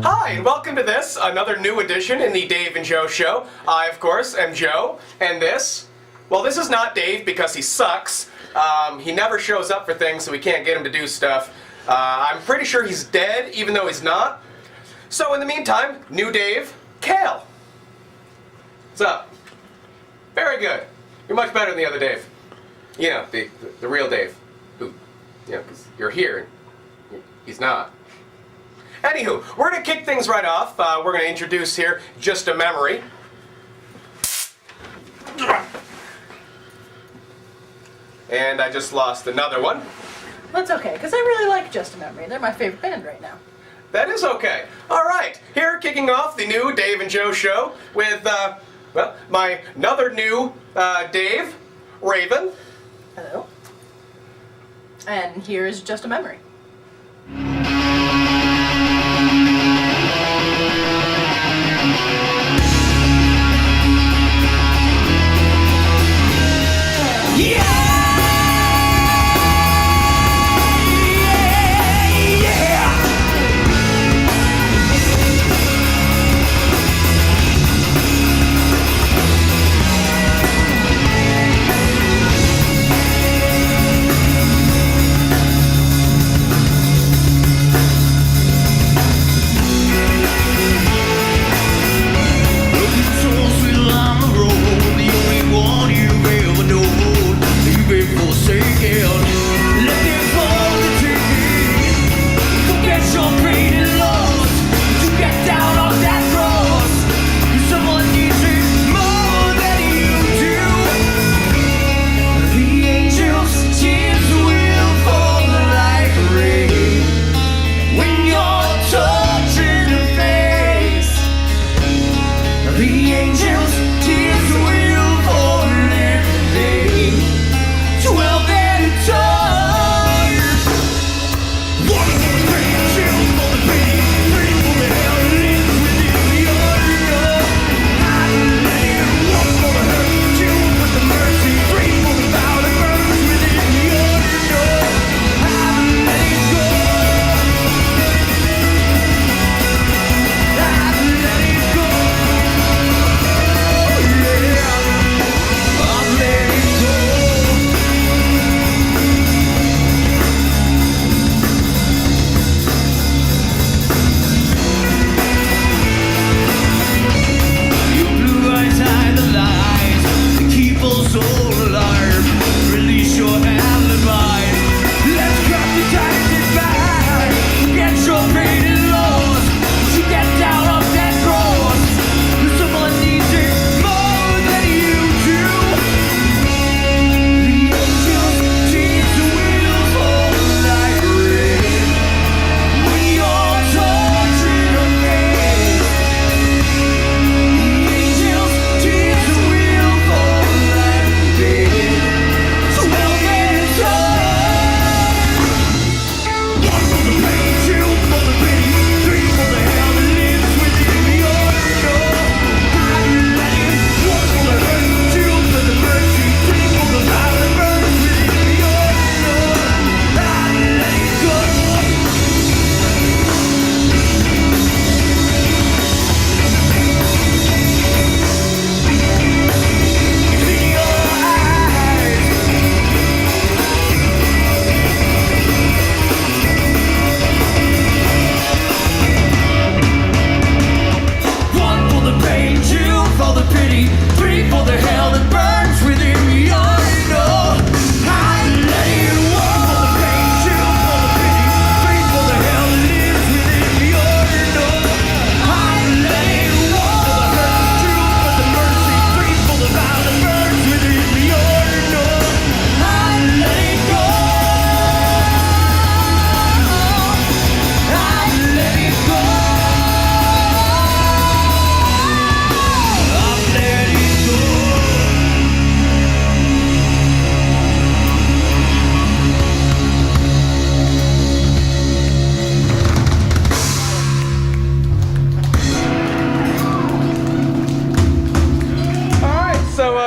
Hi, and welcome to this, another new edition in the Dave and Joe Show. I, of course, am Joe, and this, well, this is not Dave because he sucks. He never shows up for things, so we can't get him to do stuff. I'm pretty sure he's dead, even though he's not. So in the meantime, new Dave, Kale. What's up? Very good. You're much better than the other Dave. You know, the real Dave. Who, you know, because you're here, and he's not. Anywho, we're going to kick things right off. We're going to introduce here Just a Memory. And I just lost another one. That's okay, because I really like Just a Memory. They're my favorite band right now. That is okay. All right, here kicking off the new Dave and Joe Show with, well, my another new Dave, Raven. Hello. And here's Just a Memory.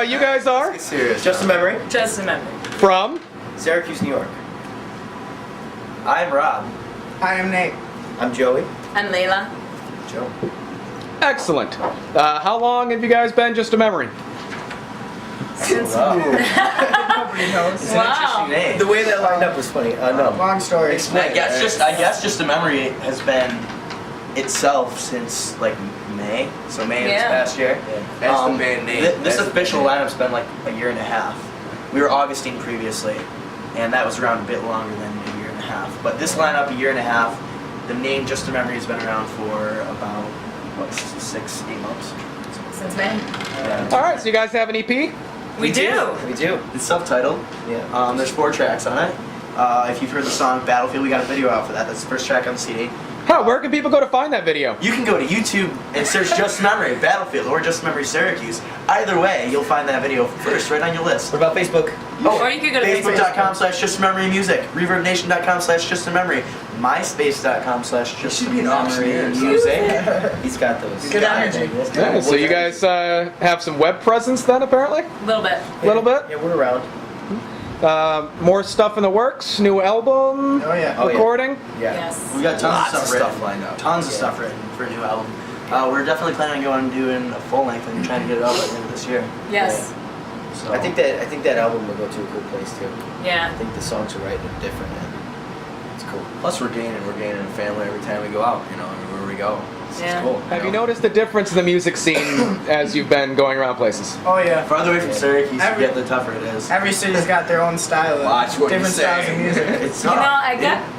You guys are? Serious. Just a Memory. Just a Memory. From? Syracuse, New York. I'm Rob. Hi, I'm Nate. I'm Joey. I'm Layla. Joe. Excellent. How long have you guys been Just a Memory? Since Wow. nobody knows. It's an interesting name. The way that lined up was funny. No. Long story. I guess just a memory has been itself since like May. So May of this Yeah. past year. That's the band name. This That's the official band lineup's been like a year and a half. We were Augustine previously, and that was around a bit longer than a year and a half. But this lineup, a year and a half, the name Just a Memory has been around for about, what, 6-8 months. Since May. All right, so you guys have an EP? We do. We do. It's self-titled. Yeah. There's 4 tracks on it. If you've heard the song Battlefield, we got a video out for that. That's the first track on the CD. Huh, where can people go to find that video? You can go to YouTube and search Just a Memory Battlefield or Just a Memory Syracuse. Either way, you'll find that video first right on your list. What about Facebook? Or you could go to Facebook.com/JustAMemoryMusic, ReverbNation.com/JustAMemory, MySpace.com/JustAMemoryMusic. be an auctioneer. He's got those. Good energy. Yeah, so you guys have some web presence then, apparently? A little bit. A little bit? Yeah, we're around. More stuff in the works? New album? Oh yeah. Recording? Yeah. Yes. We got tons Lots of of stuff, stuff written. lined up. Tons of Yeah. stuff written for a new album. We're definitely planning on going and doing a full length and trying to get it out by the end of this year. Yes. So I think that album will go to a cool place too. Yeah. I think the songs are right and different. And it's cool. Plus, we're gaining a family every time we go out. You know, everywhere we go. It's Yeah. cool. Have you noticed the difference in the music scene as you've been going around places? Oh yeah. farther away from Syracuse you Every- get, the tougher it is. Every city's got their own style of Watch what you different styles say. of music. It's You know, tough.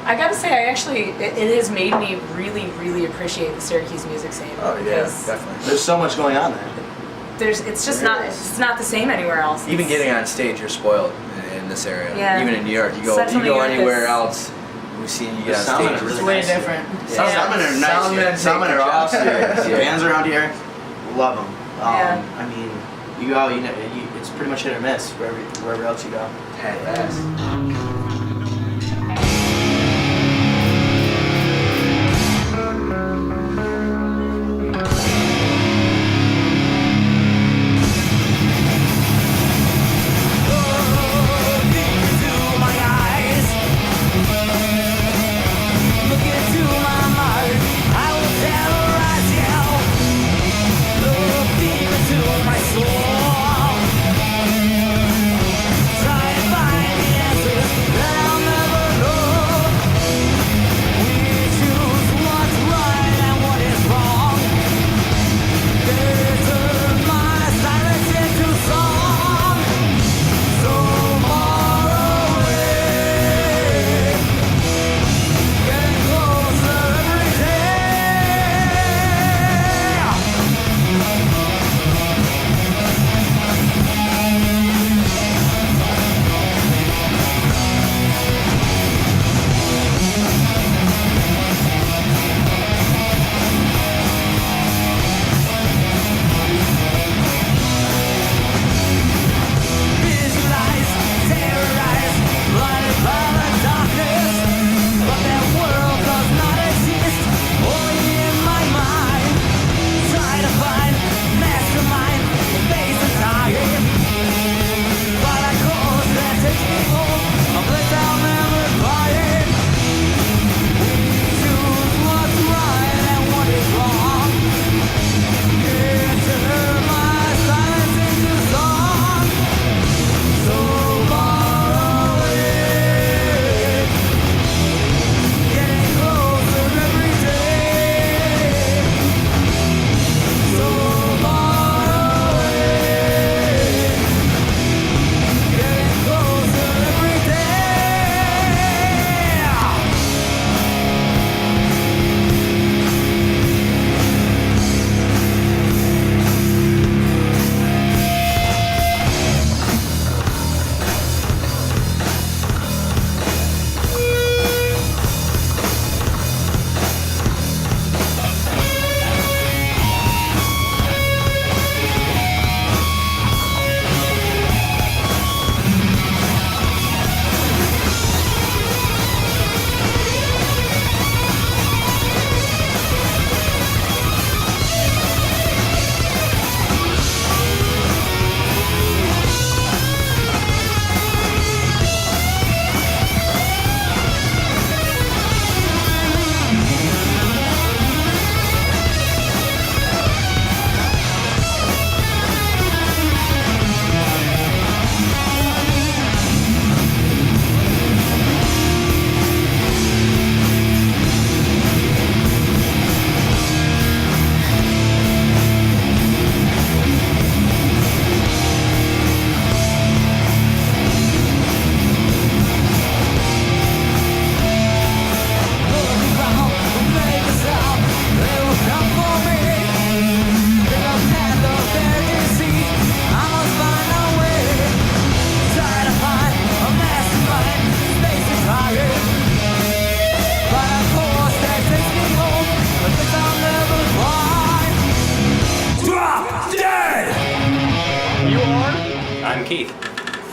I gotta say, I actually, it has made me really, really appreciate the Syracuse music scene. Oh yeah, because definitely. There's so much going on there. it's just not, it's not the same anywhere else. Even It's- getting on stage, you're spoiled in this area. Yeah. Even in New York, you Central go New York anywhere is- else. We've seen you The get on sound stage. is It's really way nice here. different. Some Yeah. of them are nice. Sound here. men Some take are the job awesome. serious, yeah. Bands around here, love them. Yeah. I mean, you go out, it's pretty much hit or miss wherever else you go. Half-ass. Try to find the answers that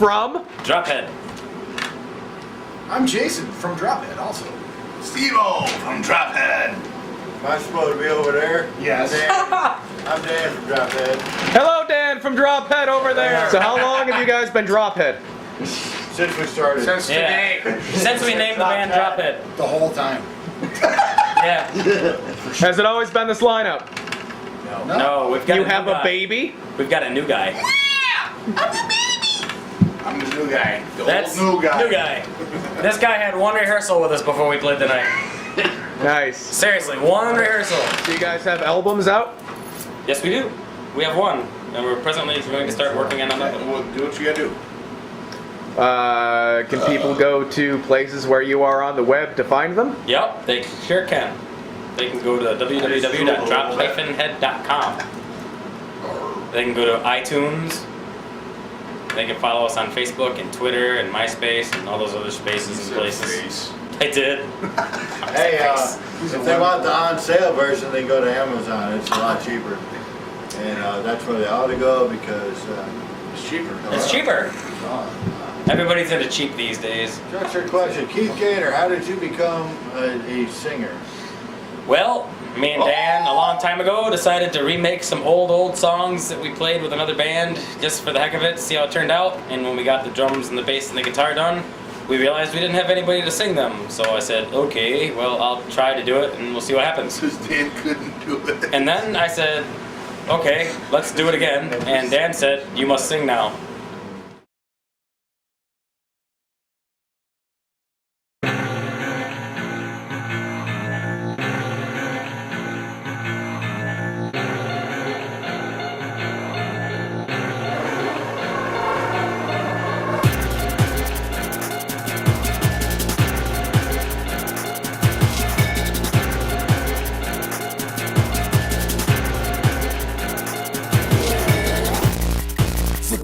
from... Drophead. I'm Jason from Drophead also. Steve-O from Drophead. Am I supposed to be over there? Yes. I'm Dan from Drophead. Hello, Dan from Drophead over there. So how long have you guys been Drophead? Since we started. Since today. Since we named the band Drophead. The whole time. Yeah. Has it always been this lineup? No, we've got You a have new a guy. baby? We've got a new guy. I'm the new guy. The That's old new guy. New guy. This guy had one rehearsal with us before we played tonight. Nice. Seriously, one rehearsal. Do you guys have albums out? Yes, we do. We have one, and we're presently going to start working on another. Well, do what you gotta do. Can people go to places where you are on the web to find them? Yep, they sure can. They can go to www.drop-head.com. They can go to iTunes. They can follow us on Facebook and Twitter and MySpace and all those other spaces and places. I did. Hey, if they want the on sale version, they go to Amazon. It's a lot cheaper. And that's where they ought to go because It's cheaper. It's cheaper. Everybody's into cheap these days. Just your question, Keith Gaynor, how did you become a singer? Well, me and Dan, a long time ago, decided to remake some old songs that we played with another band just for the heck of it, to see how it turned out. And when we got the drums and the bass and the guitar done, we realized we didn't have anybody to sing them. So I said, okay, well, I'll try to do it and we'll see what happens. Because Dan couldn't do it. And then I said, okay, let's do it again. And Dan said, you must sing now. For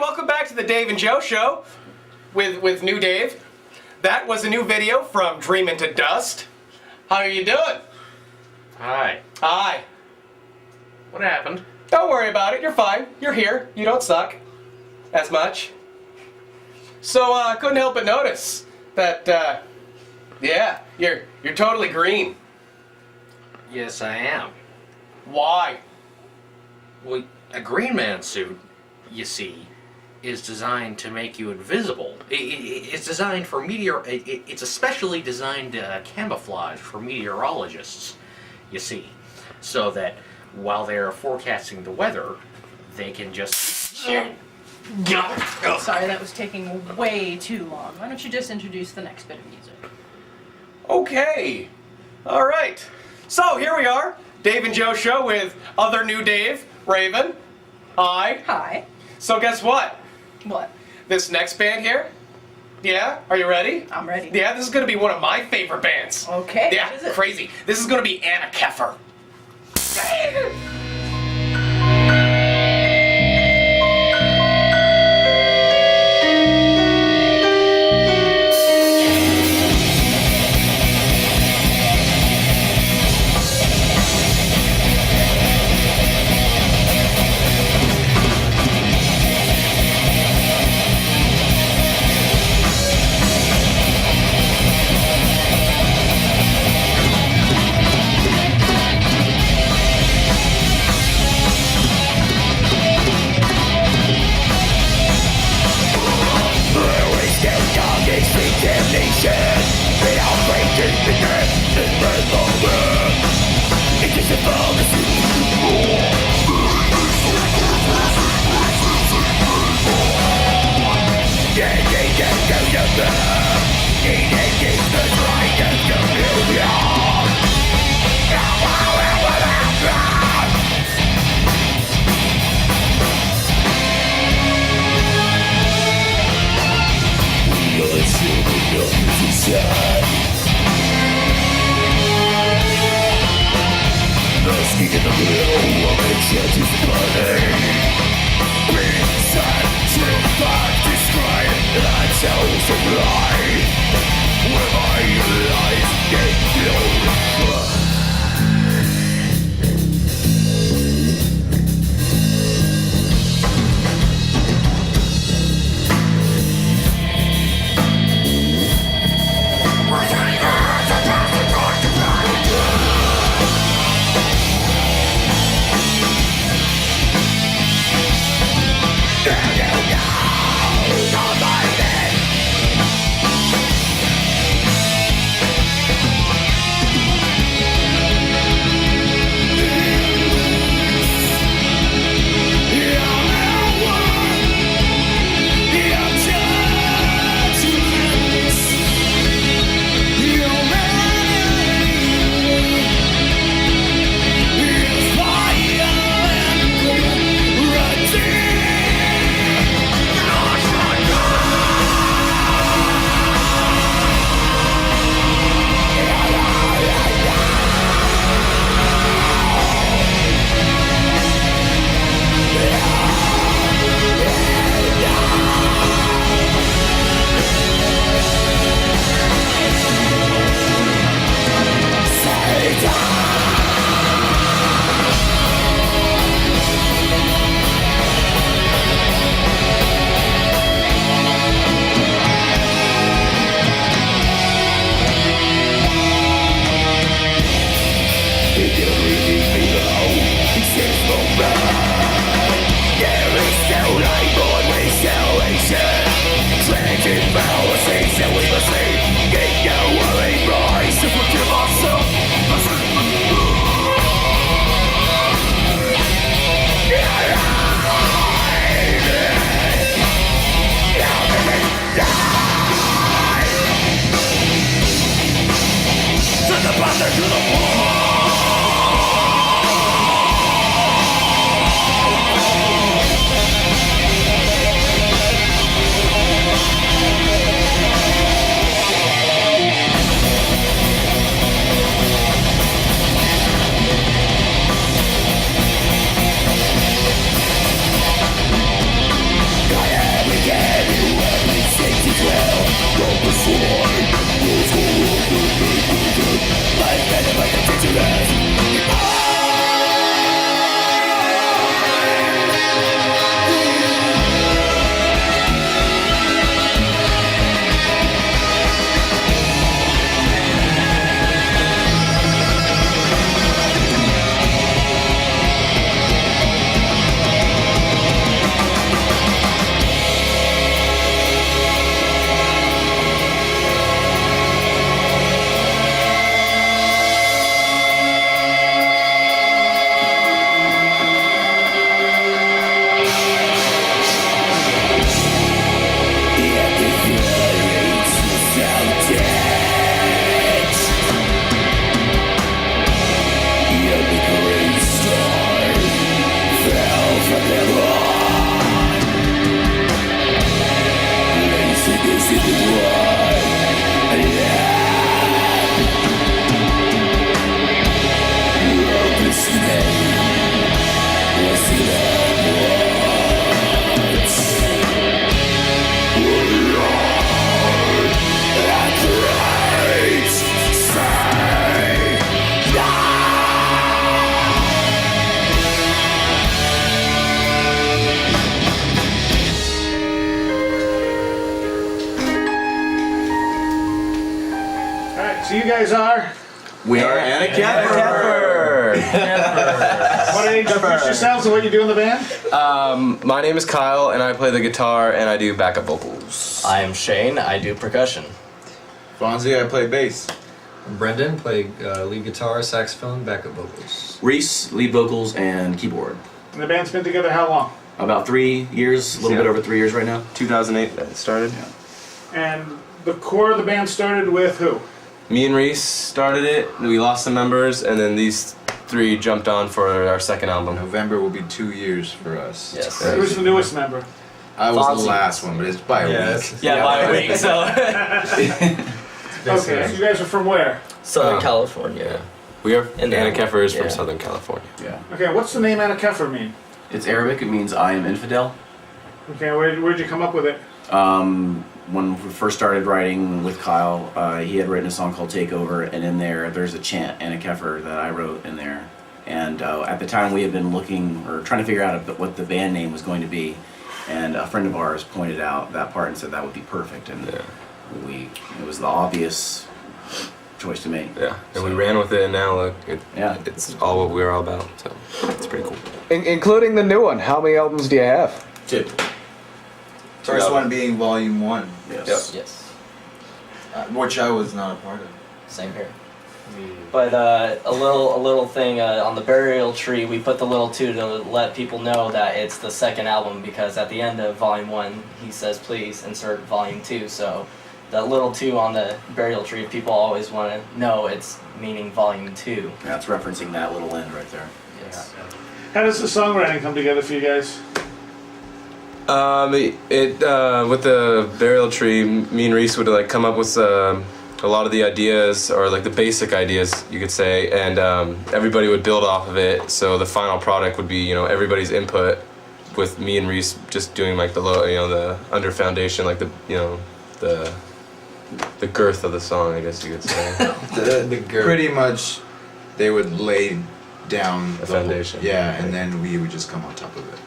welcome back to the Dave and Joe Show with new Dave. That was a new video from Dream Into Dust. How are you doing? Hi. Hi. What happened? Don't worry about it. You're fine. You're here. You don't suck as much. So I couldn't help but notice that yeah, you're totally green. Yes, I am. Why? Well, a Green Man suit, you see, is designed to make you invisible. It's designed for it's especially designed camouflage for meteorologists, you see, so that while they're forecasting the weather, they can just... Sorry, that was taking way too long. Why don't you just introduce the next bit of music? Okay. All right. So here we are, Dave and Joe Show with other new Dave, Raven. Hi. Hi. So guess what? What? This next band here, yeah, are you ready? I'm ready. Yeah, this is gonna be one of my favorite bands. Okay. Yeah, What is it? crazy. This is gonna be Kefr. We are Anna Kefr. What do you introduce yourselves and what you do in the band? My name is Kyle, and I play the guitar, and I do backup vocals. I am Shane. I do percussion. Fonzie, I play bass. I'm Brendan, play lead guitar, saxophone, backup vocals. Reese, lead vocals and keyboard. And the band's been together how long? About 3 years, a little bit over 3 years right now. 2008 that started. And the core of the band started with who? Me and Reese started it. We lost some members, and then these three jumped on for our second album. November will be 2 years for us. Yes. Who's the newest member? I was Fonzie. the last one, but it's by a week. Yeah, by a week. So Okay, so you guys are from where? Southern California. Yeah. We are. In Anna the- Kefr is from yeah. Southern California. Yeah. Okay, what's the name Anna Kefr mean? It's Arabic, it means I am infidel. Okay, where'd you come up with it? When we first started writing with Kyle, he had written a song called Takeover, and in there's a chant, Anna Kefr, that I wrote in there. And at the time we had been looking, or trying to figure out what the band name was going to be, and a friend of ours pointed out that part and said that would be perfect, and it was the obvious choice to make. Yeah, and we ran with it, and now look, it's all what we're all about, so it's pretty cool. Including the new one. How many albums do you have? 2. First one being Volume 1. Yes. Yes. Which I was not a part of. Same here. But a little thing on the burial tree, we put the little 2 to let people know that it's the second album, because at the end of Volume 1 he says please insert Volume 2. So that little 2 on the burial tree, people always want to know it's meaning Volume 2. That's referencing that little end right there. Yes. How does the songwriting come together for you guys? With the burial tree, me and Reese would like come up with a lot of the ideas, or like the basic ideas, you could say, and everybody would build off of it. So the final product would be, everybody's input, with me and Reese just doing like the low, the under foundation, like the girth of the song, I guess you could say. the girth. Pretty much, they would lay down a foundation. And then we would just come on top of it.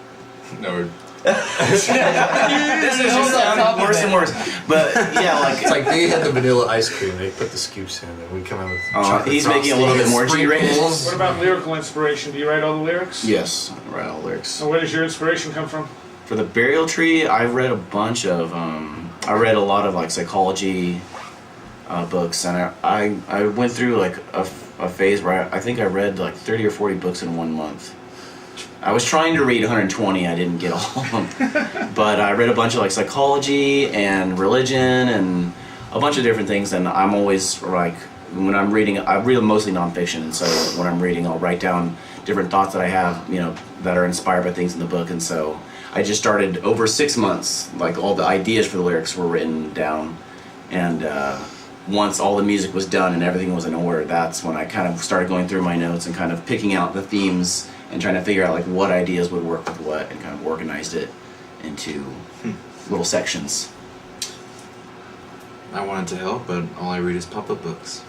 No. This is just sounding worse and worse. But yeah, like It's like they had the vanilla ice cream, they put the scoops in, and we come in with chocolate he's making a little bit more G-rated. What about lyrical inspiration? Do you write all the lyrics? Yes, I write all the lyrics. So where does your inspiration come from? For the burial tree, I read a bunch of I read a lot of like psychology books, and I went through like a phase where I think I read like 30 or 40 books in 1 month. I was trying to read 120, I didn't get all of them. But I read a bunch of like psychology and religion and a bunch of different things, and I'm always like, when I'm reading, I read mostly nonfiction, and so when I'm reading, I'll write down different thoughts that I have, that are inspired by things in the book, and so I just started over 6 months, like all the ideas for the lyrics were written down, and once all the music was done and everything was in order, that's when I kind of started going through my notes and kind of picking out the themes and trying to figure out like what ideas would work with what, and kind of organized it into little sections. I wanted to help, but all I read is pop-up books.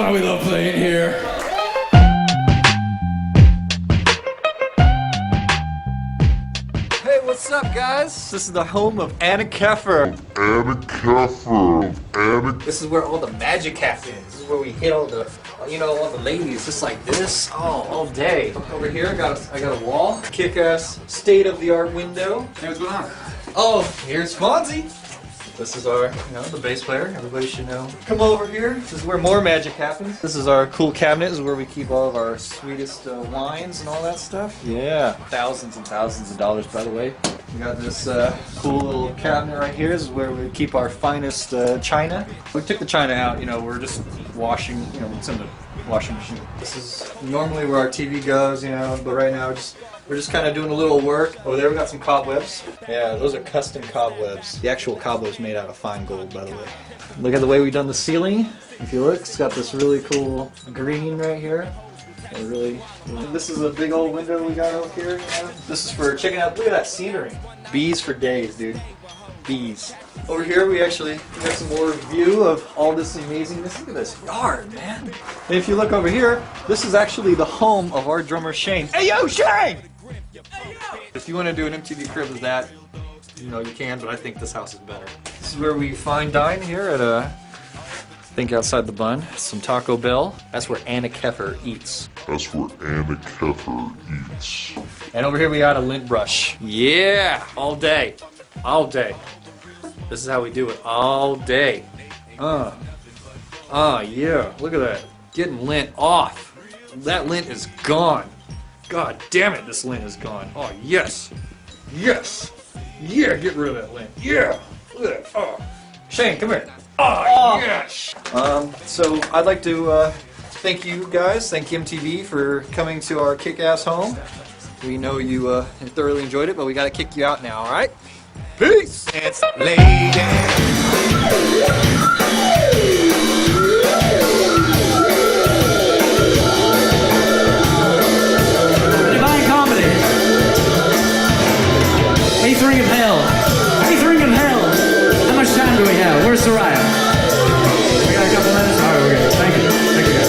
why we love playing here. Hey, what's up, guys? This is the home of Kefr. This is where all the magic happens. This is where we hit all the, all the ladies just like this. Oh, all day. Over here, I got a wall. Kick-ass, state-of-the-art window. Hey, what's going on? Oh, here's Fonzie. This is our, the bass player. Everybody should know. Come over here. This is where more magic happens. This is our cool cabinet. This is where we keep all of our sweetest wines and all that stuff. Yeah. Thousands and thousands of dollars, by the way. We got this cool little cabinet right here. This is where we keep our finest china. We took the china out, we're just washing, it's in the washing machine. This is normally where our TV goes, but right now we're just kind of doing a little work. Over there we got some cobwebs. Yeah, those are custom cobwebs. The actual cobwebs made out of fine gold, by the way. Look at the way we've done the ceiling. If you look, it's got this really cool green right here. This is a big old window we got over here. This is for checking out. Look at that scenery. Bees for days, dude. Bees. Over here we got some more view of all this amazingness. Look at this yard, man. And if you look over here, this is actually the home of our drummer Shane. Hey yo, Shane! If you want to do an MTV crib of that, you can, but I think this house is better. This is where we fine dine here at think outside the bun. Some Taco Bell. That's where Kefr eats. And over here we got a lint brush. Yeah, all day. All day. This is how we do it. All day. Yeah. Look at that. Getting lint off. That lint is gone. God damn it, this lint is gone. Oh, yes. Yes. Yeah, get rid of that lint. Yeah. Look at that. Oh. Shane, come here. Oh, yes. So I'd like to thank you guys, thank MTV for coming to our kick-ass home. We know you thoroughly enjoyed it, but we got to kick you out now, all right? Peace! It's lady. Divine Comedy. Eighth Ring of Hell. Eighth Ring of Hell. How much time do we have? Where's Soraya? We got a couple minutes? All right, we're good. Thank you. Thank you, guys.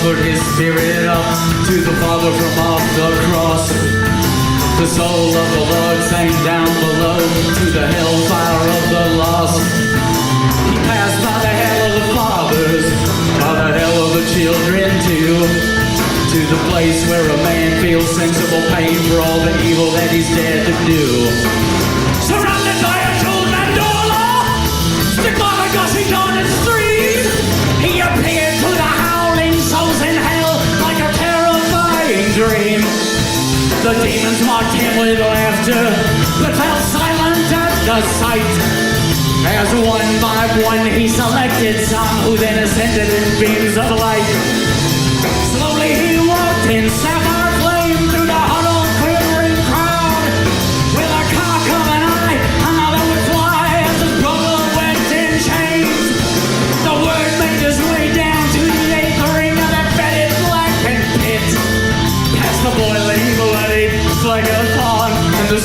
His spirit up to the Father from off the cross. The soul of the Lord sank down below to the hellfire of the lost. He passed by the hell of the fathers, by the hell of the children too, to the place where a man feels sensible pain for all the evil that he's dead to do. Surrounded by a cold Pandora, stick by the gushing dawn and street, he appeared to the howling souls in hell like a terrifying dream. The demons mocked him with laughter, but fell silent at the sight. As one by one he selected some who then ascended in beams of light. Slowly he walked in sapphire flame through the huddled quivering crowd,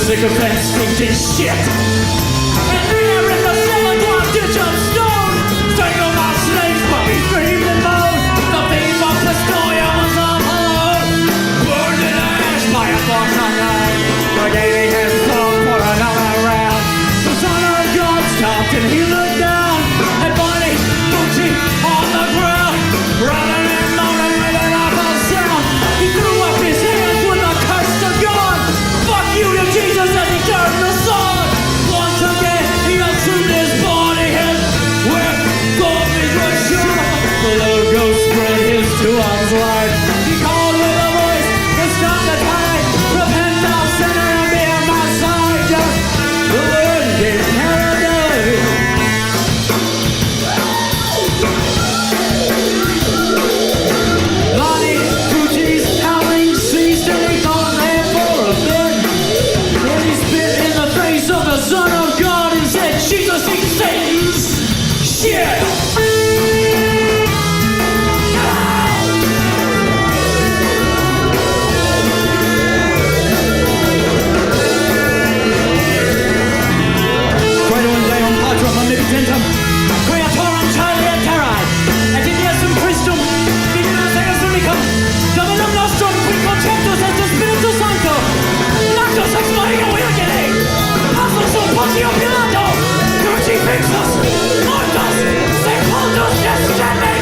sycophant stinking shit. And there in the cellar ditch of stone, strangle my slaves while we screamed and moaned. The thief of Pistoia was all alone, burned in ash by a box on line. Forgiving his soul for another round. The son of God stopped and he looked down at Bonnie Gucci on the ground, running and moaning with an awful sound. He threw up his hands with a curse to God. Fuck you to Jesus as he turned the sword. Once again he assumed his body head where zombies were sure. The little ghost spread his two arms wide. He called with a voice to stop the tide. Repent thou sinner and be on my side. Just the word gave paradise. Lonnie Gucci's howling ceased and he called there for a bit. Then he spit in the face of the Son of God and said, Jesus, eat Satan's shit. Quadrille Deum Patrum Omnipotentum, Creatorum Charlie et Terrae, et Iniesum Christum, Divinus Eus Unicum, Dominum Nostrum qui conceptus et Spiritus Sancto, Lactus ex Maria Virgine, Passus sub Pontio Pilato, Crucifixus, Mortus, Sepultus Descending,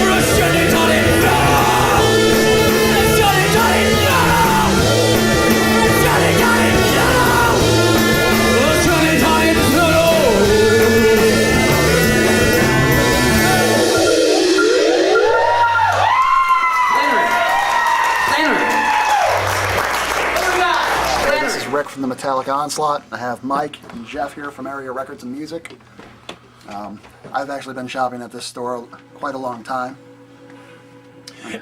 Ruscianitat Inferno, Ruscianitat Inferno, Ruscianitat Inferno, Ruscianitat Inferno. This is Rick from the Metallic Onslaught. I have Mike and Jeff here from Area Records and Music. I've actually been shopping at this store quite a long time.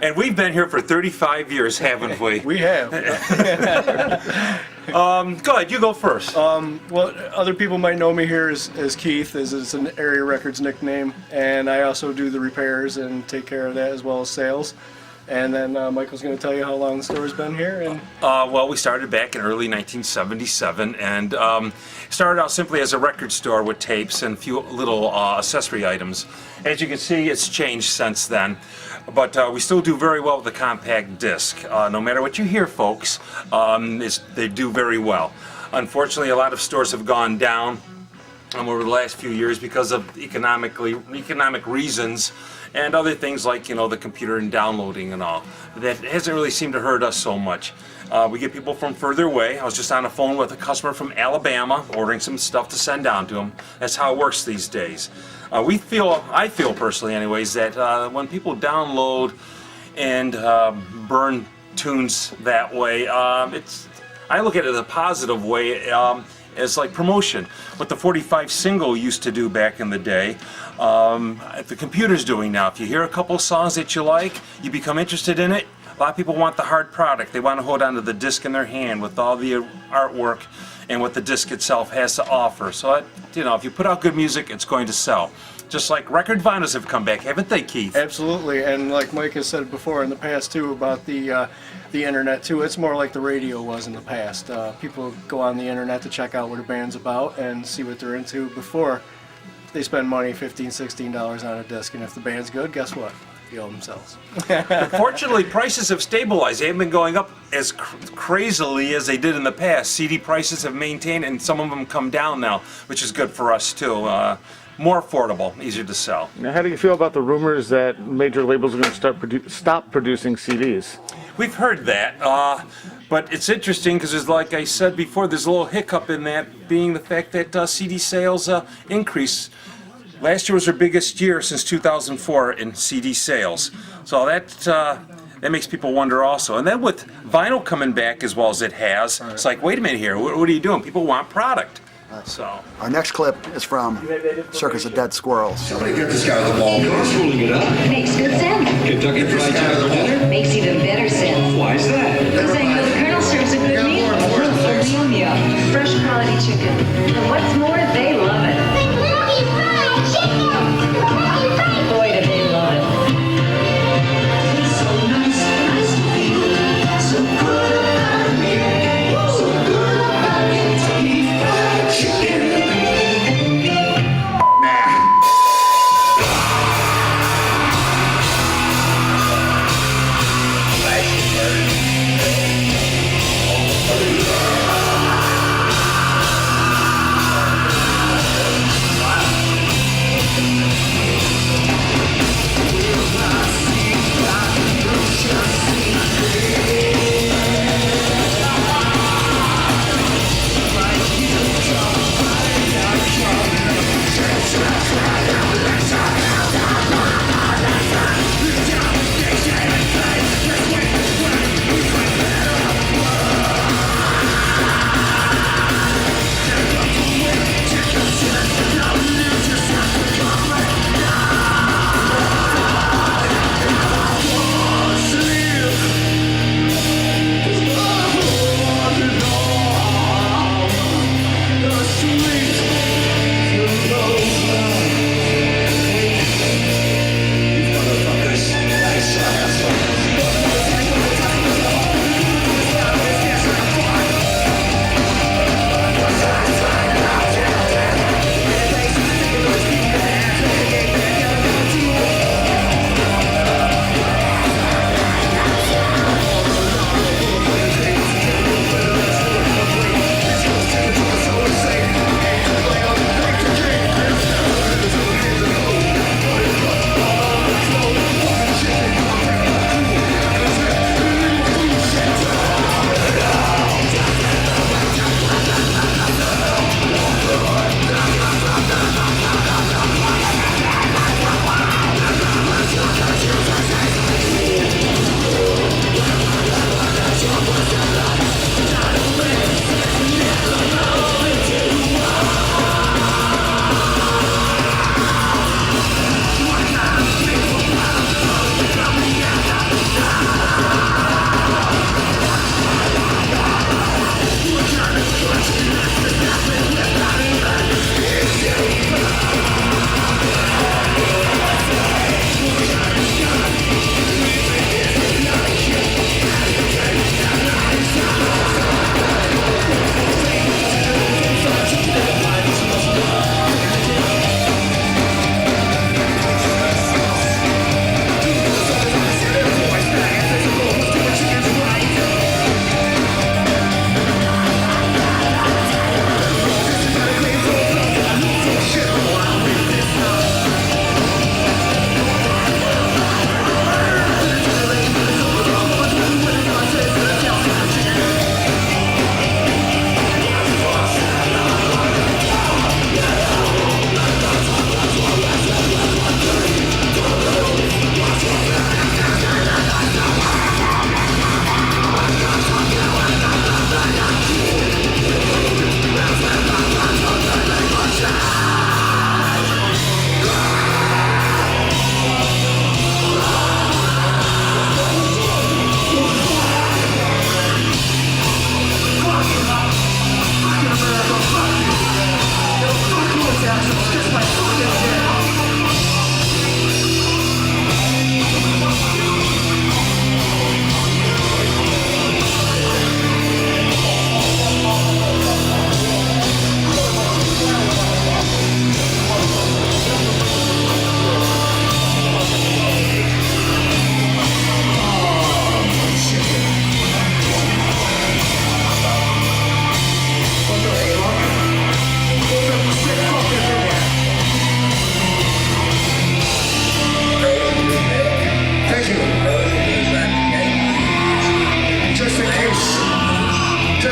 And we've been here for 35 years, haven't we? We have. Go ahead, you go first. Well, other people might know me here as Keith, as it's an Area Records nickname, and I also do the repairs and take care of that as well as sales. And then Michael's going to tell you how long the store's been here. And Well, we started back in early 1977 and started out simply as a record store with tapes and a few little accessory items. As you can see, it's changed since then. But we still do very well with the compact disc. No matter what you hear, folks, they do very well. Unfortunately, a lot of stores have gone down over the last few years because of economic reasons and other things like, you know, the computer and downloading and all. That hasn't really seemed to hurt us so much. We get people from further away. I was just on the phone with a customer from Alabama ordering some stuff to send down to him. That's how it works these days. I feel personally anyways, that when people download and burn tunes that way, I look at it as a positive way. As like promotion. What the 45 single used to do back in the day, the computer's doing now. If you hear a couple songs that you like, you become interested in it. A lot of people want the hard product. They want to hold on to the disc in their hand with all the artwork and what the disc itself has to offer. So, you know, if you put out good music, it's going to sell. Just like record vinyls have come back, haven't they, Keith? Absolutely, and like Mike has said before in the past too about the internet too, it's more like the radio was in the past. People go on the internet to check out what a band's about and see what they're into before they spend money, $15, $16 on a disc, and if the band's good, guess what? They owe themselves. Unfortunately, prices have stabilized. They haven't been going up as crazily as they did in the past. CD prices have maintained, and some of them come down now, which is good for us too. More affordable, easier to sell. Now, how do you feel about the rumors that major labels are going to stop producing CDs? We've heard that, but it's interesting because, like I said before, there's a little hiccup in that, being the fact that CD sales increased. Last year was our biggest year since 2004 in CD sales, so that makes people wonder also. And then with vinyl coming back as well as it has, it's like, wait a minute here, what are you doing? People want product. So Our next clip is from Circus of Dead Squirrels. Somebody give this guy the ball. You're pulling it up. Makes good sense. Kentucky Fried Chicken better? Makes even better sense. Why is that? Because I know the Colonel serves a good meal. A real meal. Fresh quality chicken. And what's more, they love it. Boy, do they love it. It's so nice to be so good about me. So good about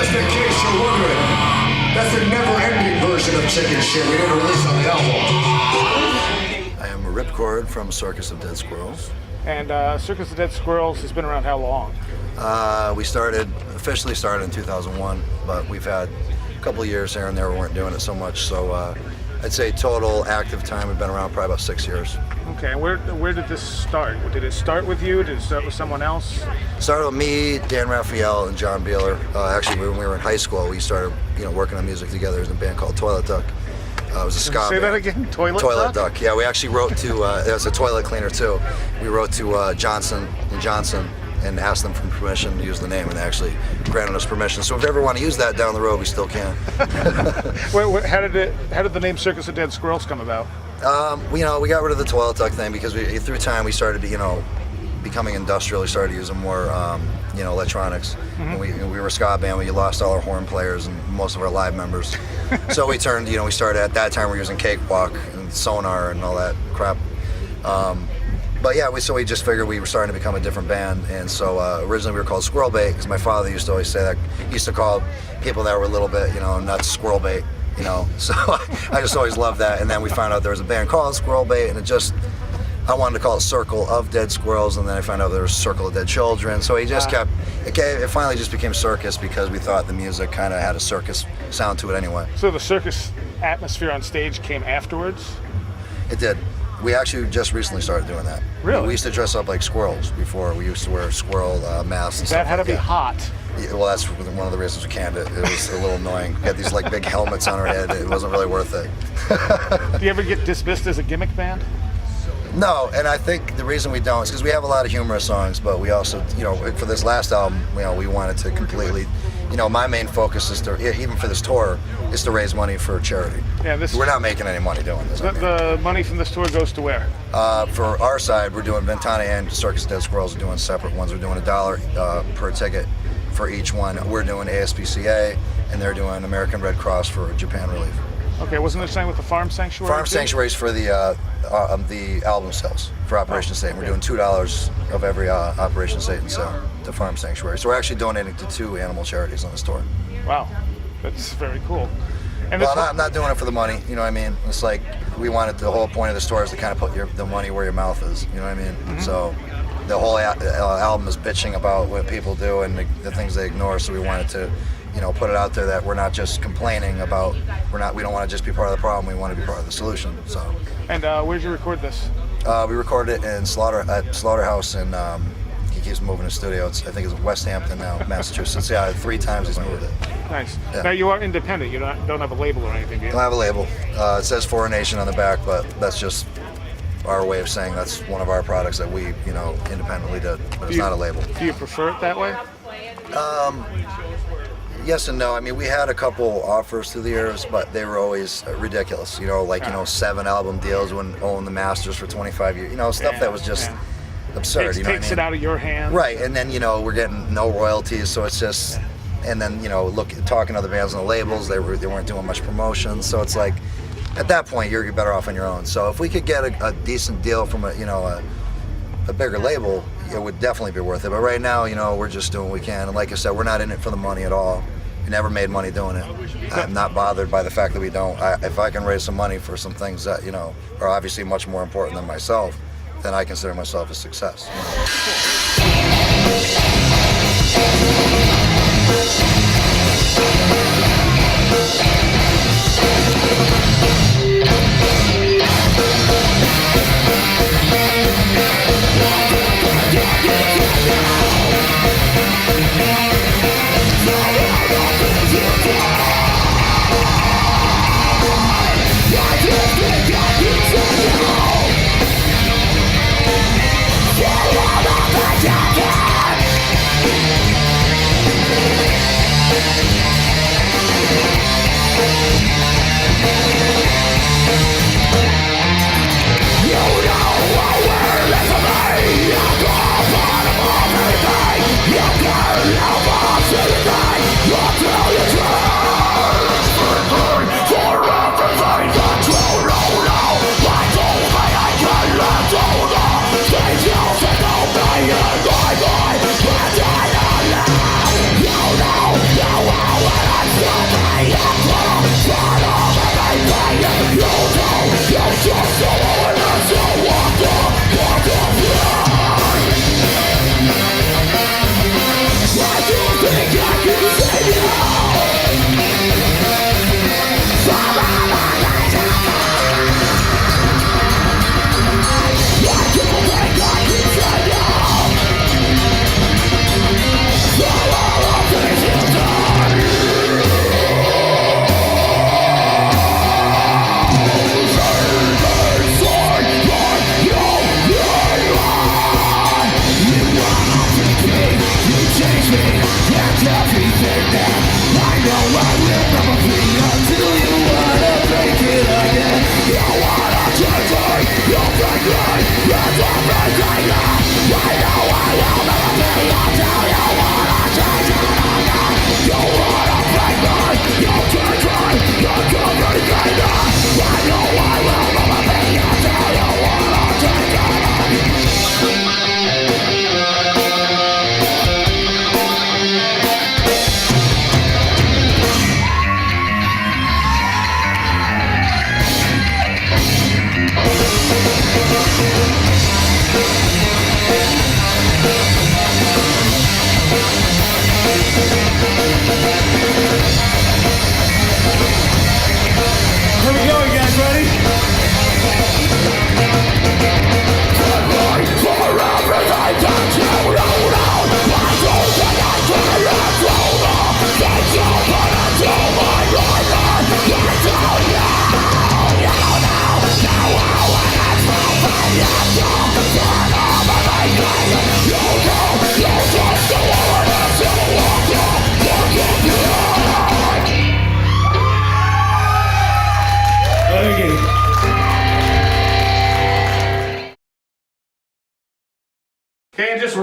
Just in case you're wondering, that's a never-ending version of chicken shit we didn't release on the album. I am a ripcord from Circus of Dead Squirrels. And Circus of Dead Squirrels has been around how long? We officially started in 2001, but we've had a couple of years here and there we weren't doing it so much. So I'd say total active time, we've been around probably about 6 years. Okay, and where did this start? Did it start with you? Did it start with someone else? It started with me, Dan Raphael, and John Beeler. Actually, when we were in high school, we started working on music together in a band called Toilet Duck. It was a ska Say band. that again? Toilet Duck? Yeah, we actually wrote to, it was a toilet cleaner too. We wrote to Johnson & Johnson and asked them for permission to use the name, and they actually granted us permission. So if you ever want to use that down the road, we still can. How did the name Circus of Dead Squirrels come about? We got rid of the Toilet Duck thing because through time we started to, becoming industrial. We started using more, electronics. And we were a ska band. We lost all our horn players and most of our live members. So we turned, we started at that time we were using Cakewalk and Sonar and all that crap. But yeah, we just figured we were starting to become a different band, and so originally we were called Squirrel Bait because my father used to always say that. He used to call people that were a little bit, nuts, Squirrel Bait, So I just always loved that, and then we found out there was a band called Squirrel Bait, and I wanted to call it Circle of Dead Squirrels, and then I found out there was Circle of Dead Children, so he just it finally just became Circus because we thought the music kind of had a circus sound to it anyway. So the circus atmosphere on stage came afterwards? It did. We actually just recently started doing that. Really? We used to dress up like squirrels before. We used to wear squirrel masks and stuff. That had to be hot. Yeah, well, that's one of the reasons we canned it. It was a little annoying. We had these big helmets on our head. It wasn't really worth it. Do you ever get dismissed as a gimmick band? No, and I think the reason we don't is because we have a lot of humorous songs, but we also, for this last album, we wanted to completely, my main focus is to, even for this tour, is to raise money for charity. Yeah, we're not making any money doing this. The money from this tour goes to where? For our side, we're doing Ventana and Circus Dead Squirrels are doing separate ones. We're doing $1 per ticket for each one. We're doing ASPCA, and they're doing American Red Cross for Japan Relief. Okay, wasn't there something with the Farm Sanctuary? Farm Sanctuaries for the album sales for Operation Satan. We're doing $2 of every Operation Satan sale to Farm Sanctuary. So we're actually donating to 2 animal charities on this tour. Wow, that's very cool. And I'm not doing it for the money, you know what I mean? It's like we wanted, the whole point of the store is to kind of put the money where your mouth is, you know what I mean? Mm-hmm. So the whole album is bitching about what people do and the things they ignore, so we wanted to put it out there that we're not just complaining about, we don't want to just be part of the problem, we want to be part of the solution. So. And where'd you record this? We recorded it in Slaughterhouse, and he keeps moving his studio. I think it's West Hampton now, Massachusetts. Yeah, 3 times he's moved it. Nice. Yeah. Now you are independent. You don't have a label or anything, do you? I don't have a label. It says Foreign Nation on the back, but that's just our way of saying that's one of our products that we, independently did. But it's not a label. Do you prefer it that way? Yes and no. I mean, we had a couple offers through the years, but they were always ridiculous. 7 album deals when own the masters for 25 years. Stuff that was just absurd. Takes it out of your hands. Right, and then we're getting no royalties, so it's just. And then talking to other bands on the labels, they weren't doing much promotion, so it's like, at that point you're better off on your own. So if we could get a decent deal from a bigger label, it would definitely be worth it. But right now, we're just doing what we can. And like I said, we're not in it for the money at all. We never made money doing it. I'm not bothered by the fact that we don't. If I can raise some money for some things that, are obviously much more important than myself, then I consider myself a success.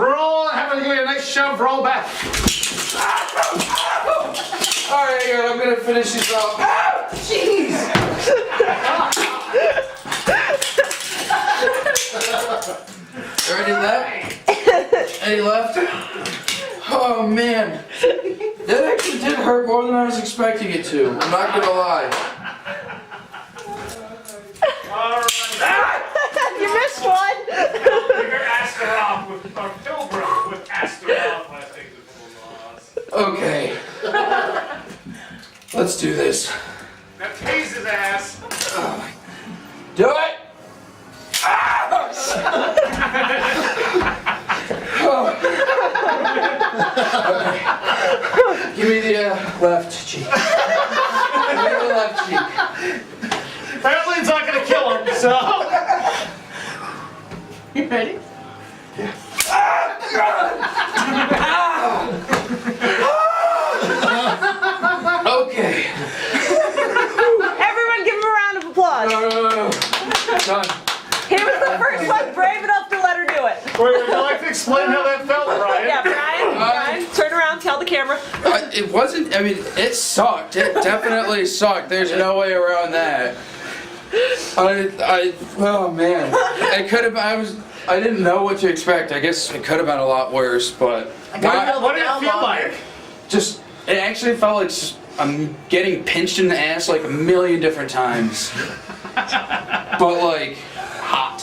Roll, have to give you a nice shove, roll back. Alright, here, I'm gonna finish this off. Ah, jeez! Any left? Any left? Oh man. That actually did hurt more than I was expecting it to. I'm not gonna lie. You missed one! You're Astaroth with our Pilgrim with Astaroth, I think is the loss. Okay. Let's do this. Now tase his ass. Do it! Okay. Give me the left cheek. Give me the left cheek. Apparently it's not gonna kill him, so. You ready? Okay. Everyone give him a round of applause. No. Done. He was the first one brave enough to let her do it. Wait, would you like to explain how that felt, Brian? Yeah, Brian, turn around, tell the camera. It wasn't, I mean, it sucked. It definitely sucked. There's no way around that. Oh man. It could have, I didn't know what to expect. I guess it could have been a lot worse, but. What did it feel like? Just, it actually felt like I'm getting pinched in the ass like a million different times. But like, hot.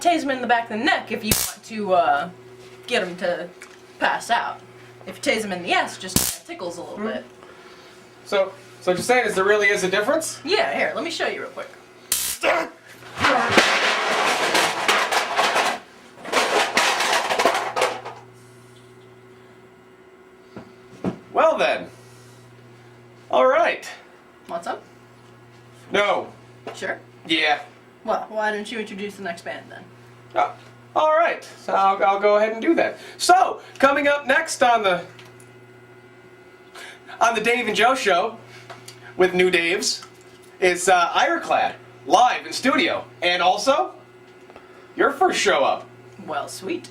tase him in the back of the neck if you want to get him to pass out. If you tase him in the ass, it just kinda tickles a little bit. So what you're saying is there really is a difference? Yeah, here, let me show you real quick. Well then. All right. Want some? No. Sure. Yeah. Well, why don't you introduce the next band then? All right. So I'll go ahead and do that. So coming up next on the Dave and Joe show with New Daves is Clad live in studio, and also your first show up. Well, sweet.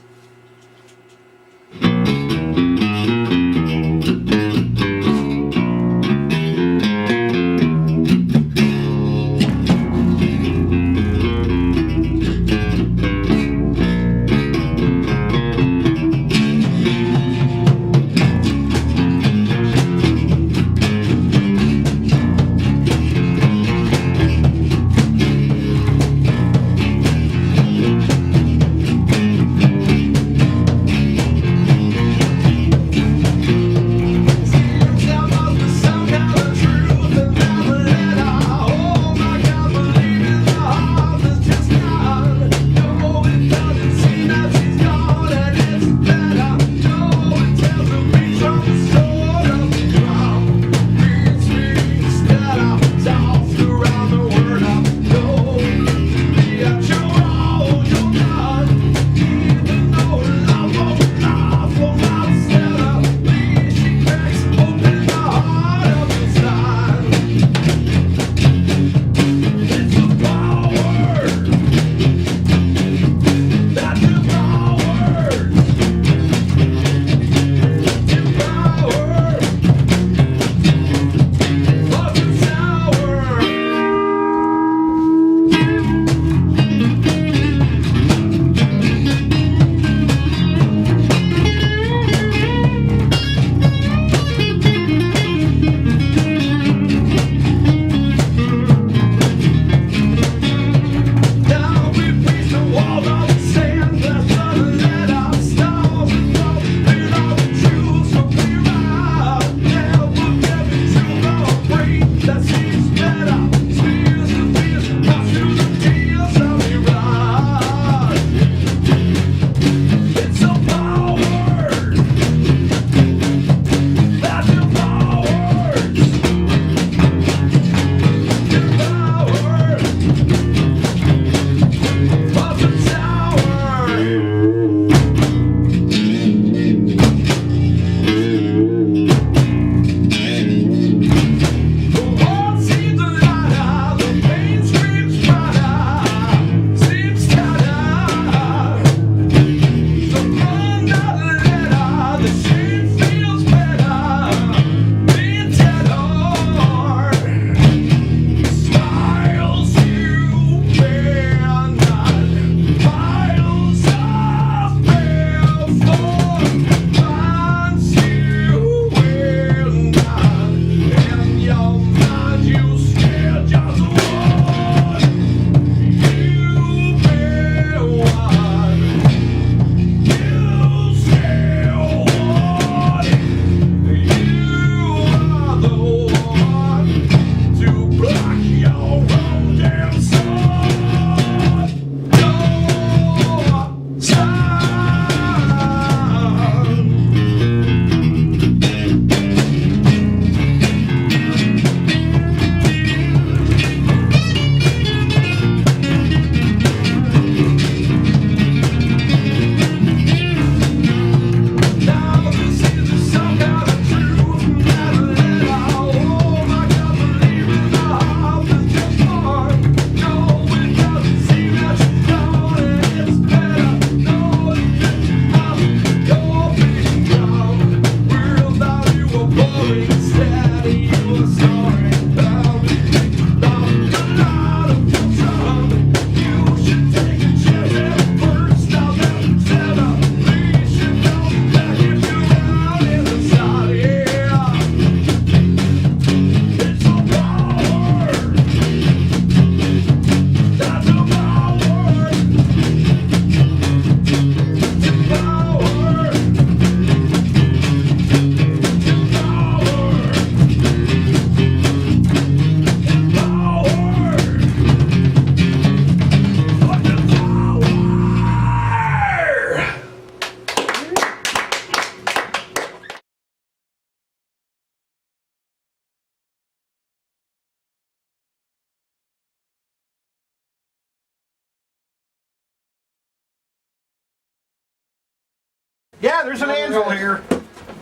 Yeah, there's an anvil here.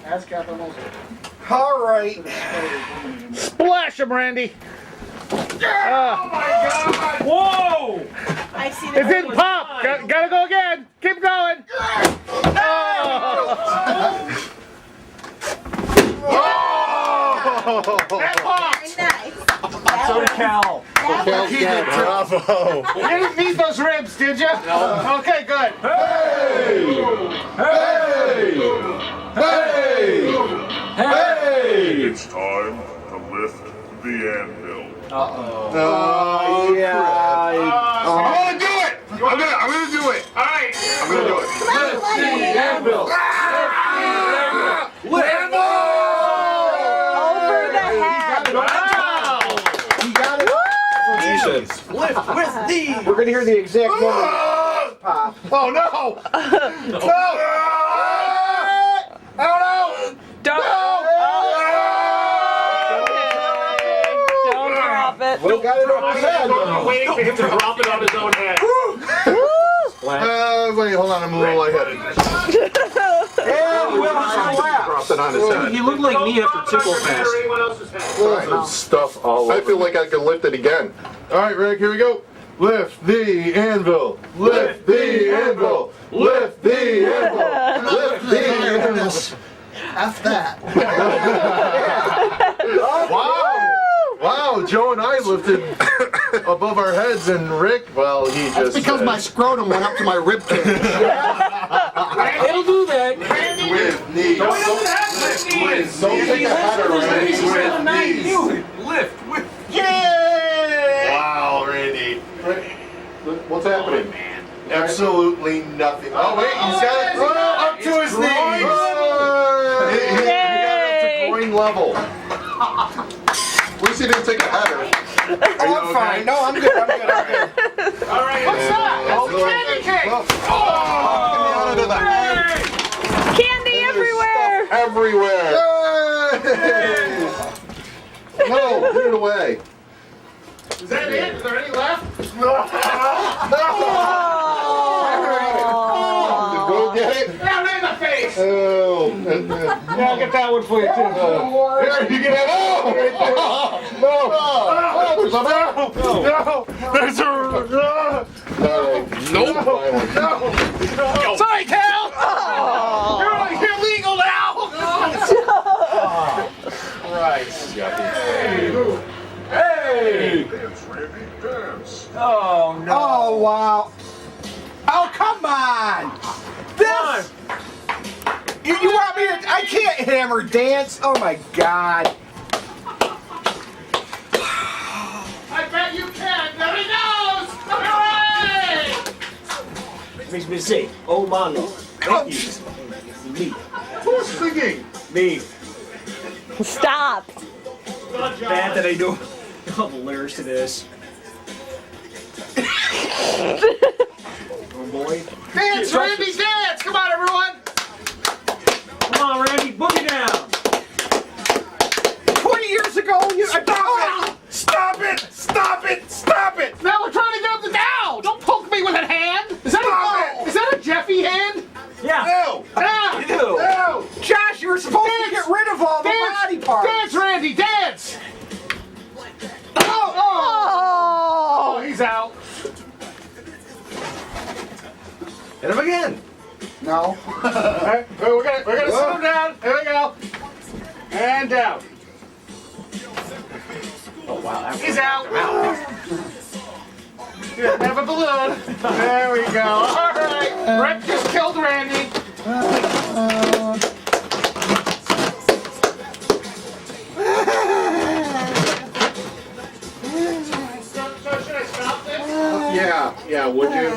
Ask Captain Wilson. All right. Splash him, Randy. Oh my God! Whoa! I see It didn't pop. Gotta go again. Keep going. That popped. Nice. So did Cal. Cal's dead. Bravo. You didn't need those ribs, did you? No. Okay, good. Hey! Hey! Hey! Hey! It's time to lift the anvil. Oh, yeah. I'm gonna do it! I'm gonna do it! Alright! I'm gonna do it. Lift the anvil! Lift the anvil! Over the head. Wow! You got it. Lift with the. We're gonna hear the exact moment. Pop. Oh no! No! Oh no! Don't. Don't drop it. We got it over his head. I'm waiting for him to drop it on his own head. Wait, hold on, I'm a little lightheaded. Dropped it on his head. You look like me after Tickle Fest. Stuff all over. I feel like I could lift it again. All right, Rick, here we go. Lift the anvil. Lift the anvil. Lift the anvil. Lift the anvil. F that. Wow. Wow, Joe and I lifted above our heads, and Rick, well, he just. That's because my scrotum went up to my rib cage. It'll do that. With knees. Don't take a header, Randy. With knees. Lift with. Yeah! Wow, Randy. What's happening? Absolutely nothing. Oh, wait, he's got it up to his knees. He got up to groin level. At least he didn't take a header. Oh, I'm fine. No, I'm good. I'm good. All right. What's that? Oh, candy cake. Oh, get me out of that. Candy everywhere. Everywhere. Yay! No, get it away. Is that it? Is there any left? No. Go get it. Down in the face. Oh. Yeah, I'll get that one for you too. Here, you get it. Oh! No! There's a There's a Nope. No! Sorry, Cal! You're illegal now! Christ. Hey! Dance, Randy, dance. Oh, no. Oh, wow. Oh, come on! This! You want me to... I can't hammer dance. Oh, my God. I bet you can. There he goes! Hooray! Makes me say, oh my lord. Thank you. Me. Who's singing? Me. Stop. Bad that I know all the lyrics to this. Oh boy. Dance, Randy, dance! Come on, everyone! Come on, Randy, boogie down! 20 years ago, you... Stop it! Stop it! Stop it! Now we're trying to get up the down! Don't poke me with a hand! Is that a Jeffy hand? Yeah. No! Ah! No! Josh, you were supposed to get rid of all the body parts! Dance, Randy, dance! Oh, he's out. Hit him again. No. Alright, we're gonna sit him down. There we go. And down. Oh wow, He's out. Yeah, have a balloon. There we go. All right. Rick just killed Randy. So should I stop this? Yeah, would you?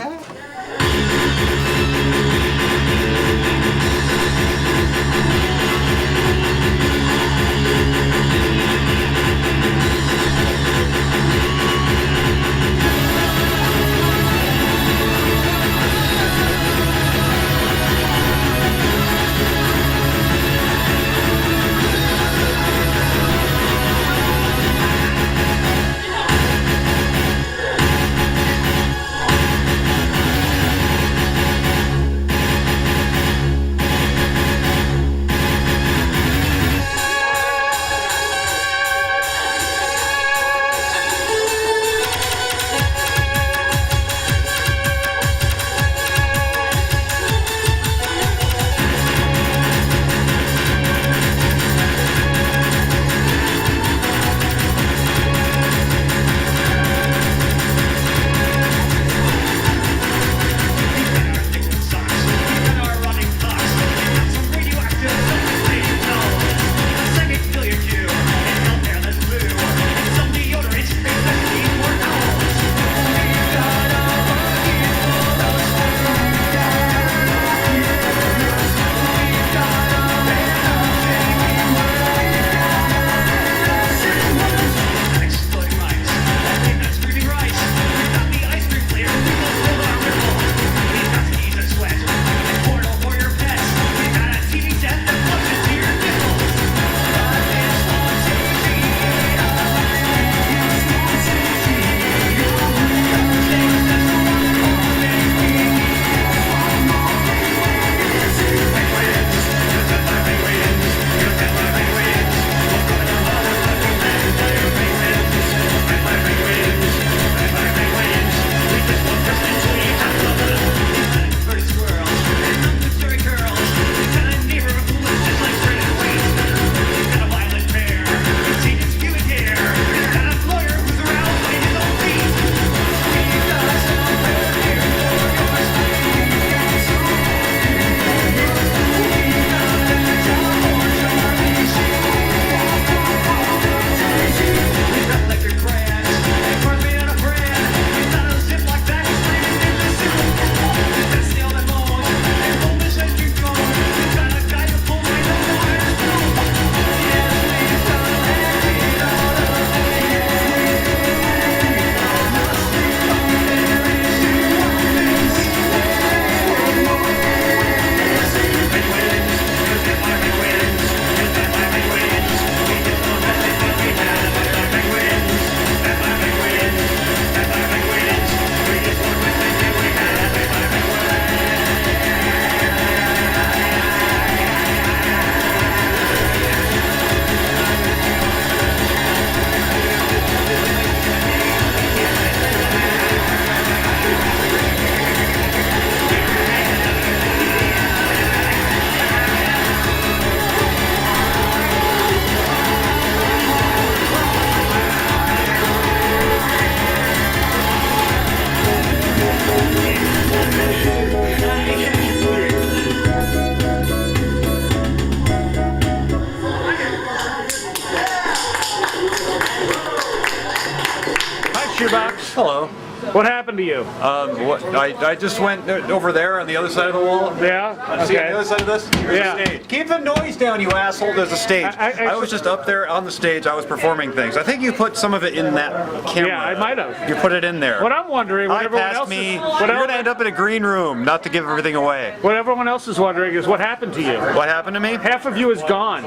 Shoebox. Hello. What happened to you? I just went over there on the other side of the wall. Yeah? See on Okay. the other side of this? There's Yeah. a stage. Keep the noise down, you asshole. There's a stage. I was just up there on the stage. I was performing things. I think you put some of it in that camera. Yeah, I might have. You put it in there. What I'm wondering, what everyone Past else me. is, You're going to end up in a green room, not to give everything away. what everyone else is wondering is what happened to you? What happened to me? Half of you is gone.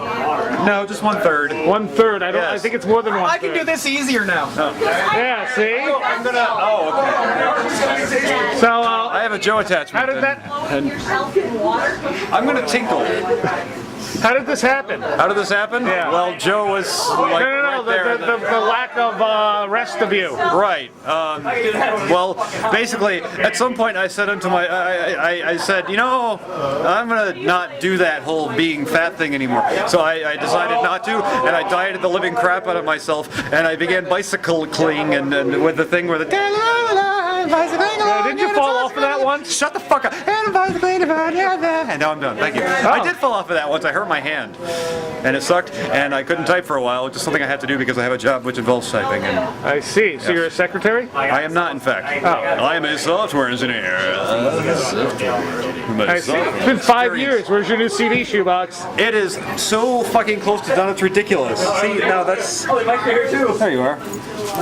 No, just 1/3. 1/3. I don't. I Yes. think it's more than 1/3. I can do this easier now. Yeah. See. I'm going to... Oh, okay. So I have a Joe attachment. how did that? And I'm going to tinkle. How did this happen? How did this happen? Yeah. Well, Joe was like No. right there. The lack of rest of you. Right. Well, basically, at some point, I said unto my, I said, you know, I'm gonna not do that whole being fat thing anymore. So I decided not to, and I dieted the living crap out of myself, and I began bicycling and with the thing where the. Didn't you fall off of that once? Shut the fuck up. And now I'm done. Thank you. I did fall off of that once. I hurt my hand, and it sucked, and I couldn't type for a while. Just something I had to do because I have a job which involves typing. And I see. So you're a secretary? I am not, in fact. Oh. I am a software engineer. I see. It's been 5 years. Where's your new CD, Shoebox? It is so fucking close to done. It's ridiculous. See, now that's. Oh, they might be here too. There you are.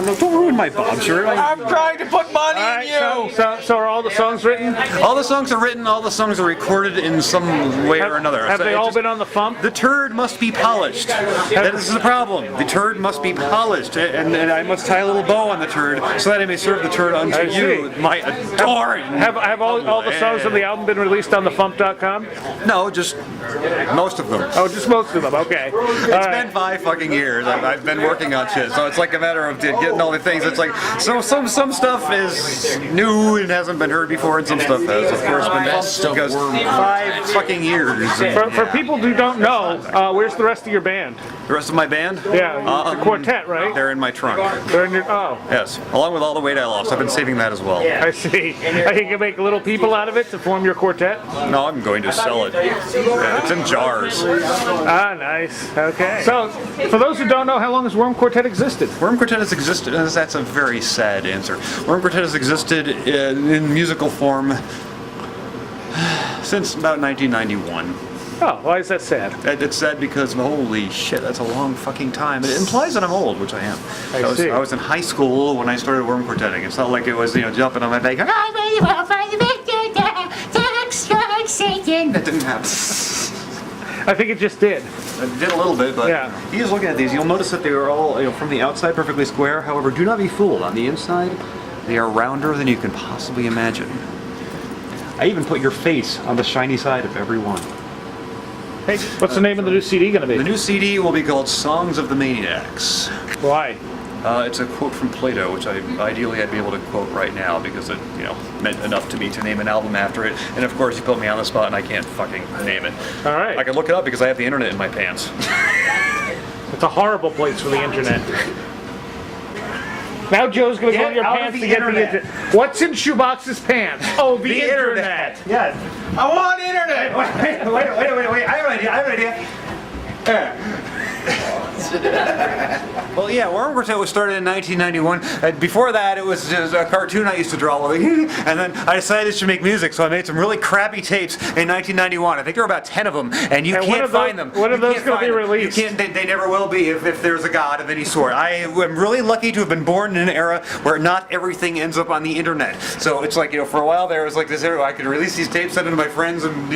No, don't ruin my bob shirt. I'm trying to put money in you. So are all the songs written? All the songs are written. All the songs are recorded in some way or another. Have So they it all just- been on the Fump? The turd must be polished. That is the problem. The turd must be polished, and I must tie a little bow on the turd so that I may serve the turd unto I see. you, my adoring. Have all the songs on the album been released on the Fump.com? No, just most of them. Oh, just most of them. Okay. It's been 5 fucking years. I've been working on shit, so it's like a matter of getting all the things. It's like some stuff is new and hasn't been heard before, and some stuff has, of course, been because 5 fucking years. For people who don't know, where's the rest of your band? The rest of my band? Yeah, the Quartet, right? They're in my trunk. They're in your, oh. Yes, along with all the weight I lost. I've been saving that as well. I see. I think you make little people out of it to form your quartet? No, I'm going to sell it. Yeah, it's in jars. Ah, nice. Okay. So, for those who don't know, how long has Worm Quartet existed? Worm Quartet has existed, that's a very sad answer. Worm Quartet has existed in musical form since about 1991. Oh, why is that sad? It's sad because, holy shit, that's a long fucking time. It implies that I'm old, which I am. I was in high school when I started Worm Quartetting. It's not like it was, jumping on my back. That didn't happen. I think it just did. It did a little bit, but he is looking at these. You'll notice that they are all, from the outside perfectly square. However, do not be fooled. On the inside, they are rounder than you can possibly imagine. I even put your face on the shiny side of every one. Hey, what's the name of the new CD going to be? The new CD will be called Songs of the Maniacs. Why? It's a quote from Plato, which ideally I'd be able to quote right now because it, meant enough to me to name an album after it. And of course, you put me on the spot and I can't fucking name it. All right. I can look it up because I have the internet in my pants. It's a horrible place for the internet. Now Joe's going to go in your pants to get the internet. What's in Shoebox's pants? Oh, the internet. Yes. I want internet. Wait. I have an idea. Well, yeah, Worm Quartet was started in 1991. Before that, it was just a cartoon I used to draw, and then I decided to make music, so I made some really crappy tapes in 1991. I think there were about 10 of them, and you can't find them. When are those going to be released? You can't. They never will be if there's a God of any sort. I am really lucky to have been born in an era where not everything ends up on the internet. So it's like, for a while there was like this era where I could release these tapes, send them to my friends, and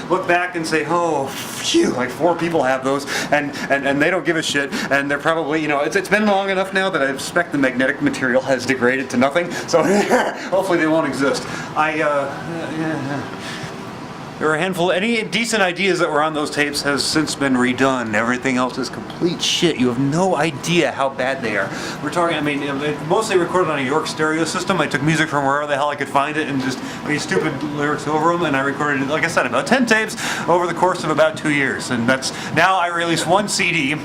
look back and say, oh, phew, like 4 people have those, and they don't give a shit, and they're probably, it's been long enough now that I suspect the magnetic material has degraded to nothing, so hopefully they won't exist. There were a handful, any decent ideas that were on those tapes has since been redone. Everything else is complete shit. You have no idea how bad they are. We're talking, mostly recorded on a York stereo system. I took music from wherever the hell I could find it and just made stupid lyrics over them, and I recorded, like I said, about 10 tapes over the course of about 2 years. And now I release 1 CD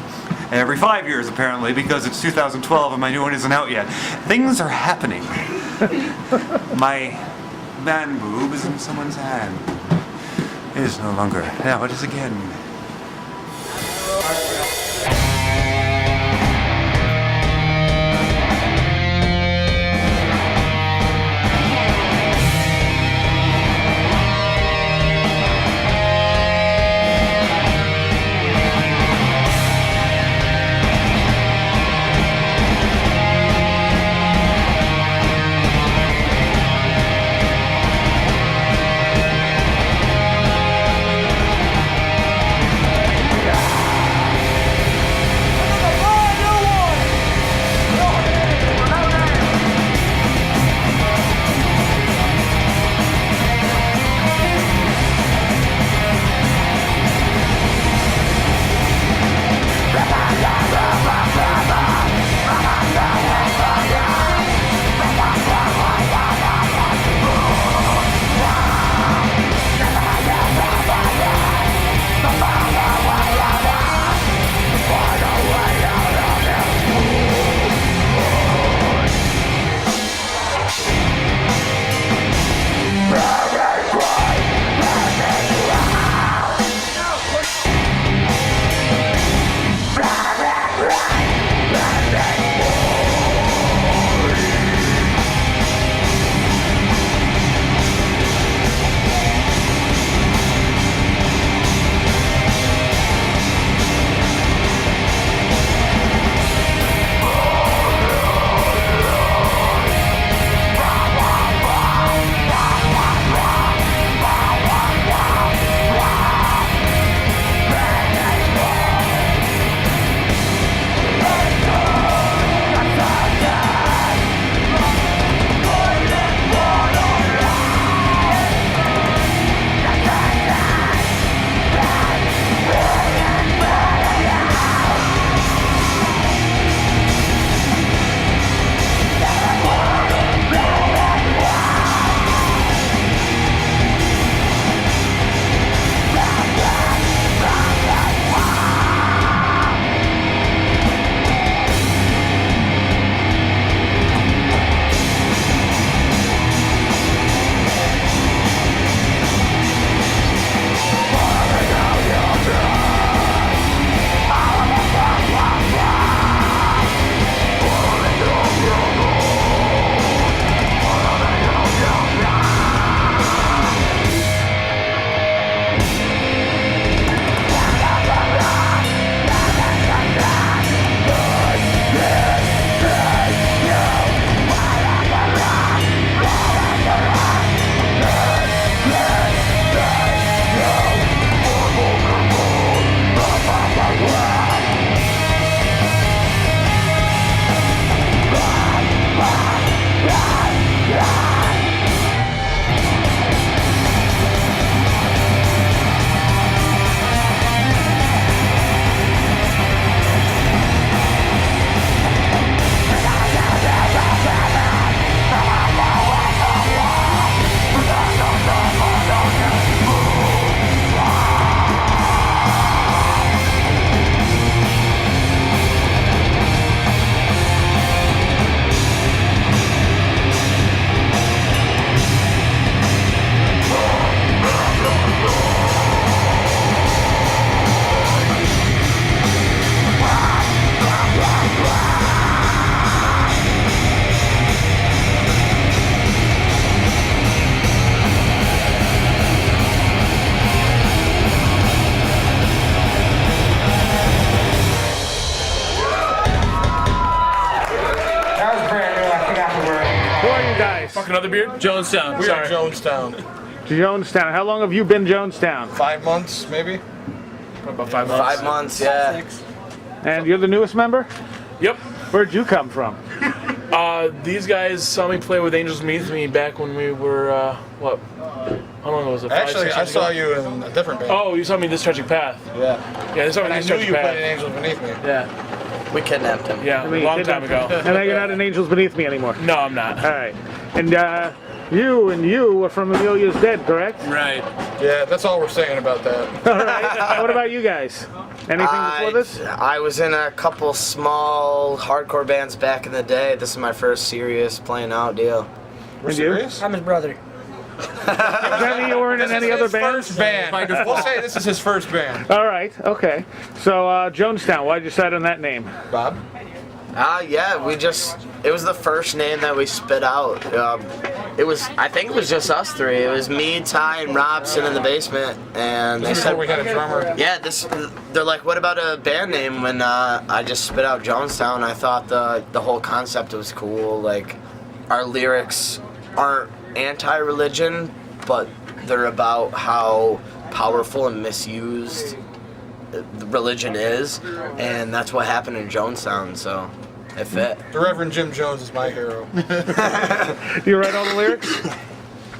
every 5 years, apparently, because it's 2012 and my new one isn't out yet. Things are happening. My man boob is in someone's hand. It is no longer. Now it is again. you guys? Fuck another beer? Jonestown. We are Jonestown. Jonestown. How long have you been Jonestown? 5 months, maybe? About 5 months. 5 months, yeah. And you're the newest member? Yep. Where'd you come from? These guys saw me play with Angels Beneath Me back when we were, what? How long was it? Actually, I saw you in a different band. Oh, you saw me in This Tragic Path. Yeah. Yeah, they saw me And in I This knew Tragic you Path. played in Angels Beneath Me. Yeah. We kidnapped him. Yeah, a long time ago. And now you're not in Angels Beneath Me anymore? No, I'm not. All right. And you were from Amelia's Dead, correct? Right. Yeah, that's all we're saying about that. All right. What about you guys? Anything before this? I was in a couple small hardcore bands back in the day. This is my first serious playing out deal. And you? I'm his brother. Danny, you weren't in any other bands? First band. We'll say this is his first band. All right. Okay. So Jonestown. Why'd you decide on that name? Bob? Yeah, it was the first name that we spit out. I think it was just us three. It was me, Ty, and Rob sitting in the basement, and they said we had a drummer. Yeah, they're like, what about a band name? When I just spit out Jonestown, I thought the whole concept was cool. Like, our lyrics aren't anti-religion, but they're about how powerful and misused religion is, and that's what happened in Jonestown, so it fit. The Reverend Jim Jones is my hero. You write all the lyrics?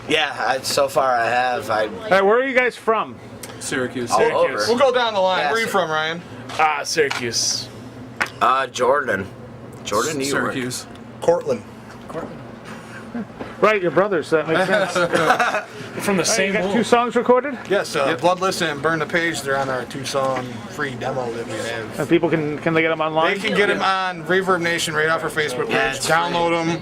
Yeah, so far I have. All right, where are you guys from? Syracuse. All over. We'll go down the line. Yeah, Where are you from, Ryan? Syracuse. Jordan, New York. Syracuse. Cortland. Right, your brothers. That makes sense. From the same You got hole. 2 songs recorded? Yes, Bloodless and Burn the Page. They're on our 2-song free demo that we have. And people can they get them online? They can get them on Reverb Nation right off our Facebook page. Yeah, it's Download them.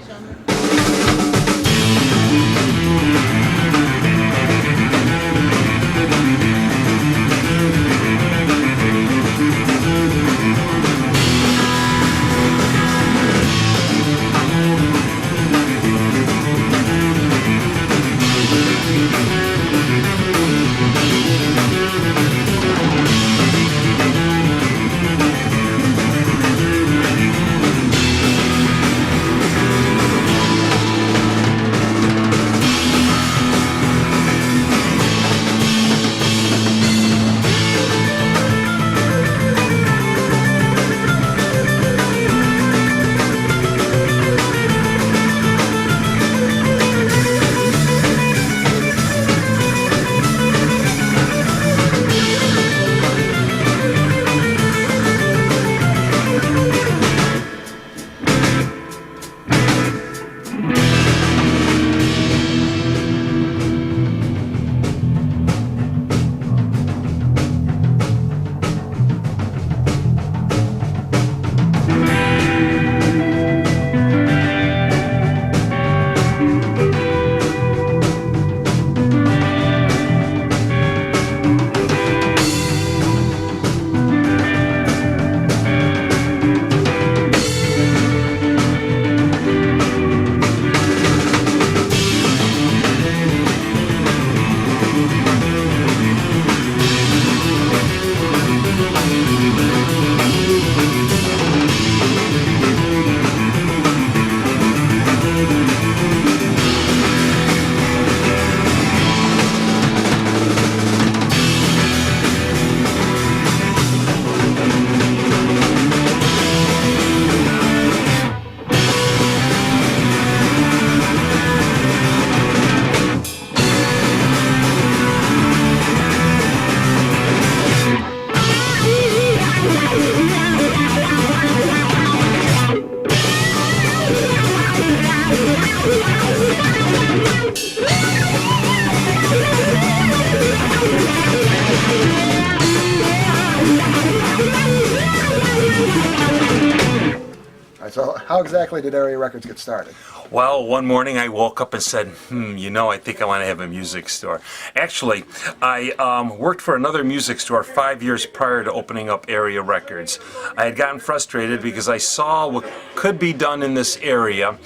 So how exactly did Area Records get started? Well, one morning I woke up and said, I think I want to have a music store. Actually, I worked for another music store 5 years prior to opening up Area Records. I had gotten frustrated because I saw what could be done in this area,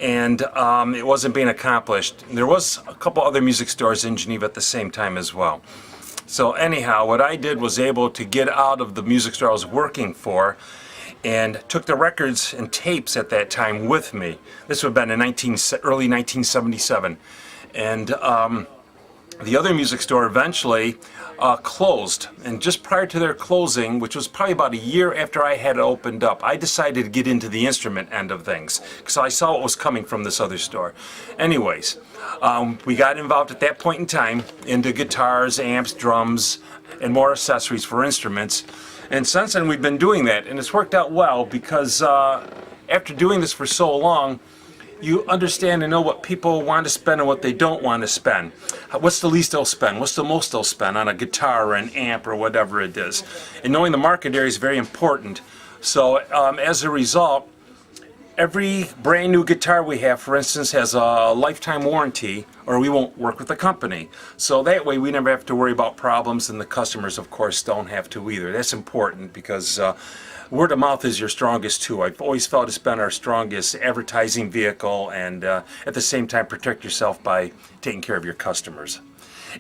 and it wasn't being accomplished. There was a couple other music stores in Geneva at the same time as well. So anyhow, what I did was able to get out of the music store I was working for and took the records and tapes at that time with me. This would have been in early 1977. And the other music store eventually closed. And just prior to their closing, which was probably about a year after I had opened up, I decided to get into the instrument end of things because I saw what was coming from this other store. Anyways, we got involved at that point in time into guitars, amps, drums, and more accessories for instruments. And since then we've been doing that, and it's worked out well because after doing this for so long, you understand and know what people want to spend and what they don't want to spend. What's the least they'll spend? What's the most they'll spend on a guitar or an amp or whatever it is? And knowing the market area is very important. So as a result, every brand new guitar we have, for instance, has a lifetime warranty, or we won't work with the company. So that way we never have to worry about problems, and the customers, of course, don't have to either. That's important because word of mouth is your strongest tool. I've always felt it's been our strongest advertising vehicle, and at the same time protect yourself by taking care of your customers.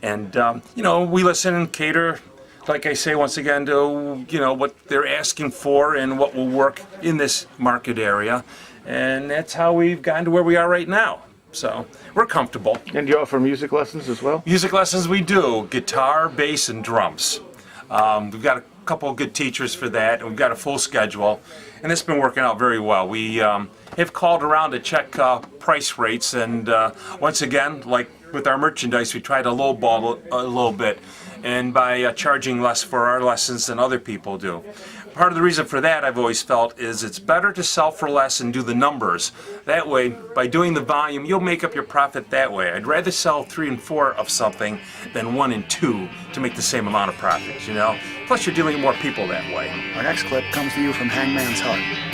And you know, we listen and cater, like I say once again, to what they're asking for and what will work in this market area, and that's how we've gotten to where we are right now. So we're comfortable. And you offer music lessons as well? Music lessons we do, guitar, bass, and drums. We've got a couple of good teachers for that, and we've got a full schedule, and it's been working out very well. We have called around to check price rates, and once again, like with our merchandise, we try to lowball a little bit, and by charging less for our lessons than other people do. Part of the reason for that, I've always felt, is it's better to sell for less and do the numbers. That way, by doing the volume, you'll make up your profit that way. I'd rather sell 3 and 4 of something than 1 and 2 to make the same amount of profits, you know? Plus, you're dealing with more people that way. Our next clip comes to you from Hangman's Heart.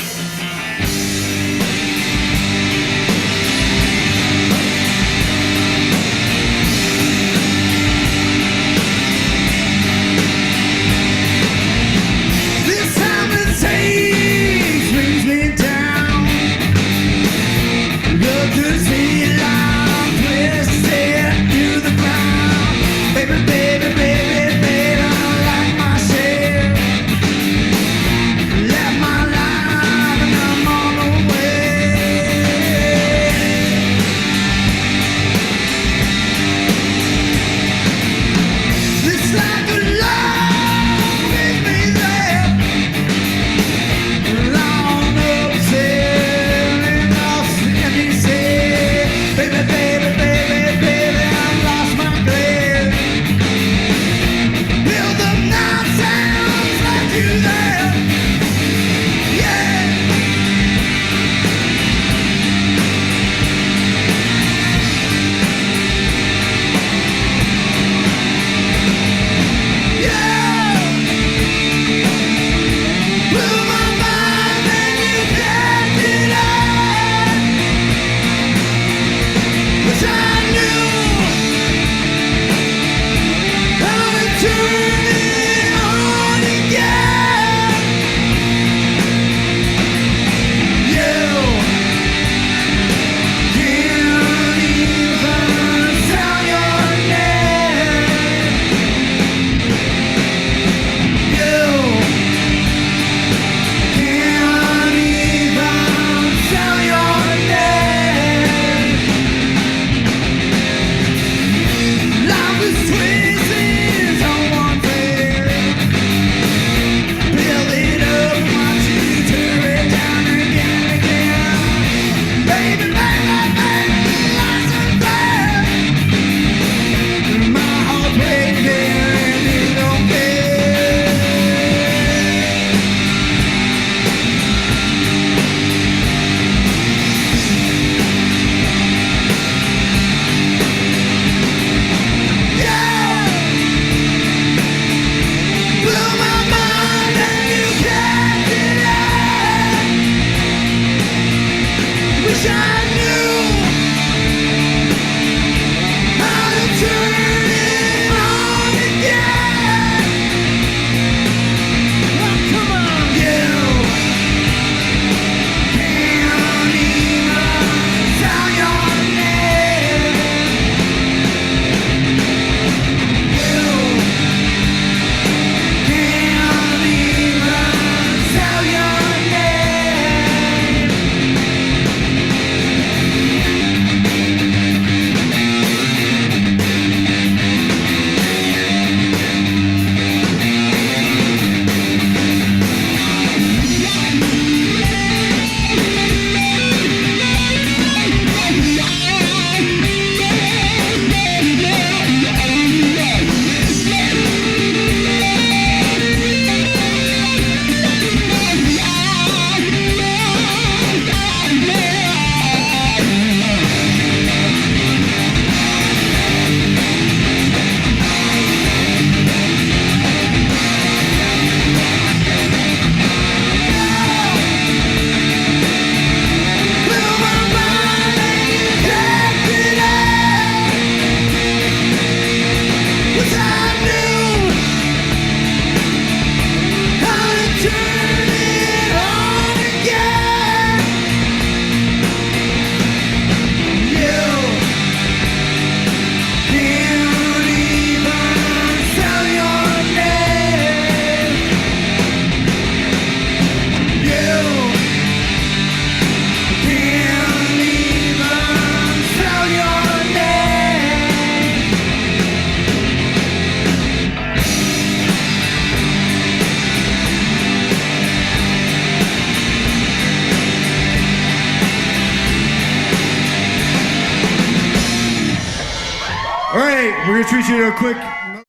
Okay, we're gonna treat you to a quick. Now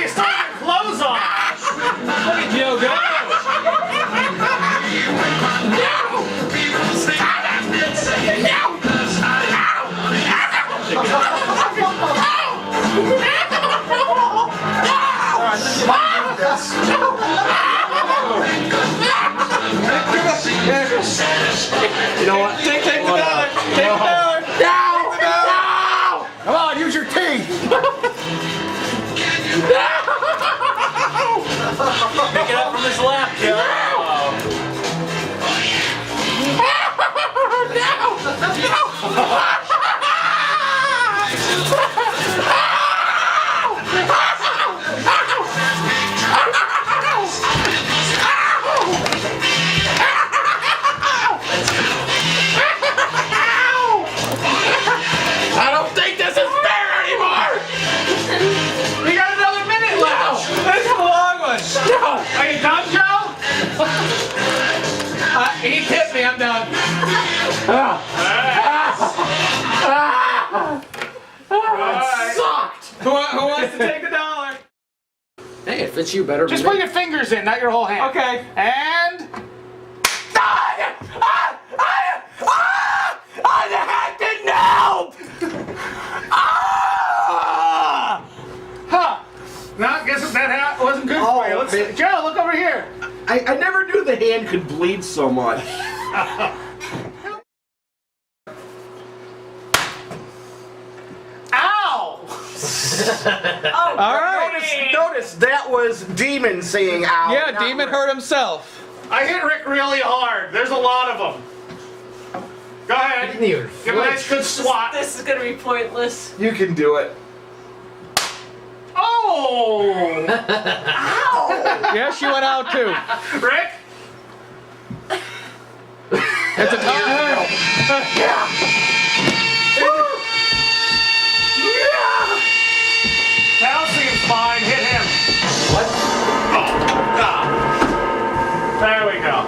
you start your clothes on. Look at Joe go. You know what? Take the dollar. Take the dollar. No! Come on, use your teeth. Pick it up from his lap, Joe. I don't think this is fair anymore. We got another minute left. This is a long one. No. Are you done, Joe? He tipped me. I'm done. Sucked. Who wants to take the dollar? Hey, it fits you better. Just put your fingers in, not your whole hand. Okay. And. Huh. No, I guess that wasn't good for you. Let's, Joe, look over here. I never knew the hand could bleed so much. Ow! All right. Notice that was Demon saying ow. Yeah, not Demon Rick. hurt himself. I hit Rick really hard. There's a lot of them. Go ahead. Give him a nice good swat. This is gonna be pointless. You can do it. Oh! Ow! Yeah, she went out too. Rick? It's a tie. Yeah. Calcium's fine. Hit him. What? Oh. Ah. There we go.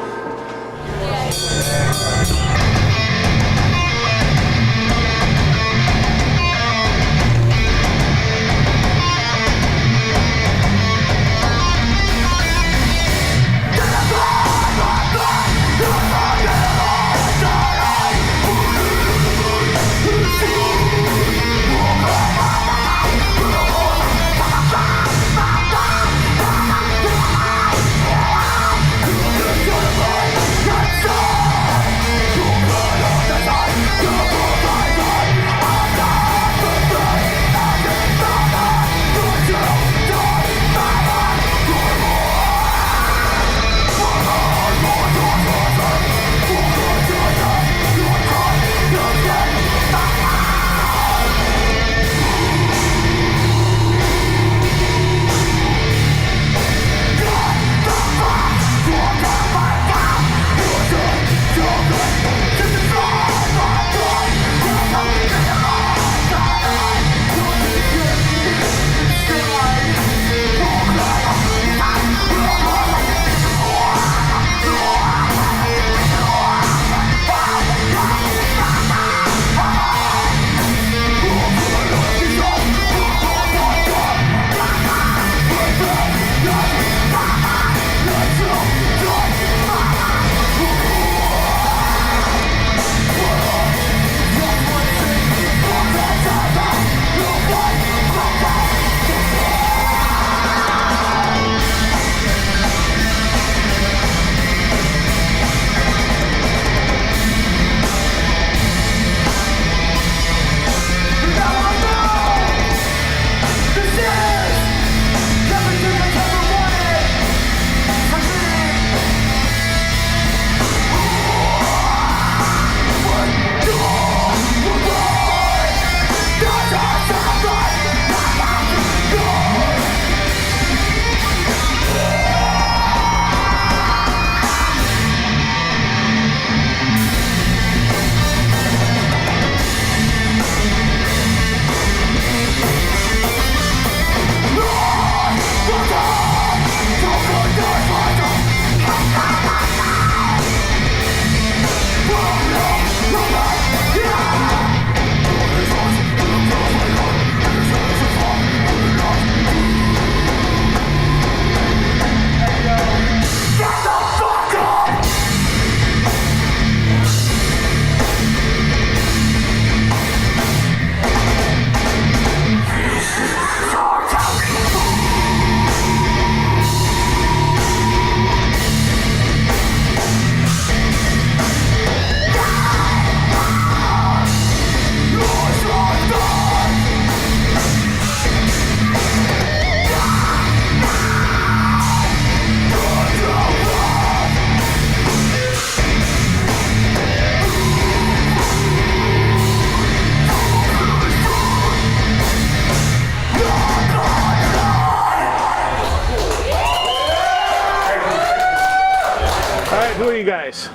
you guys?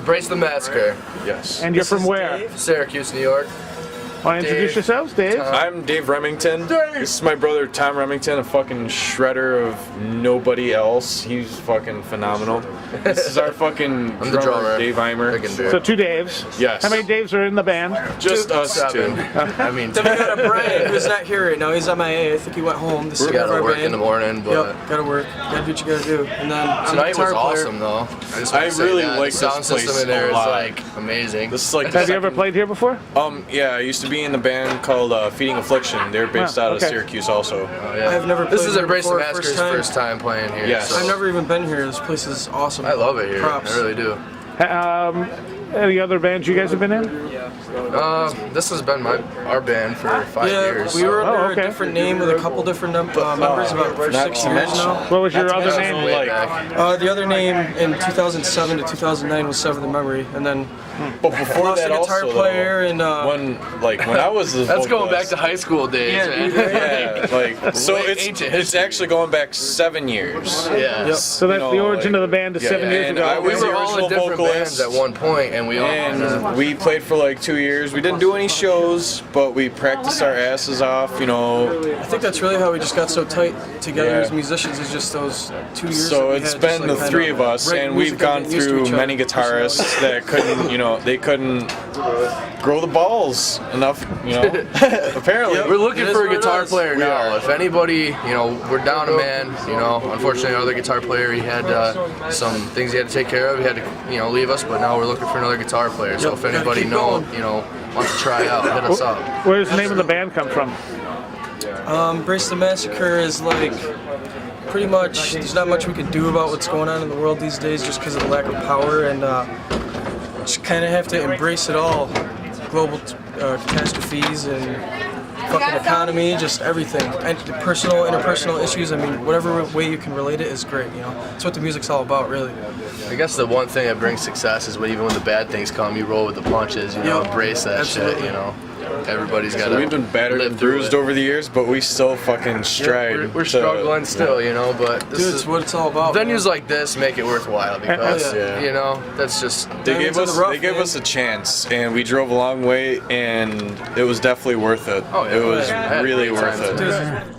Brace the Massacre. Yes. And you're from where? Syracuse, New York. Want to introduce yourselves, Dave? I'm Dave Remington. This is my brother Tom Remington, a fucking shredder of nobody else. He's fucking phenomenal. This is our fucking I'm the drummer. Dave Eimer. So 2 Daves. Yes. How many Daves are in the band? Just us 2. I mean, Then we got a Brian who's not here right now. He's MIA. I think he went home. This is we gotta our work band. in the morning, but Yep, gotta work. Gotta do what you gotta do. And then I'm tonight the guitar was player. awesome though. I really like the sound this place system in there a is lot. like amazing. This is like Have you ever played here before? Yeah, I used to be in the band called Feeding Affliction. They're based out of okay. Syracuse also. I've never played This is here Embrace the before, Massacre's first time playing here. Yes. so- I've never even been here. This place is awesome. I love it here. Props. I really do. Any other bands you guys have been in? This has been our band for 5 years. We were Oh, under okay. a different name with a couple different members about for 6 years now. What was your other name? The other name in 2007 to 2009 was Sever the Memory, and then But before lost that a guitar also, player and when I was the That's going back vocalist- to high school days, man. Yeah, like so Way it's ancient it's actually going back 7 years. Yeah. Yep. So that's the origin of the band is 7 years and ago. I was We the were all in original different vocalist bands at one point, and we all and we played for like 2 years. We didn't do any shows, but we practiced our asses off, you know. I think that's really how we just got so tight together Yeah. as musicians. Is just those 2 years. So that we it's had, been just, the like, three kind of us, write and music we've gone and get used to through each other. many guitarists that couldn't, they couldn't grow the balls enough, Apparently, we're looking It is for a what it guitar is. player now. If anybody, we're down a man. Unfortunately, our other guitar player, he had some things he had to take care of. He had to, leave us. But now we're looking for another guitar player. So Yep, if anybody keep going. wants to try out, hit us up. Where does the name of the band come from? Brace the Massacre is like pretty much. There's not much we can do about what's going on in the world these days, just because of the lack of power, and just kind of have to embrace it all. Global catastrophes and fucking economy, just everything. And interpersonal issues. I mean, whatever way you can relate it is great. That's what the music's all about, really. I guess the one thing that brings success is when even when the bad things come, you roll with the punches. Yep. Embrace that Absolutely. shit. Everybody's got So we've been battered and bruised over the years, but we still fucking stride. We're struggling still, but this Dude, is it's what it's all about. venues man. like this make it worthwhile because that's just They gave us a chance, and we drove a long way, and it was definitely worth it. Oh, yeah. It was I had a really great worth time. it.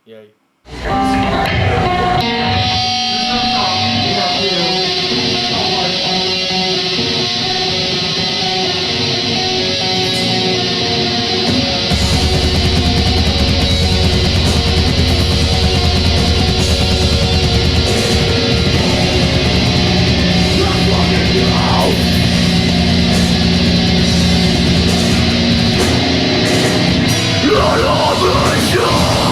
Yay. Love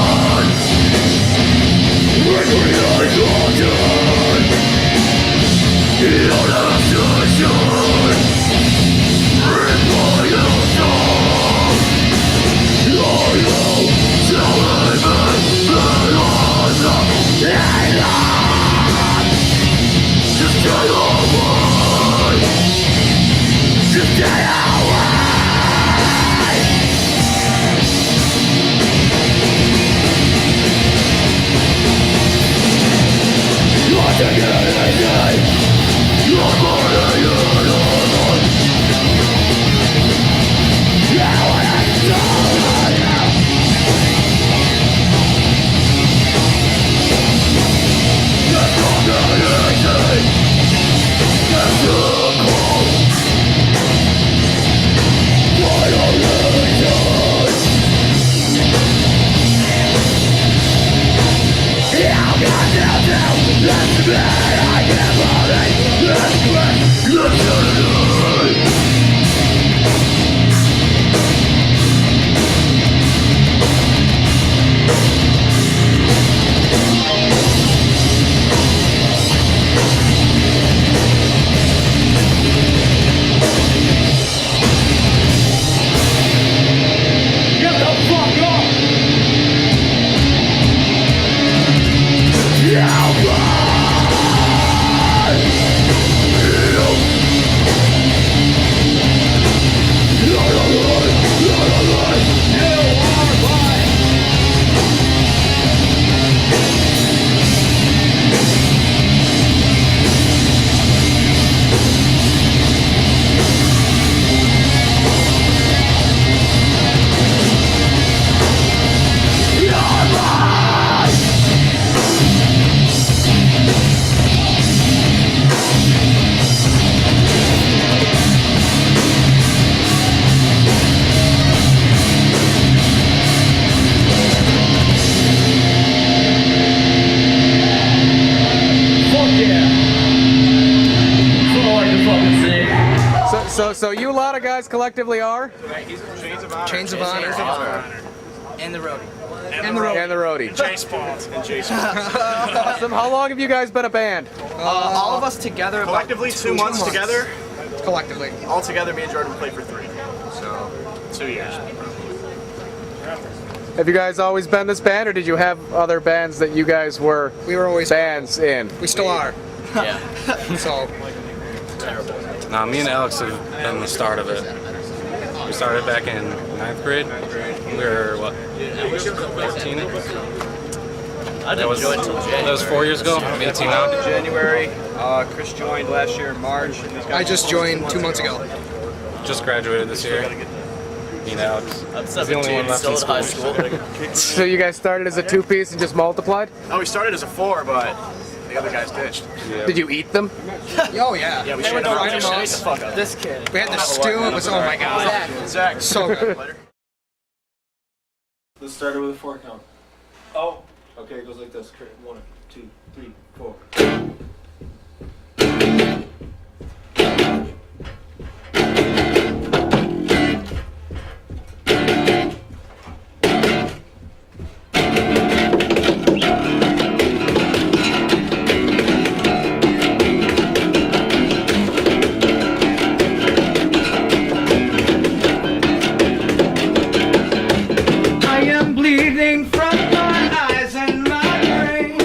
So you lot of guys collectively are? Chains of Honor. And the roadie. And the roadie. J-Spawns. And J-Spawns. Awesome. How long have you guys been a band? All of us together. Collectively, 2 months together. Collectively. All together, me and Jordan played for 3. So, 2 years. Have you guys always been this band, or did you have other bands that you guys were? We were always bands in. We still are. Yeah. So. Nah, me and Alex have been the start of it. We started back in 9th grade. We were, what, 14? I didn't join until January. That was 4 years ago? I'm 18 now. January. Chris joined last year in March. I just joined 2 months ago. Just graduated this year. Me and Alex. I'm He's the only one left in still in school. high school. So you guys started as a 2-piece and just multiplied? Oh, we started as a 4, but the other guys ditched. Yeah. Did you eat them? Oh yeah. Yeah, we They should were have frying them the fuck up. This kid. We had the stew. It was, oh my god. Zach. So good. Let's start it with a 4 count. Oh. Okay, it goes like this. 1, 2, 3, 4. I am bleeding from my eyes and my brain.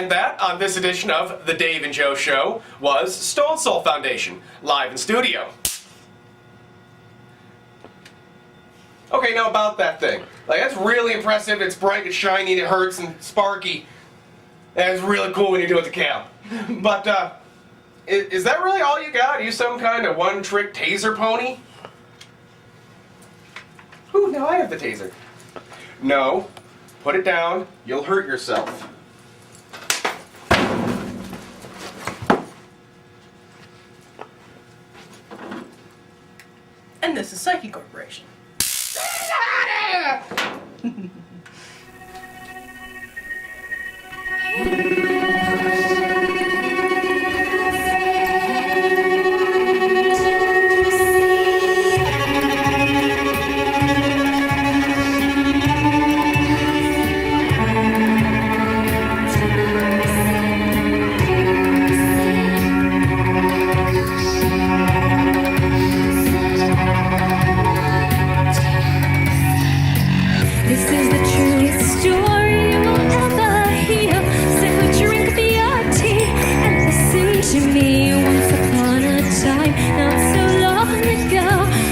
And that, on this edition of The Dave and Joe Show, was Stone Soul Foundation, live in studio. Okay, now about that thing. Like, that's really impressive. It's bright, it's shiny, it hurts, and sparky. And it's really cool when you do it to Cal. But, is that really all you got? Are you some kind of one-trick taser pony? Ooh, now I have the taser. No. Put it down. You'll hurt yourself. And this is Psyche Corporation. This is the truest story you will ever hear. So drink the hot tea and listen to me. Once upon a time, not so long ago,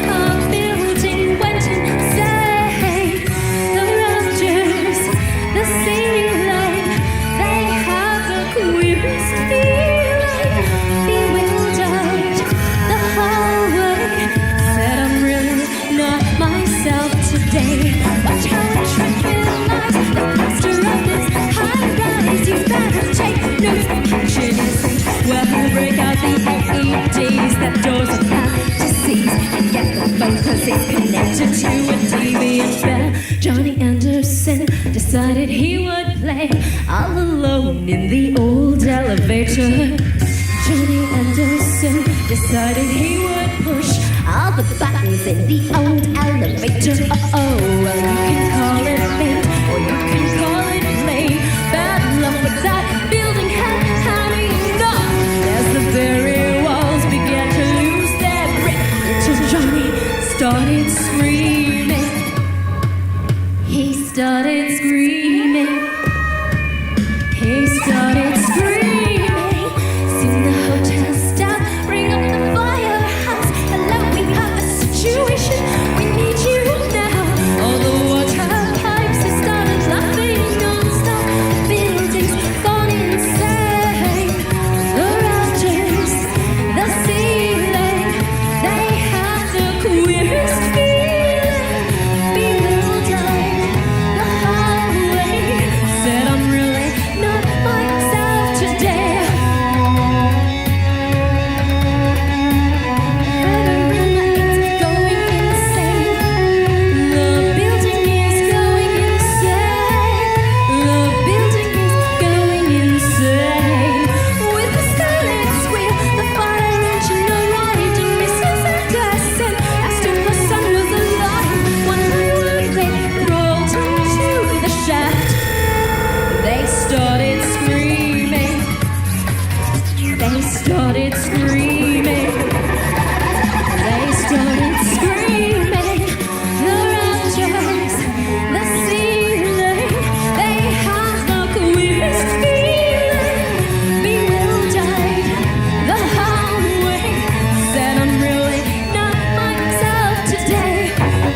a building went insane. The rafters, the ceiling, they have the queerest feeling. Bewildered, the hallway said I'm really not myself today. Watch how I tranquilize the master of this high-rise. You better take notes, punching instinct. Well, I break out the LEDs that doors are bound to seize. And get the focus is connected to a deviant bell. Johnny Anderson decided he would play all alone in the old elevator. Johnny Anderson decided he would push all the buttons in the old elevator. Oh, well, you can call it fate, or you can call it fate. Bad luck, but that building had enough. As the very walls began to lose their grip, until Johnny started screaming. He started screaming. He started screaming. Soon the hotel staff bring up the firehouse. Hello, we have a situation. We need you now. All the water pipes have started laughing non-stop. Buildings gone insane. The rafters, the ceiling, they have the queerest feeling. Bewildered, the hallway said I'm really not myself today. They started screaming. They started screaming. They started screaming. The rafters, the ceiling, they have the queerest feeling. Bewildered, the hallway said I'm really not myself today.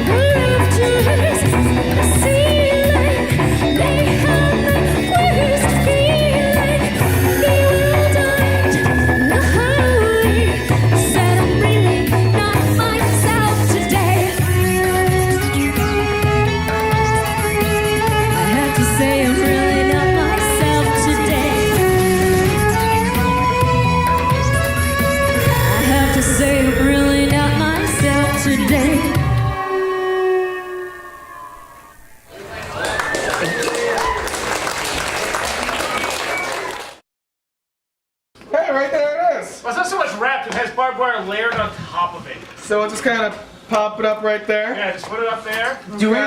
The rafters, the ceiling, they have the queerest feeling. Bewildered, the hallway said I'm really not myself today. I have to say I'm really not myself today. I have to say I'm really not myself today. Hey, right there it is. Well, it's not so much wrapped, it has barbed wire layered on top of it. So we'll just kind of pop it up right there. Yeah, just put it up there. Do we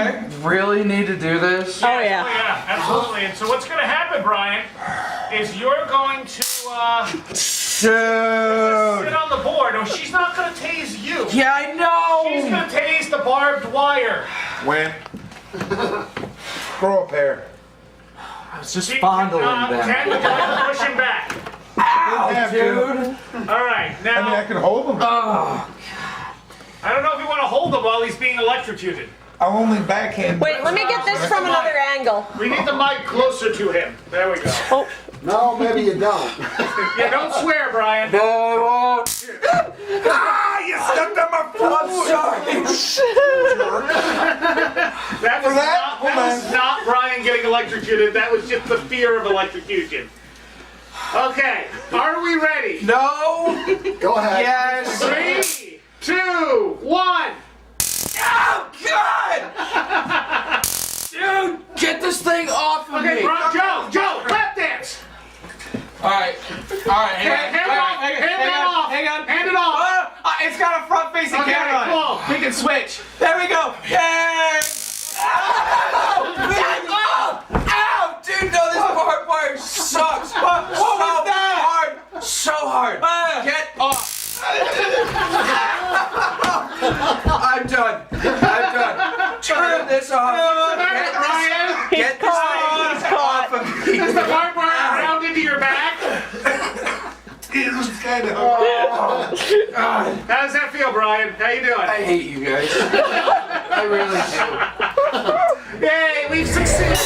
really need to do this? Oh, yeah, absolutely. And so what's going to happen, Brian, is you're going to, sit on the board. No, she's not going to tase you. Yeah, I know. She's going to tase the barbed wire. When? Grow a pair. I was just fondling them. Ken, would you like to push him back? Ow, dude. All right, now. I mean, I can hold him. I don't know if you want to hold him while he's being electrocuted. I'll only backhand. Wait, let me get this from another angle. We need the mic closer to him. There we go. Oh. No, maybe you don't. Yeah, don't swear, Brian. No, I won't. You stepped on my foot. I'm sorry. That was not Brian getting electrocuted. That was just the fear of electrocution. Okay, are we ready? No. Go ahead. Yes. 3, 2, 1. Oh, God! Dude, get this thing off of Okay, me. Joe, lap dance. Alright, Hand it off. It's got a front-facing Okay, camera on cool. it. We can switch. There we go. Yay! Ow! Dude, no, this part sucks. What was that? So hard. Get off. I'm done. Turn this off. Get this thing off of me. Is the barbed wire round into your back? It was kind of How does that feel, Brian? How you doing? I hate you guys. I really do. Yay, we've succeeded.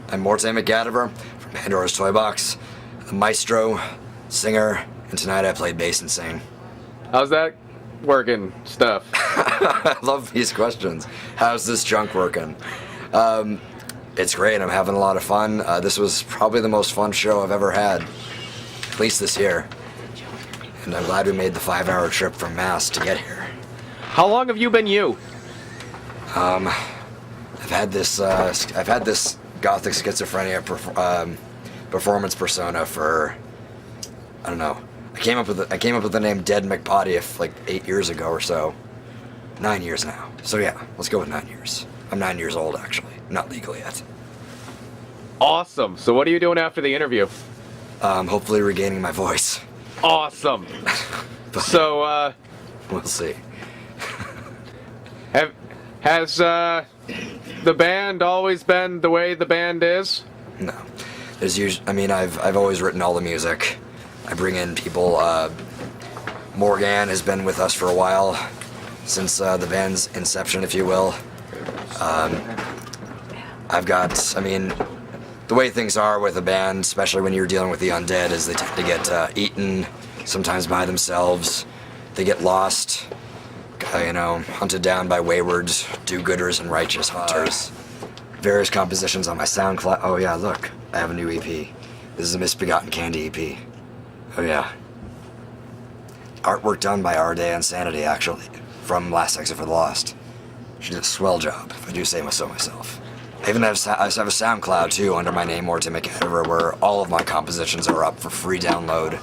I'm Morte McGadiver from Pandora's Toybox, the maestro, singer, and tonight I played bass and sing. How's that working stuff? I love these questions. How's this junk working? It's great. I'm having a lot of fun. This was probably the most fun show I've ever had, at least this year. And I'm glad we made the 5-hour trip from Mass to get here. How long have you been you? I've had this gothic schizophrenia performance persona for, I don't know. I came up with the name Dead McPotty like 8 years ago or so. 9 years now. So yeah, let's go with 9 years. I'm 9 years old actually, not legal yet. Awesome. So what are you doing after the interview? Hopefully regaining my voice. Awesome. So we'll see. Has the band always been the way the band is? No. I've always written all the music. I bring in people. Morgan has been with us for a while, since the band's inception, if you will. The way things are with a band, especially when you're dealing with the undead, is they tend to get eaten, sometimes by themselves. They get lost, hunted down by wayward do-gooders and righteous hunters. Various compositions on my SoundCloud. Oh yeah, look, I have a new EP. This is a Misbegotten Candy EP. Oh yeah. Artwork done by Our Day Insanity, actually, from Last Exit for the Lost. She did a swell job, if I do say so myself. I have a SoundCloud too under my name, Morton McEver, where all of my compositions are up for free download,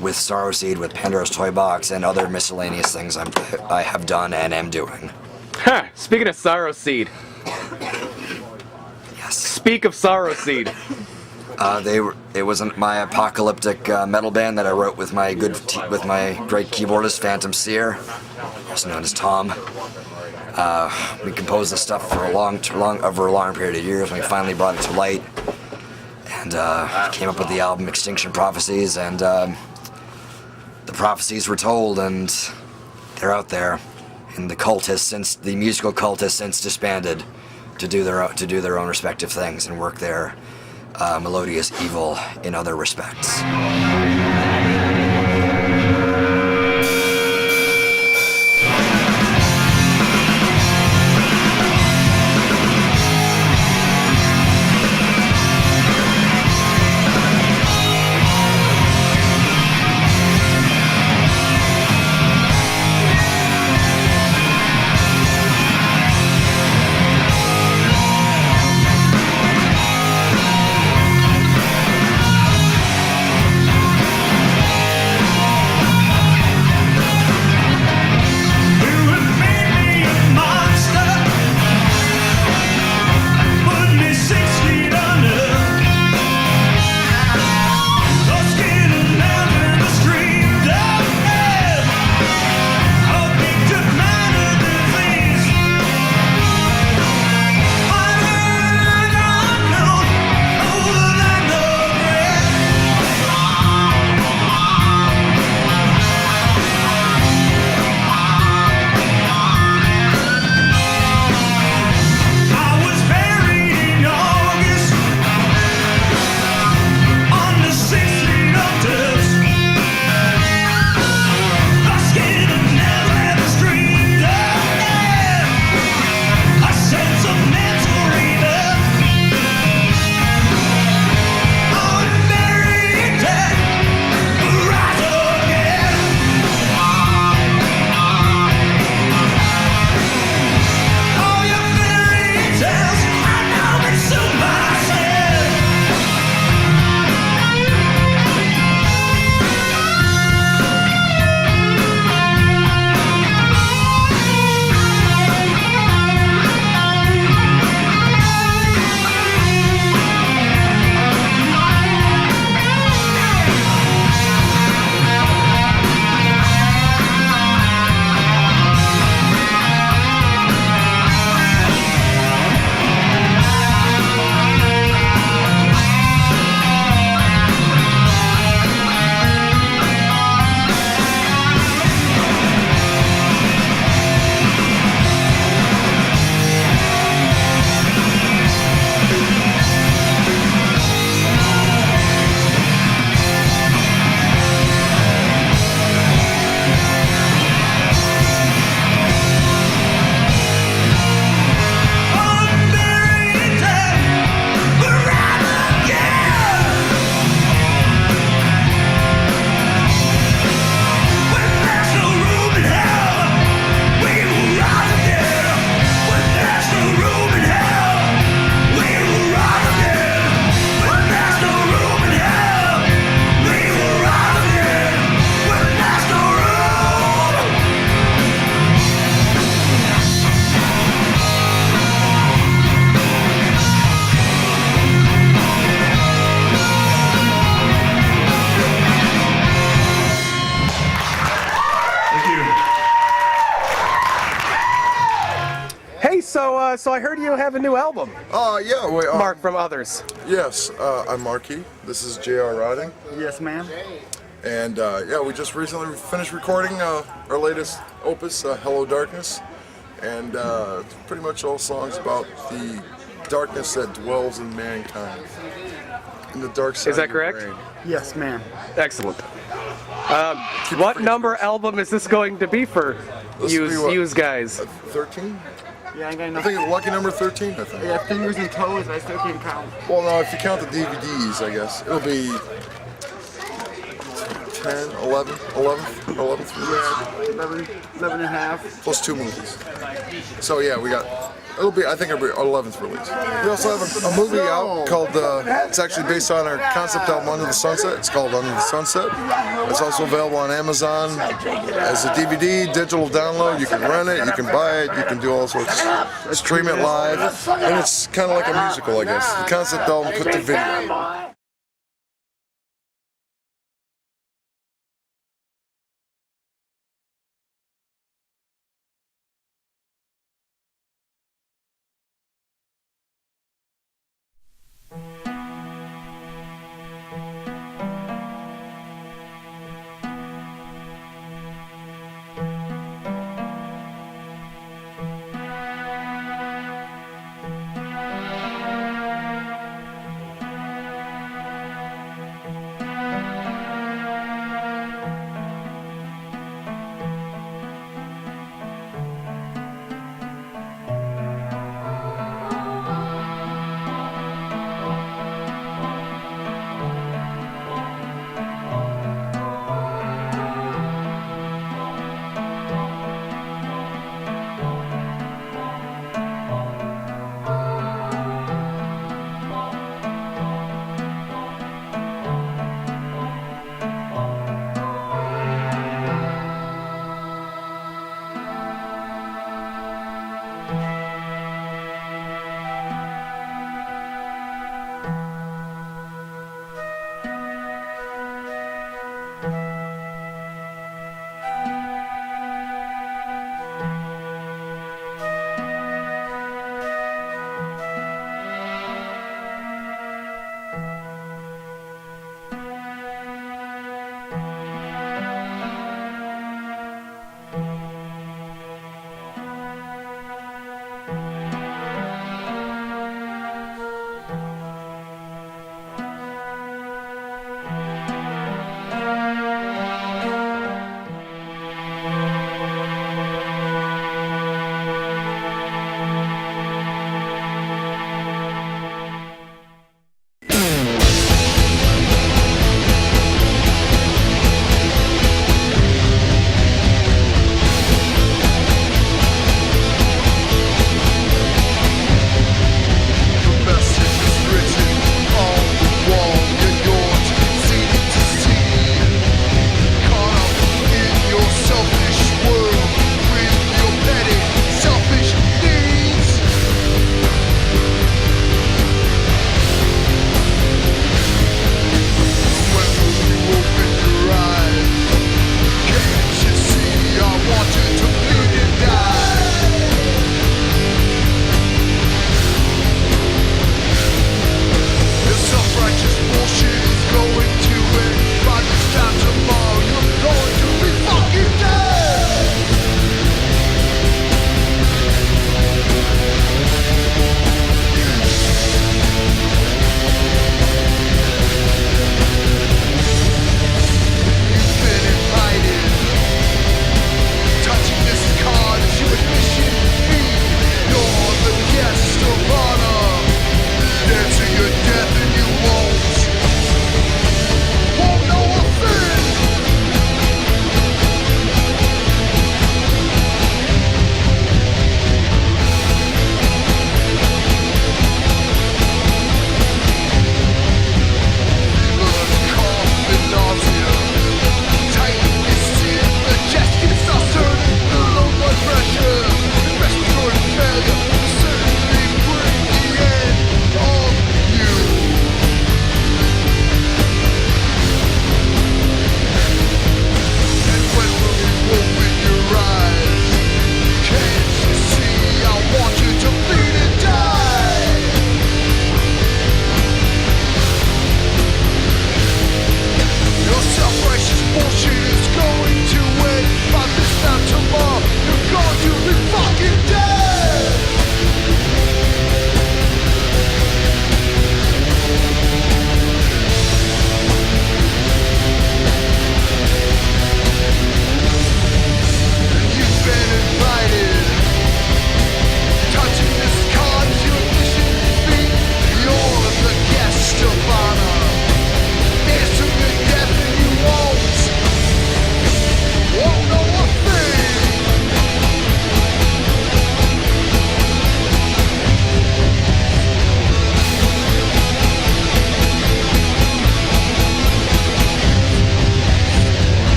with Sorrow Seed, with Pandora's Toybox, and other miscellaneous things I have done and am doing. Ha! Speaking of Sorrow Seed. Yes. Speak of Sorrow Seed. It was my apocalyptic metal band that I wrote with my great keyboardist Phantom Seer, also known as Tom. We composed this stuff for over a long period of years. We finally brought it to light, and came up with the album Extinction Prophecies. And the prophecies were told, and they're out there. And the musical cult has since disbanded to do their own respective things and work their melodious evil in other respects. So I heard you have a new album. Yeah. Wait, Mark from Others. Yes, I'm Marky. This is J.R. Rotting. Yes, ma'am. And yeah, we just recently finished recording our latest opus, Hello Darkness. And it's pretty much all songs about the darkness that dwells in mankind. In the dark side. Is that of your correct? brain. Yes, ma'am. Excellent. What number album is this going to be for you guys? 13? Yeah, I got I enough. think it's lucky number 13, I think. Yeah, fingers and toes, I still can't count. Well, no, if you count the DVDs, I guess. It'll be 10, 11, 11th release. 11 and a half. Plus 2 movies. So yeah, it'll be 11th release. We also have a movie out called, it's actually based on our concept album Under the Sunset. It's called Under the Sunset. It's also available on Amazon as a DVD, digital download. You can rent it, you can buy it, you can do all sorts. Stream it live. And it's kind of like a musical, I guess. The concept album put to video.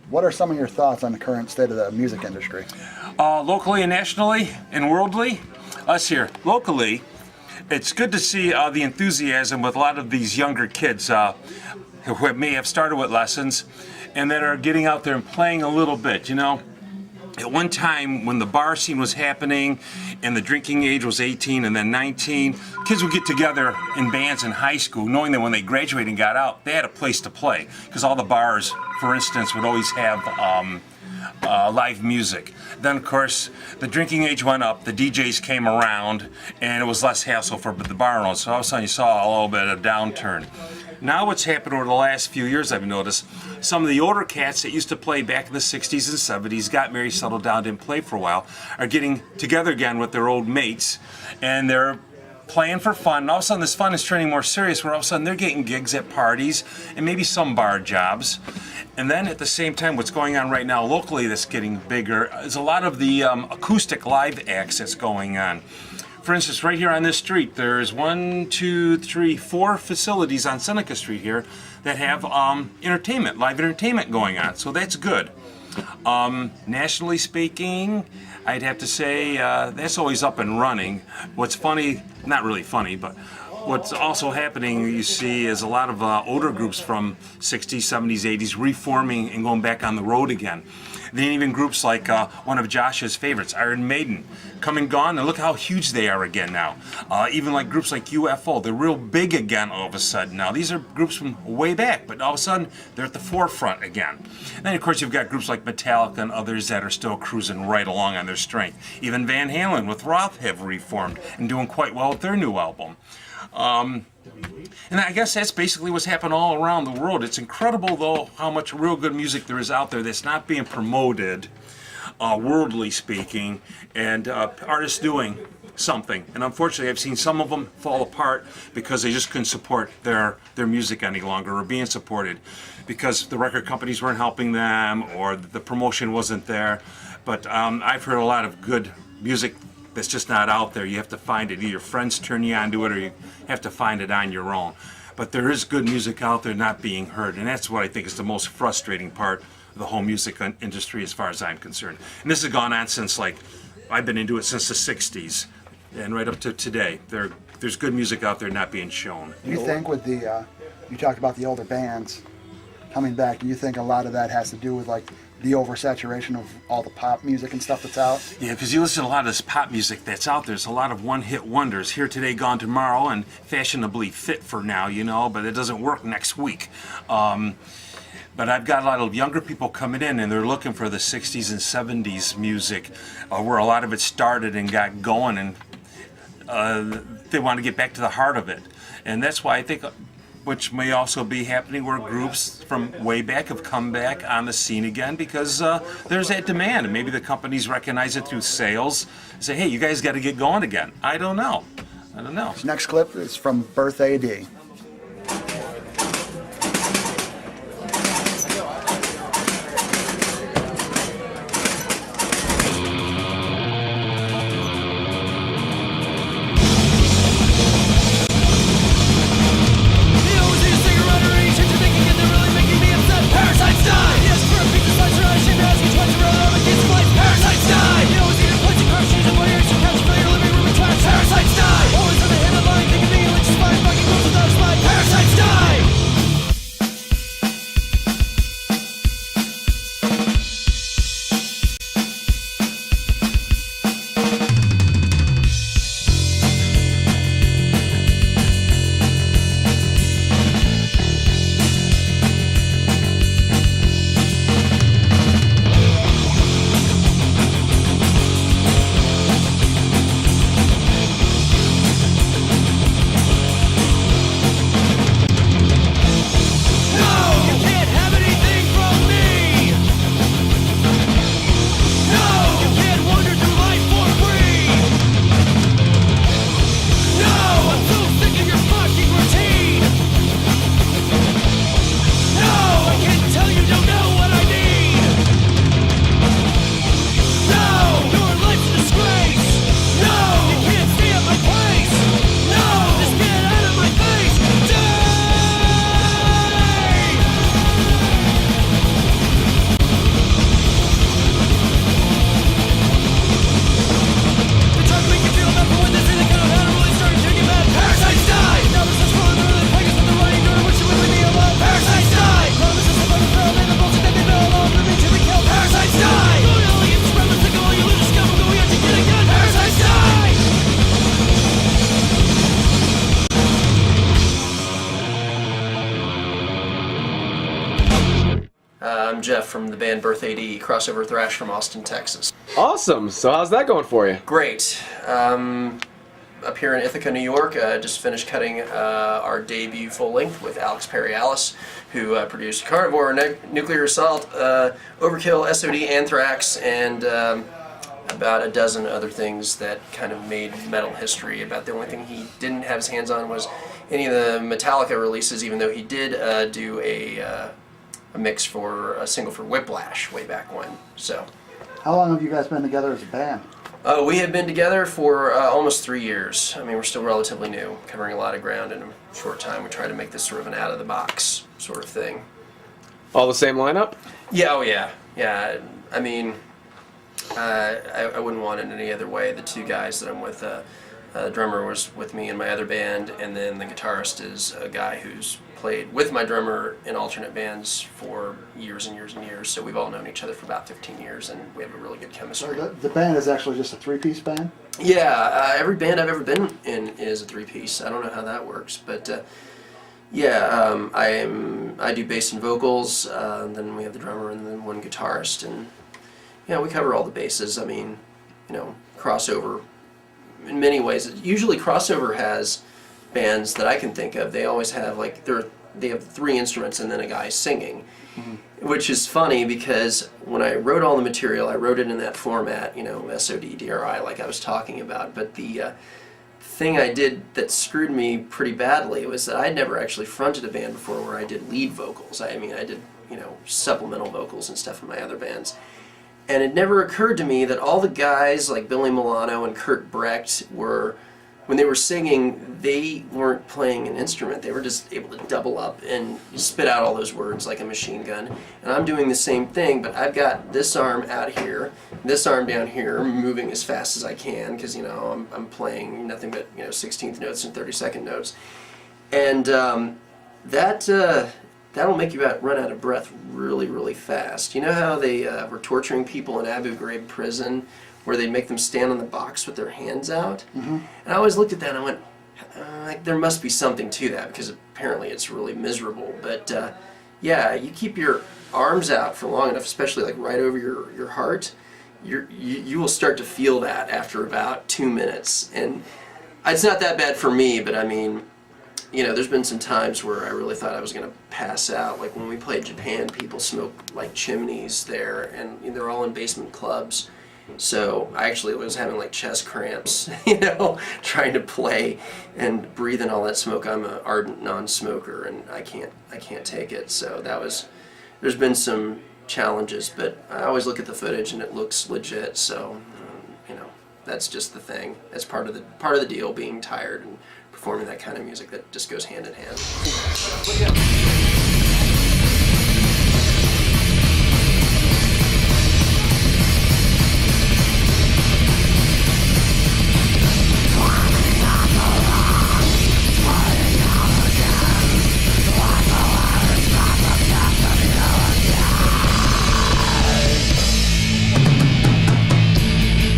what are some of your thoughts on the current state of the music industry? Locally and nationally and worldly, us here. Locally, it's good to see the enthusiasm with a lot of these younger kids who may have started with lessons and that are getting out there and playing a little bit, you know. At one time, when the bar scene was happening and the drinking age was 18 and then 19, kids would get together in bands in high school, knowing that when they graduated and got out, they had a place to play. Because all the bars, for instance, would always have live music. Then, of course, the drinking age went up, the DJs came around, and it was less hassle for the bar owners. So all of a sudden you saw a little bit of downturn. Now what's happened over the last few years, I've noticed, some of the older cats that used to play back in the 60s and 70s, got married, settled down, didn't play for a while, are getting together again with their old mates, and they're playing for fun. And all of a sudden this fun is turning more serious, where all of a sudden they're getting gigs at parties and maybe some bar jobs. And then at the same time, what's going on right now locally that's getting bigger is a lot of the acoustic live acts that's going on. For instance, right here on this street, there's 1, 2, 3, 4 facilities on Seneca Street here that have entertainment, live entertainment going on. So that's good. Nationally speaking, I'd have to say that's always up and running. What's funny, not really funny, but what's also happening, you see, is a lot of older groups from 60s, 70s, 80s reforming and going back on the road again. Then even groups like one of Josh's favorites, Iron Maiden, come and gone, and look how huge they are again now. Even like groups like UFO, they're real big again all of a sudden now. These are groups from way back, but all of a sudden they're at the forefront again. And then of course you've got groups like Metallica and others that are still cruising right along on their strength. Even Van Halen with Roth have reformed and doing quite well with their new album. And I guess that's basically what's happened all around the world. It's incredible, though, how much real good music there is out there that's not being promoted, worldly speaking, and artists doing something. And unfortunately, I've seen some of them fall apart because they just couldn't support their music any longer, or being supported because the record companies weren't helping them or the promotion wasn't there. But I've heard a lot of good music that's just not out there. You have to find it. Either your friends turn you on to it or you have to find it on your own. But there is good music out there not being heard, and that's what I think is the most frustrating part of the whole music industry as far as I'm concerned. And this has gone on since, like, I've been into it since the 60s and right up to today. There's good music out there not being shown. Do you think with the, you talked about the older bands coming back, do you think a lot of that has to do with, like, the oversaturation of all the pop music and stuff that's out? Yeah, because you listen to a lot of this pop music that's out there. There's a lot of one-hit wonders. Here today, gone tomorrow, and fashionably fit for now, you know, but it doesn't work next week. But I've got a lot of younger people coming in, and they're looking for the 60s and 70s music, where a lot of it started and got going, and they want to get back to the heart of it. And that's why I think, which may also be happening, where groups from way back have come back on the scene again, because there's that demand, and maybe the companies recognize it through sales, say, hey, you guys got to get going again. I don't know. This next clip is from Birth AD. Parasites die! Always on the head of line, think of me like just fine fucking close the doors. I'm Jeff from the band Birth AD, crossover thrash from Austin, Texas. Awesome. So how's that going for you? Great. Up here in Ithaca, New York, just finished cutting our debut full length with Alex Perry-Alice, who produced Carnivore, Nuclear Assault, Overkill, SOD, Anthrax, and about a dozen other things that kind of made metal history. About the only thing he didn't have his hands on was any of the Metallica releases, even though he did do a mix for a single for Whiplash way back when. So, how long have you guys been together as a band? We have been together for almost 3 years. I mean, we're still relatively new, covering a lot of ground in a short time. We try to make this sort of an out-of-the-box sort of thing. All the same lineup? Yeah, oh yeah. Yeah, I mean, I wouldn't want it any other way. The two guys that I'm with, the drummer was with me in my other band, and then the guitarist is a guy who's played with my drummer in alternate bands for years and years and years. So we've all known each other for about 15 years, and we have a really good chemistry. So the band is actually just a three-piece band? Yeah, every band I've ever been in is a three-piece. I don't know how that works, but yeah, I do bass and vocals. Then we have the drummer and then one guitarist, and yeah, we cover all the bases. I mean, you know, crossover in many ways. Usually, crossover has bands that I can think of. They always have like they have 3 instruments and then a guy singing. Which is funny because when I wrote all the material, I wrote it in that format, you know, SOD, DRI, like I was talking about. But the thing I did that screwed me pretty badly was that I'd never actually fronted a band before where I did lead vocals. I mean, I did, you know, supplemental vocals and stuff in my other bands. And it never occurred to me that all the guys like Billy Milano and Kurt Brecht were, when they were singing, they weren't playing an instrument. They were just able to double up and spit out all those words like a machine gun. And I'm doing the same thing, but I've got this arm out here, this arm down here, moving as fast as I can because, you know, I'm playing nothing but, you know, 16th notes and 32nd notes. And that'll make you run out of breath really, really fast. You know how they were torturing people in Abu Ghraib prison, where they'd make them stand on the box with their hands out? And I always looked at that and I went, like, there must be something to that, because apparently it's really miserable. But yeah, you keep your arms out for long enough, especially like right over your heart, you will start to feel that after about 2 minutes. And it's not that bad for me, but I mean, you know, there's been some times where I really thought I was going to pass out. Like when we played Japan, people smoke like chimneys there, and they're all in basement clubs. So I actually was having like chest cramps, you know, trying to play and breathe in all that smoke. I'm an ardent non-smoker, and I can't take it. So there's been some challenges, but I always look at the footage and it looks legit. So you know, that's just the thing. That's part of the deal, being tired and performing that kind of music that just goes hand in hand.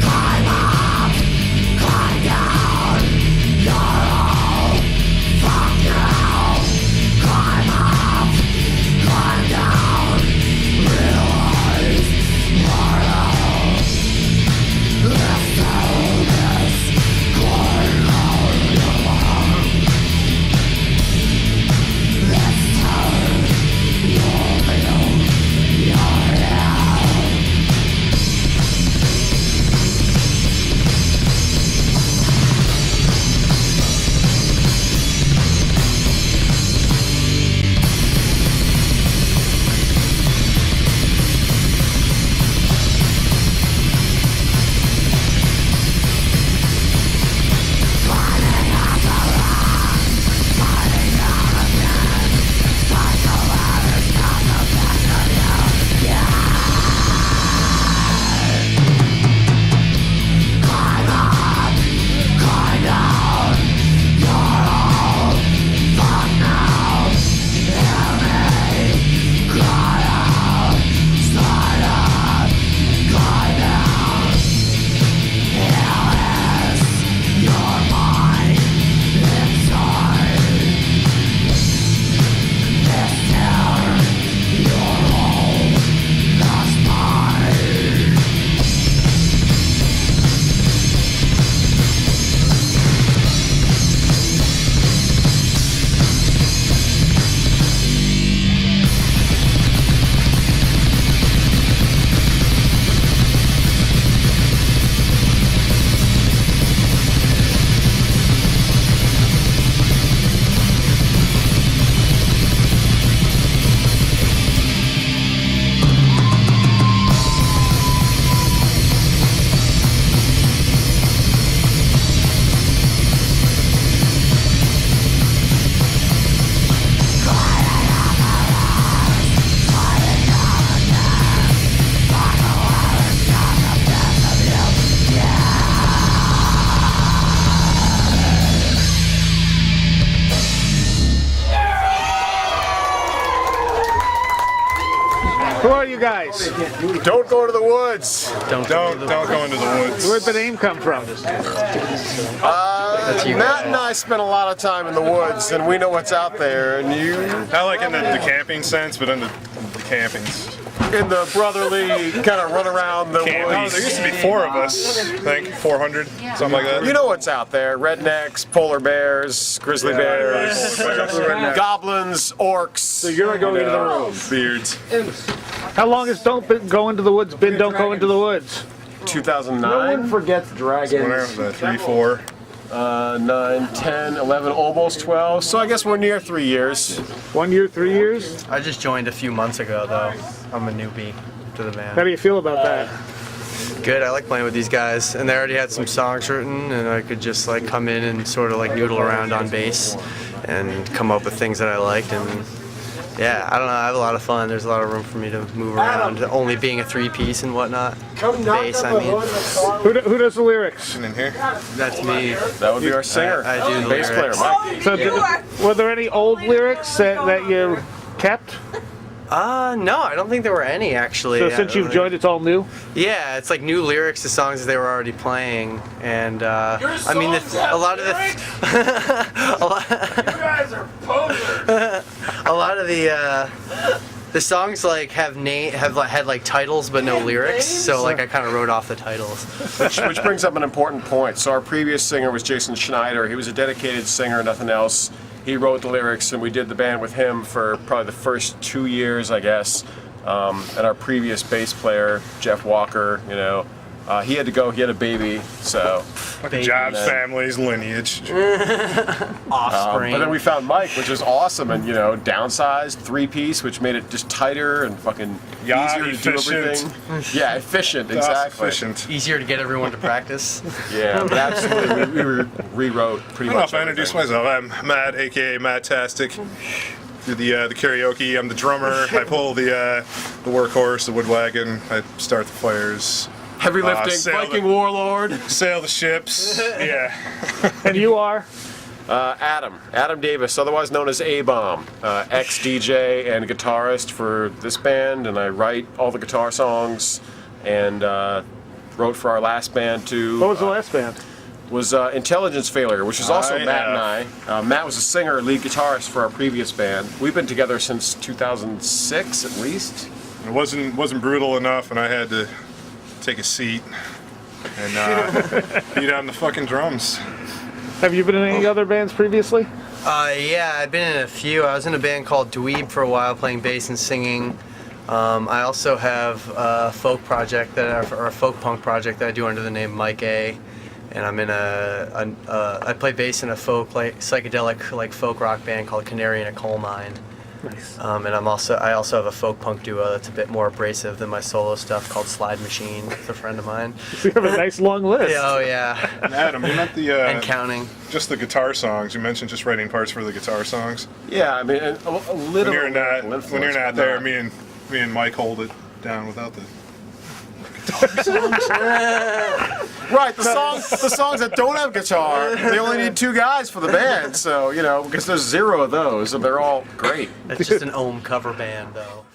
Climb up, fuck you, climb up. Who are you guys? Don't go to the woods. Don't go into the woods. Where'd the name come from? Matt and I spent a lot of time in the woods, and we know what's out there. And you, not like in the camping sense, but in the campings. In the brotherly kind of run around the woods. No, there used to be 4 of us, I think, 400, something like that. You know what's out there: rednecks, polar bears, grizzly bears, goblins, orcs. So you're gonna go into the room. Beards. How long has Don't Go Into the Woods been Don't Go Into the Woods? 2009. No one forgets dragons. Whenever was that, 3, 4? 9, 10, 11, almost 12. So I guess we're near 3 years. 1 year, 3 years? I just joined a few months ago, though. I'm a newbie to the band. How do you feel about that? Good. I like playing with these guys, and they already had some songs written, and I could just like come in and sort of like noodle around on bass and come up with things that I liked. And yeah, I don't know. I have a lot of fun. There's a lot of room for me to move around, only being a 3-piece and whatnot. Bass, I mean. Who does the lyrics? In here? That's me. That would be our singer. I do the bass lyrics. player, Mike. So were there any old lyrics that you kept? No, I don't think there were any actually. So since you've joined, it's all new? Yeah, it's like new lyrics to songs that they were already playing, and I mean, a lot of the You guys are posers. a lot of the songs like had like titles but no lyrics, so like I kind of wrote off the titles. Which brings up an important point. So our previous singer was Jason Schneider. He was a dedicated singer, nothing else. He wrote the lyrics, and we did the band with him for probably the first 2 years, I guess. And our previous bass player, Jeff Walker, you know, he had to go. He had a baby, so. Jobs, families, lineage. Offspring. But then we found Mike, which is awesome, and you know, downsized 3-piece, which made it just tighter and fucking easier to do everything. Yeah, efficient, exactly. Efficient. Easier to get everyone to practice. Yeah, but absolutely. We rewrote pretty I don't know much. if I introduced myself. I'm Matt, aka Matt-tastic. Do the karaoke. I'm the drummer. I pull the workhorse, the wood wagon. I start the fires. Heavy lifting, Viking warlord. Sail the ships. Yeah. And you are? Adam Davis, otherwise known as A-Bomb, ex-DJ and guitarist for this band, and I write all the guitar songs, and wrote for our last band too. What was the last band? Was Intelligence Failure, which is also Matt and I. Matt was a singer, lead guitarist for our previous band. We've been together since 2006 at least. It wasn't brutal enough, and I had to take a seat and beat on the fucking drums. Have you been in any other bands previously? Yeah, I've been in a few. I was in a band called Dweeb for a while, playing bass and singing. I also have a folk project or a folk punk project that I do under the name Mike A. And I'm in I play bass in a folk, like psychedelic, like folk rock band called Canary in a Coal Mine. Nice. And I also have a folk punk duo that's a bit more abrasive than my solo stuff called Slide Machine with a friend of mine. You have a nice long list. Yeah, oh yeah. And Adam, you meant the and counting. Just the guitar songs. You mentioned just writing parts for the guitar songs. Yeah, I mean, a little. When you're not there, me and Mike hold it down without the. Right, the songs that don't have guitar, they only need 2 guys for the band, so, you know, because there's 0 of those, and they're all great. It's just an Ohm cover band, though.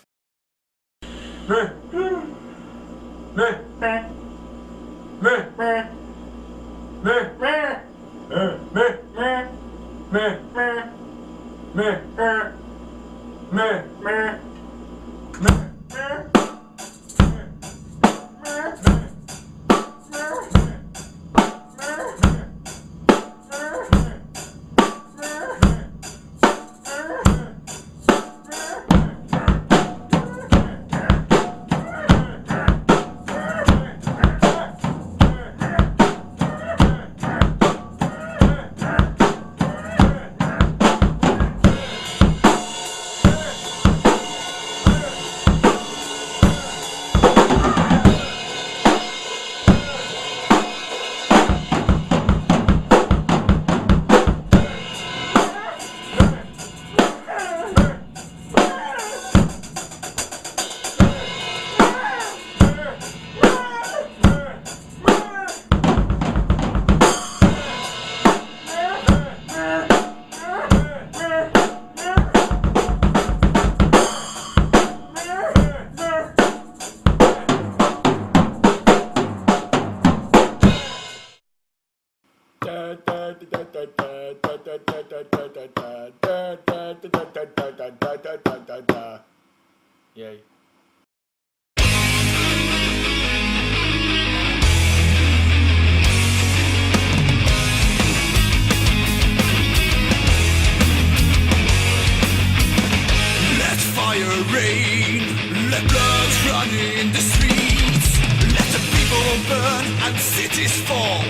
running the streets. Let the people burn and cities fall.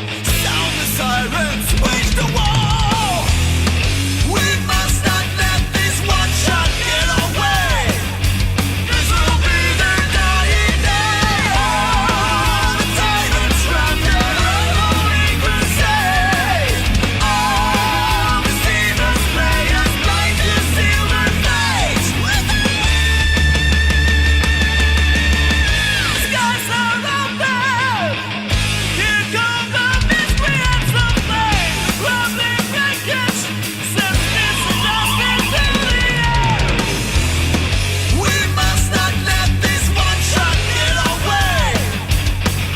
Sound the sirens, wage the war. We must not let this one shot get away. This will be their dying day. All the tyrants run their unholy crusade. All the deceivers play us blind to seal their fate. Skies are open. Here come the miscreants of flame. Rumbling wreckage sends misadjusted to the air. We must not let this one shot get away.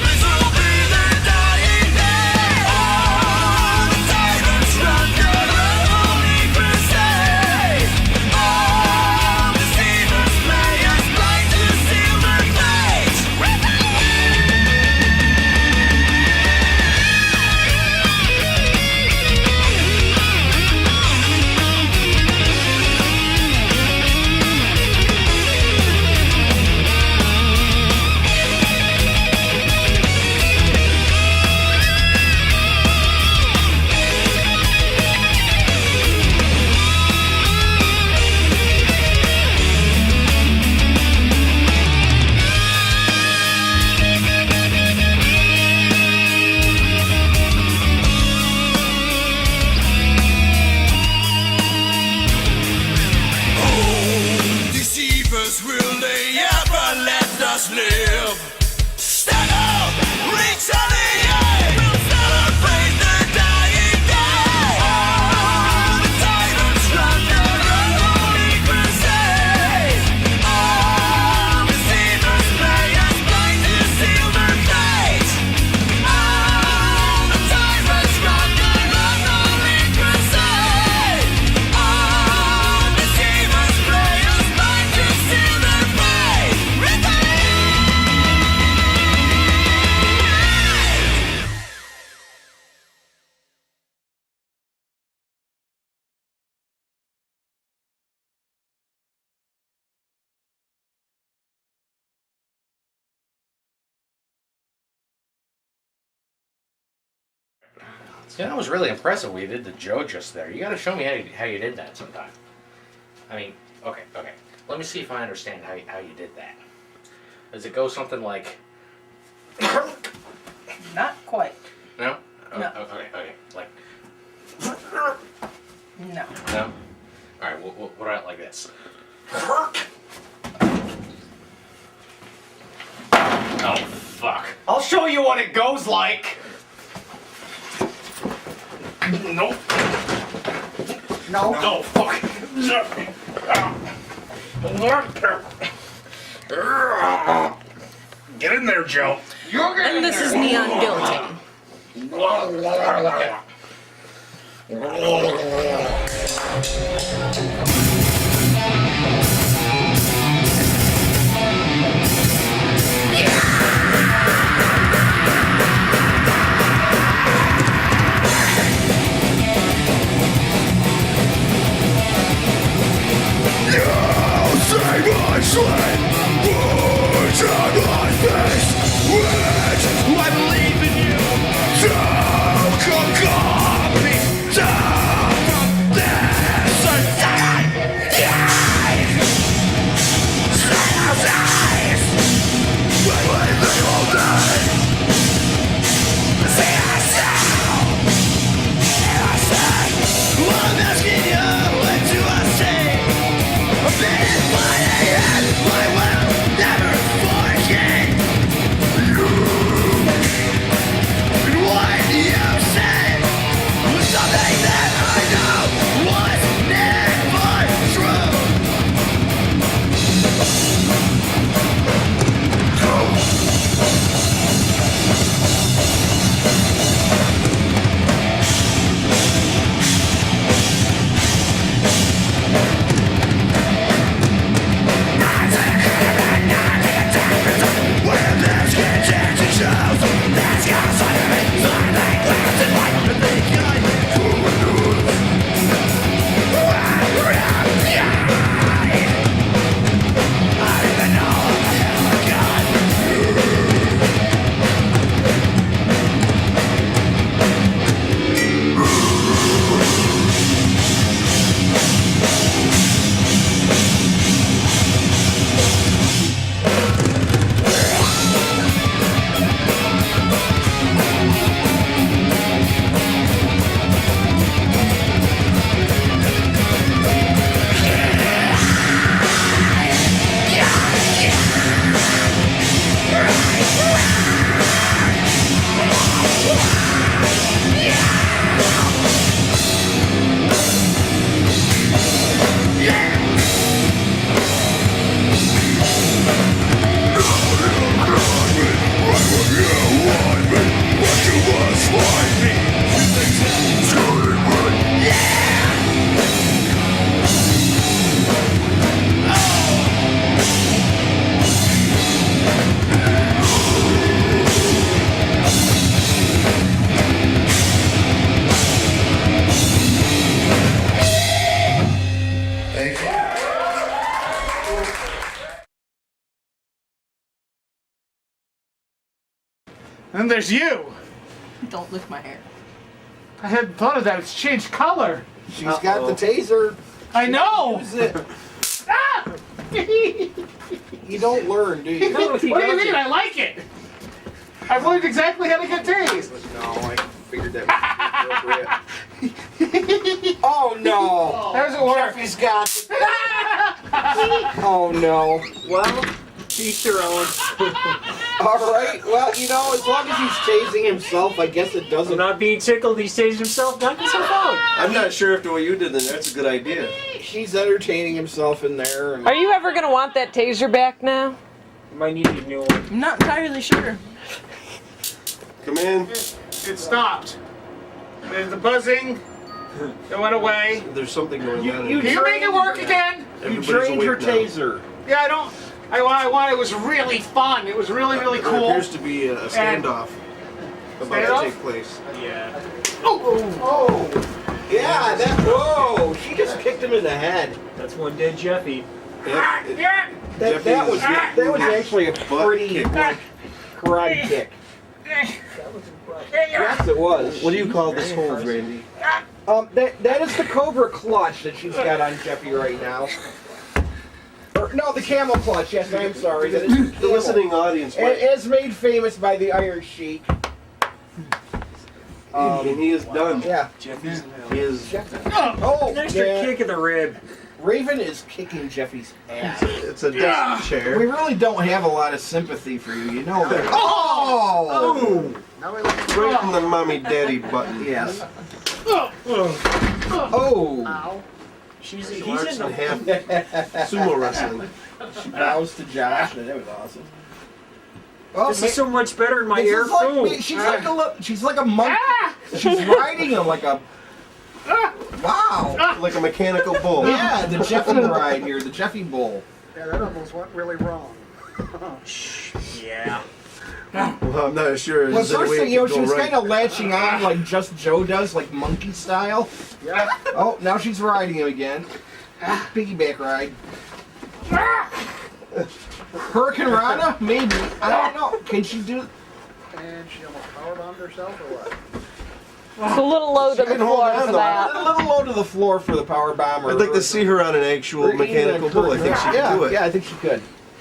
This will be their dying day. All the tyrants run their unholy crusade. All the deceivers play us blind to seal their fate. Oh, deceivers, will they ever let us live? Stand up, retaliate. We'll celebrate their dying day. All the tyrants run their unholy crusade. All deceivers play us blind to seal their fate. All the tyrants run their unholy crusade. All deceivers play us blind to seal their fate. See, that was really impressive what you did to Joe just there. You gotta show me how you did that sometime. I mean, okay. Let me see if I understand how you did that. Does it go something like... Not quite. No? No. Okay. Like... No. No? Alright, what about like this? Oh, fuck. I'll show you what it goes like. Nope. No. No, fuck. Get in there, Joe. And this is Neon Guillotine. Say my sweat, words on my face, words, I believe in you. Don't come me down from this. And there's you. Don't lick my hair. I hadn't thought of that. It's changed color. She's got the taser. I know. Use it. Ah! You don't learn, do you? What do you mean? I like it. I've learned exactly how to get tased. No, I figured that was appropriate. Oh no! How does it work? Jeffy's got it. Oh no. Well, each their own. Alright, well, you know, as long as he's tasing himself, I guess it doesn't. I'm not being tickled, he's tasing himself, knock himself out. I'm not sure if the way you did it, that's a good idea. He's entertaining himself in there. And Are you ever going to want that taser back now? Might need a new one. I'm not entirely sure. Come in. It stopped. There's the buzzing. It went away. There's something going on. Can you make it work again? You trained your taser. Yeah, I don't. I want. It was really fun. It was really There cool. appears to be a standoff about to take place. Yeah. Oh! Yeah, that. Whoa! She just kicked him in the head. That's one dead Jeffy. That was actually a pretty karate kick. Yes, it was. What do you call this hold, Randy? That is the Cobra clutch that she's got on Jeffy right now. Or, no, the camel clutch. Yes, I'm sorry. That is The listening audience. As made famous by the Iron Sheik. And he is done. Yeah. Jeffy's He is. Oh, an extra yeah. kick in the rib. Raven is kicking Jeffy's ass. It's a desk chair. We really don't have a lot of sympathy for you, you know that. Oh! Right from the mommy daddy button. Yes. Oh. Oh! He's She in marks the in half sumo wrestling. She bows to Josh, and that was awesome. Well, This is so much better in my this air is like phone. me- she's like a monkey. She's riding him like a. Wow! Like a mechanical bull. Yeah, the Jeffy ride here, the Jeffy Bull. Yeah, that almost went really wrong. Yeah. Well, I'm not sure. Well, Is there a first way thing, it you know, could she go was right? kind of latching on like just Joe does, like monkey style. Yeah. Oh, now she's riding him again. Piggyback ride. Hurricane Rana? Maybe. I don't know. Can she do? And she almost powerbombed herself or what? It's a little low to the can hold floor on for to that. A little low to the floor for the power bomber. I'd like to see her on an actual mechanical bull. I think she yeah, could do it. Yeah, I think she could.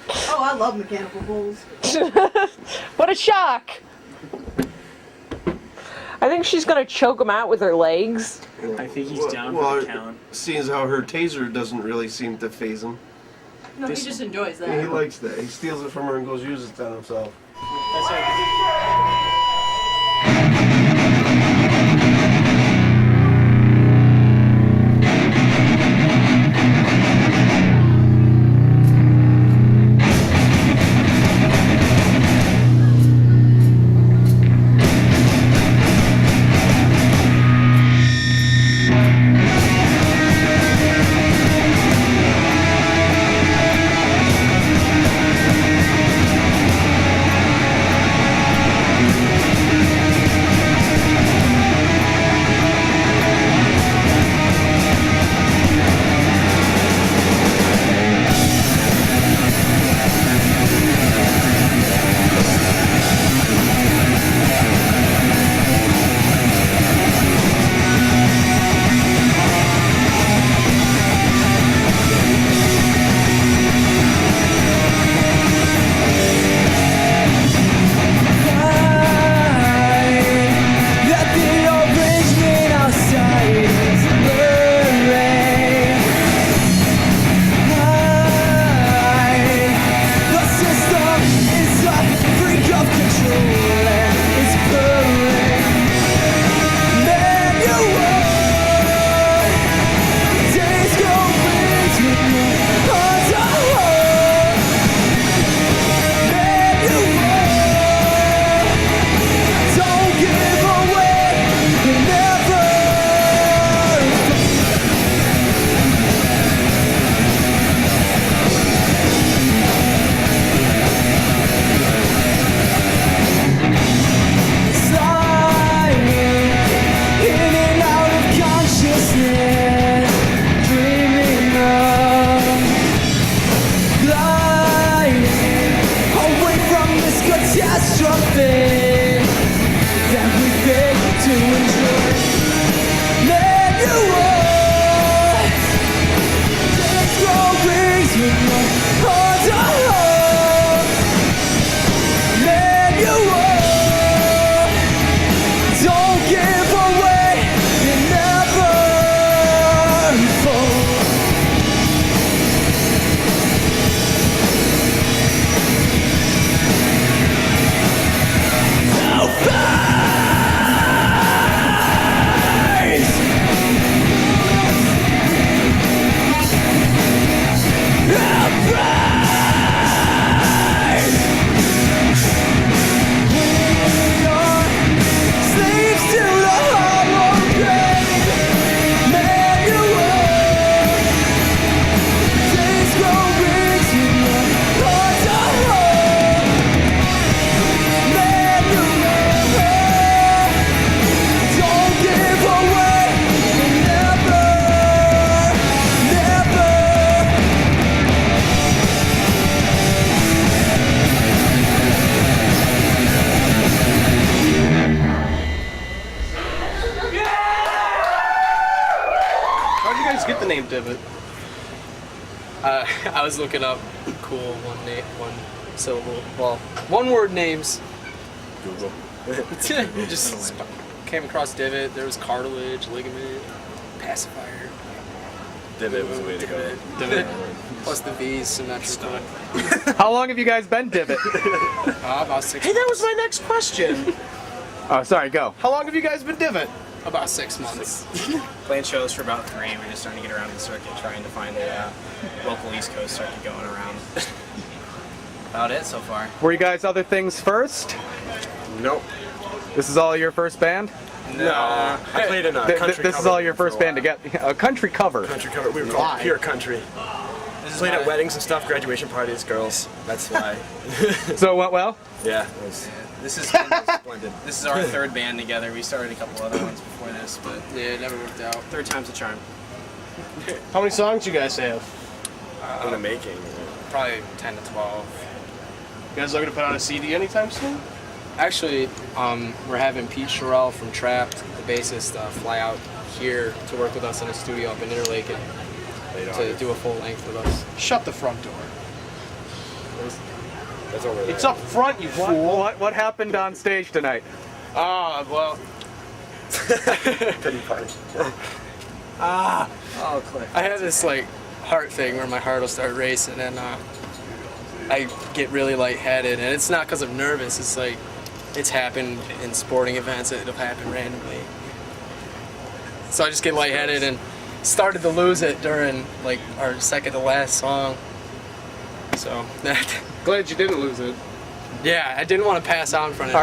Oh, I love mechanical bulls. What a shock! I think she's gonna choke him out with her legs. I think he's down Well, for the count. seeing as how her taser doesn't really seem to phase him. No, he just enjoys that. He likes that. He steals it from her and goes use it on himself. That's how band Divot? I was looking up cool one syllable, well, one word names. Google. Just came across Divot. There was cartilage, ligament, pacifier. Divot was the way to go. Divot. Plus the V's symmetrical. How long have you guys been Divot? About 6 Hey, that was my next question. Oh, sorry, go. How long have you guys been Divot? About 6 months. Playing shows for about 3. We're just starting to get around the circuit, trying to find the local East Coast circuit going around. About it so far. Were you guys other things first? Nope. This is all your first band? No. I played in a country This is cover all your first band to get a country cover. Country cover. We were called Pure Country. Played at weddings and stuff, graduation parties, girls. That's why. So it went well? Yeah. This is splendid. This is our 3rd band together. We started a couple other ones before this, but yeah, it never worked out. 3rd time's a charm. How many songs you guys have? In the making. Probably 10 to 12. You guys looking to put out a CD anytime soon? Actually, we're having Pete Sherrill from Trapped, the bassist, fly out here to work with us in a studio up in Interlake to do a full length with us. Shut the front door. That's over there. It's up front, you fool. What happened on stage tonight? Well. Pity party. Oh, click. I have this like heart thing where my heart will start racing and I get really lightheaded, and it's not because I'm nervous. It's like it's happened in sporting events. It'll happen randomly. So I just get lightheaded and started to lose it during like our second to last song. So glad you didn't lose it. Yeah, I didn't want to pass out in front of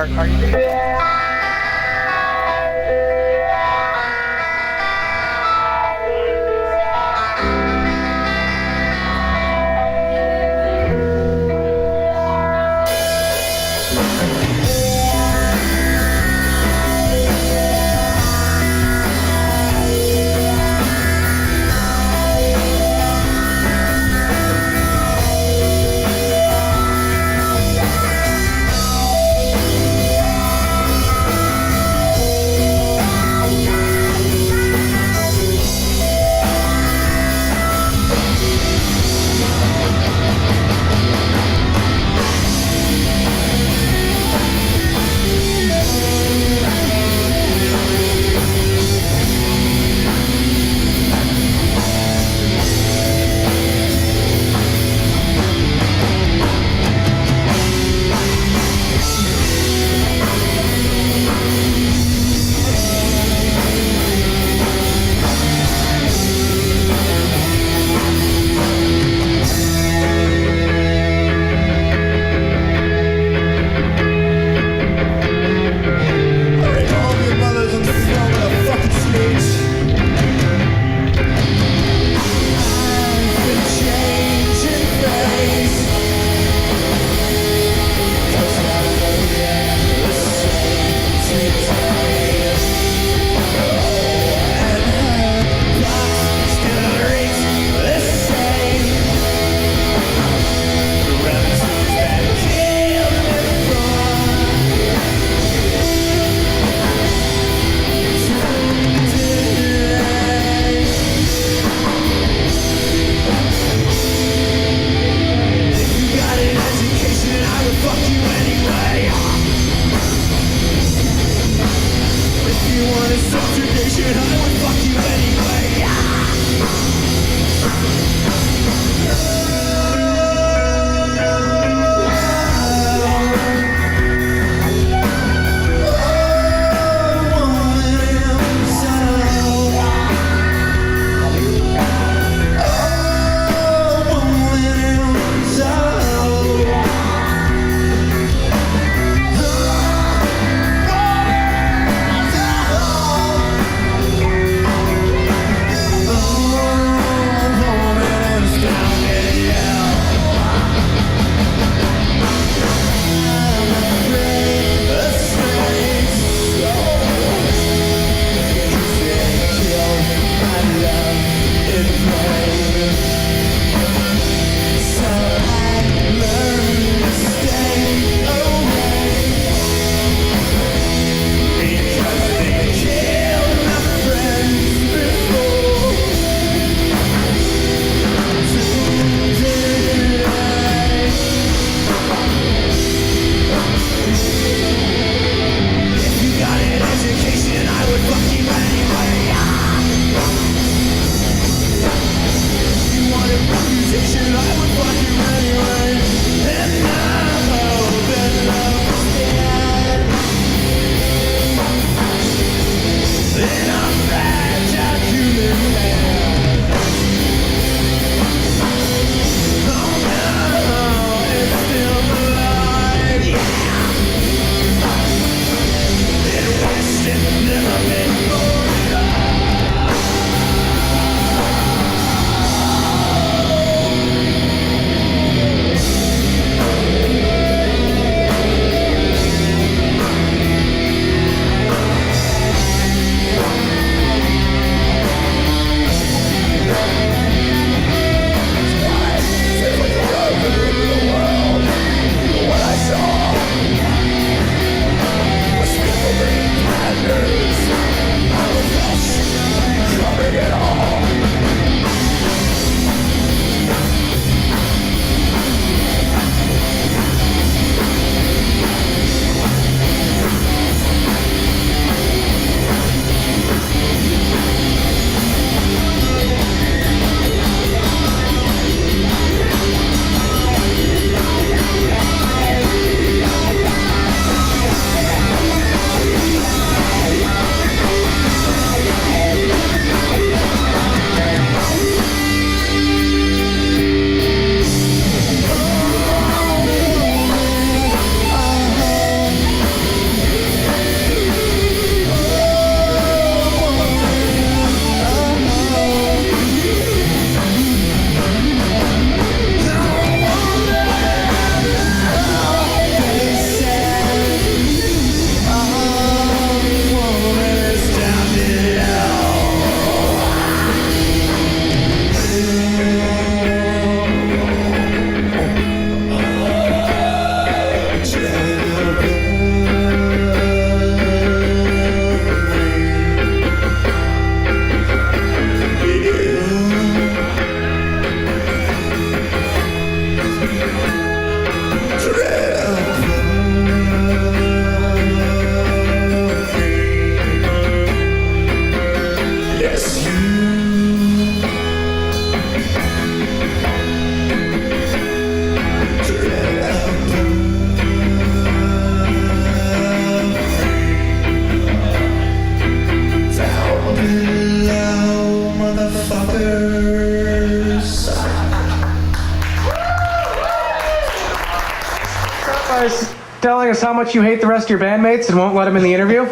guys telling us how much you hate the rest of your bandmates and won't let them in the interview?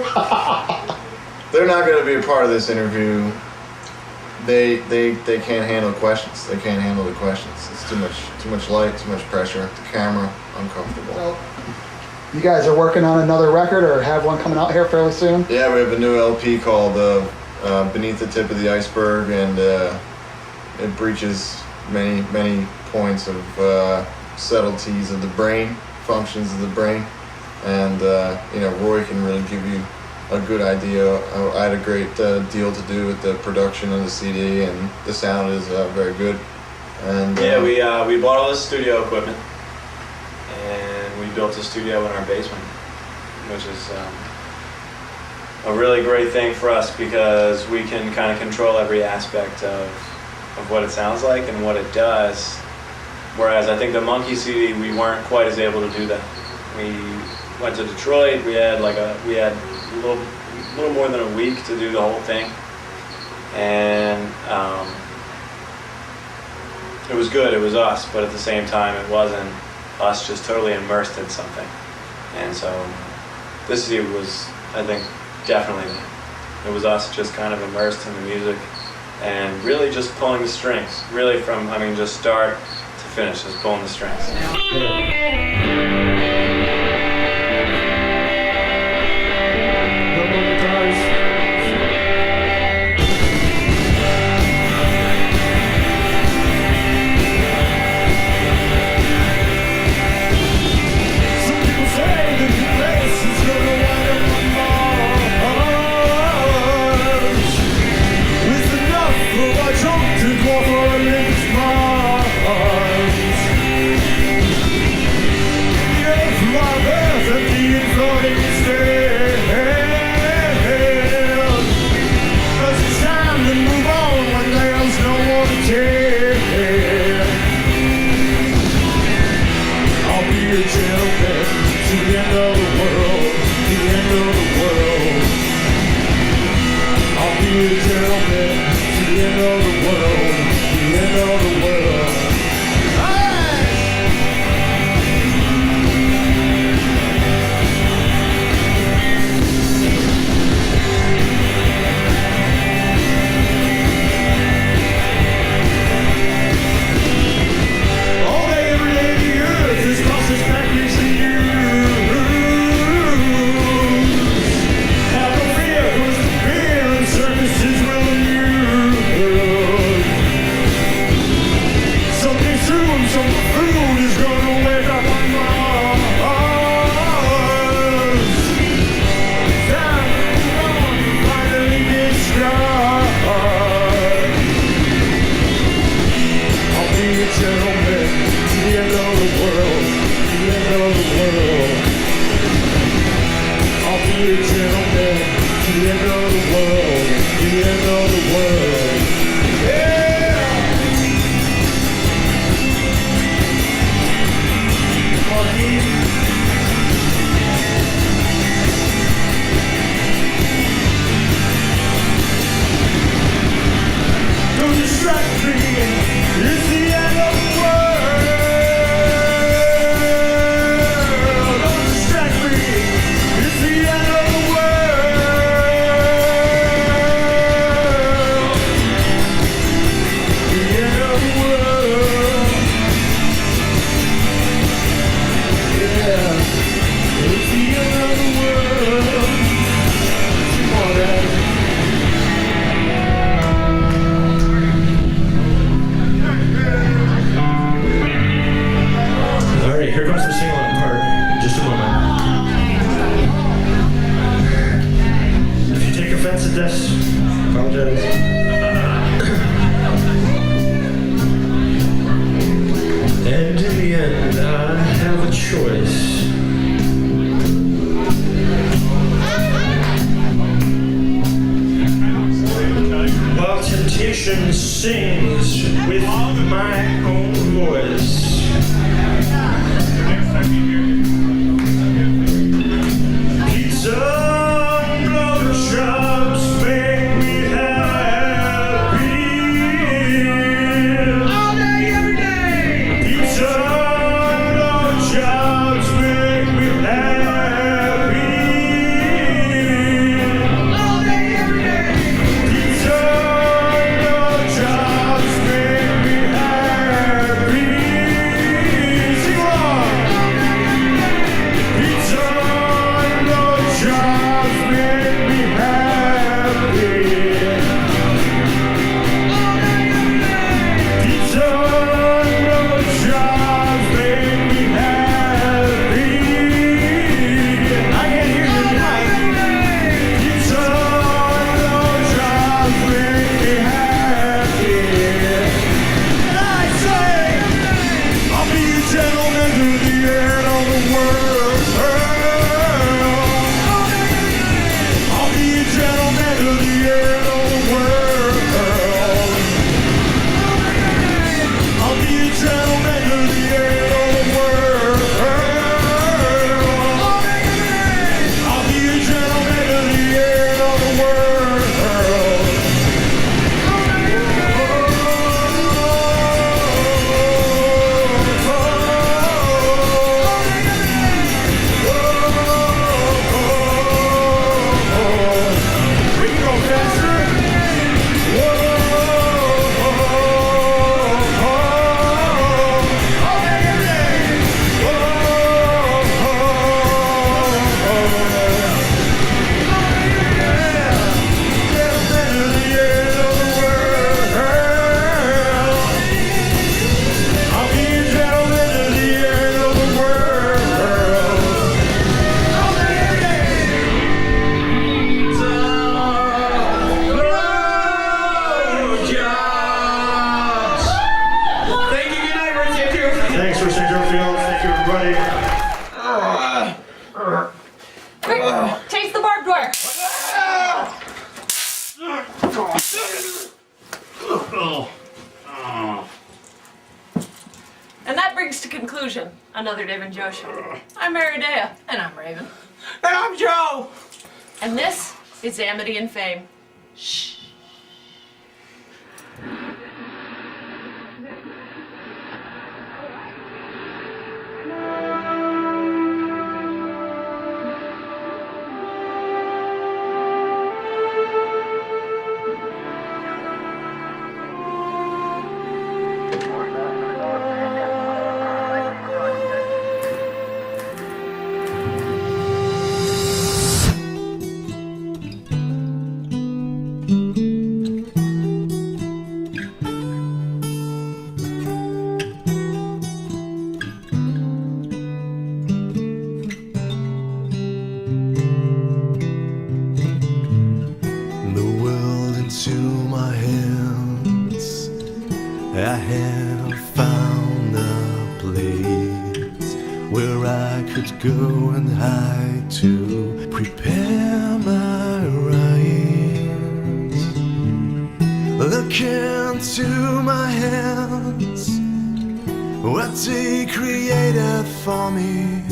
They're not going to be a part of this interview. They can't handle questions. They can't handle the questions. It's too much light, too much pressure. The camera, uncomfortable. Well, you guys are working on another record or have one coming out here fairly soon? Yeah, we have a new LP called Beneath the Tip of the Iceberg, and it breaches many points of subtleties of the brain, functions of the brain, and Roy can really give you a good idea. I had a great deal to do with the production of the CD, and the sound is very good. And yeah, we bought all this studio equipment, and we built a studio in our basement, which is a really great thing for us because we can kind of control every aspect of what it sounds like and what it does. Whereas I think the Monkey CD, we weren't quite as able to do that. We went to Detroit. We had a little more than a week to do the whole thing, and it was good. It was us, but at the same time, it wasn't us just totally immersed in something. And so this CD was, I think, definitely that. It was us just kind of immersed in the music and really just pulling the strings. Really from, just start to finish, just pulling the strings. Sings with my own voice. Pizza and blowjobs make me happy. All day, every day. Pizza and blowjobs make Another Dave and Joe show. I'm Maridea. And I'm Raven. And I'm Joe! And this is Amity and Fame. Shh. I have found a place where I could go and hide to prepare my rise. Look into my hands, what they created for me.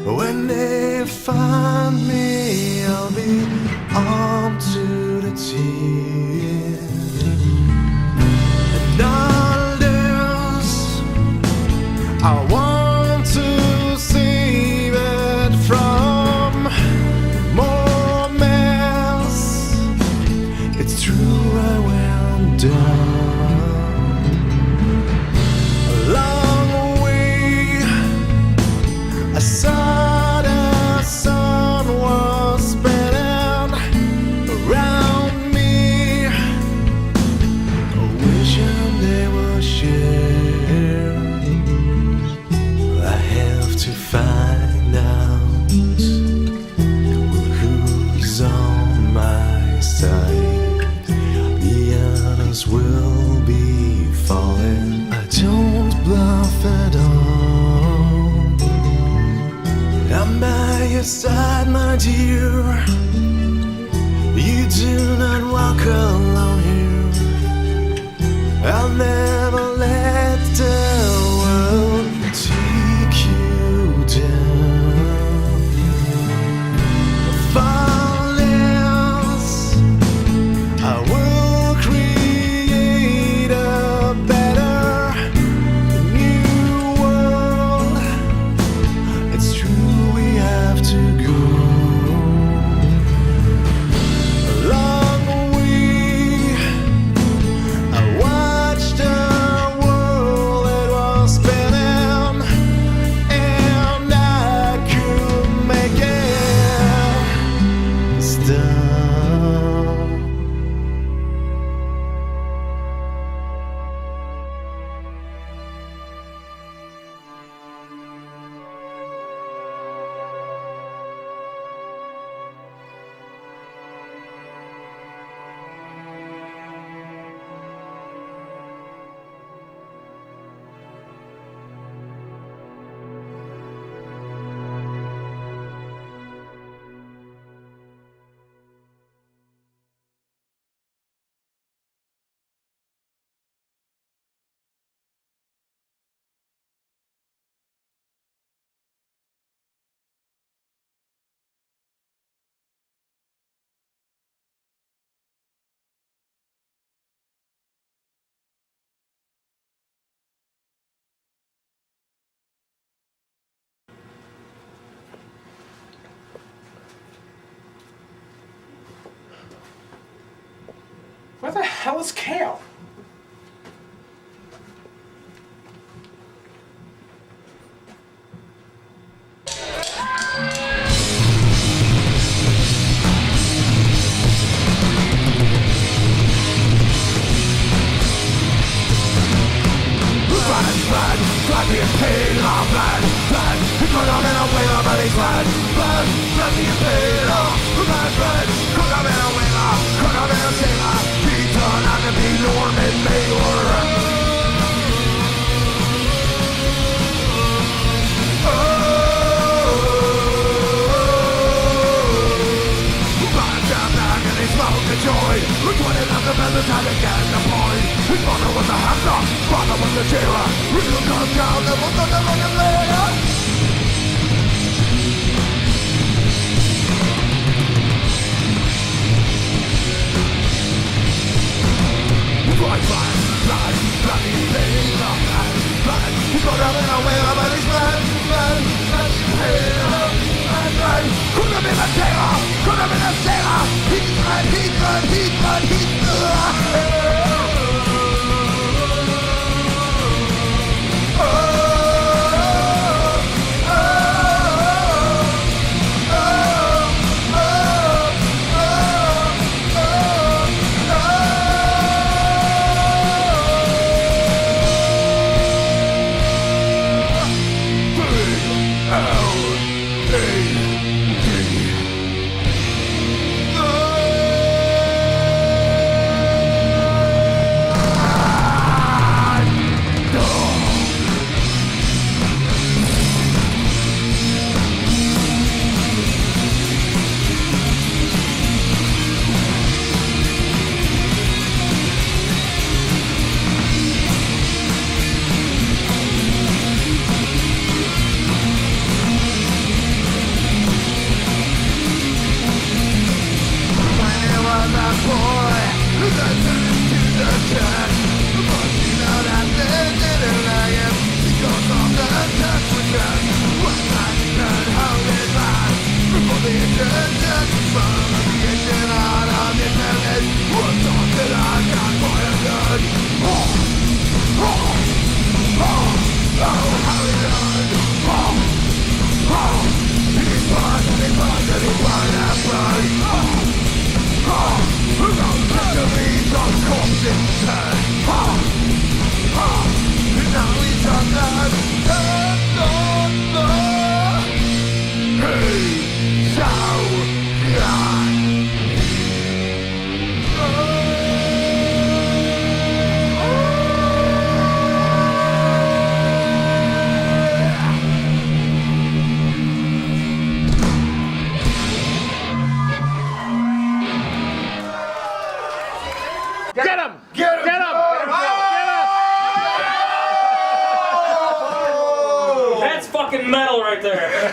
When they find me, I'll be armed to the teeth. I want to save it from more mess. It's true, I went down a long way. I saw the sun was spinning around me, wishing they would share. To find out who's on my side. The others will be falling. I don't bluff at all. I'm by your side, my dear. You do not walk alone here. I'll never let the world take you Where the hell is Kale? Joy, we're 20 of the time to get the point. His mother was a hamster, father was a jailer. Real come down, never later. Bloody thing of man. He's got up in a way of his man. Could have been a sailor, could have been a sailor. That's fucking metal right there.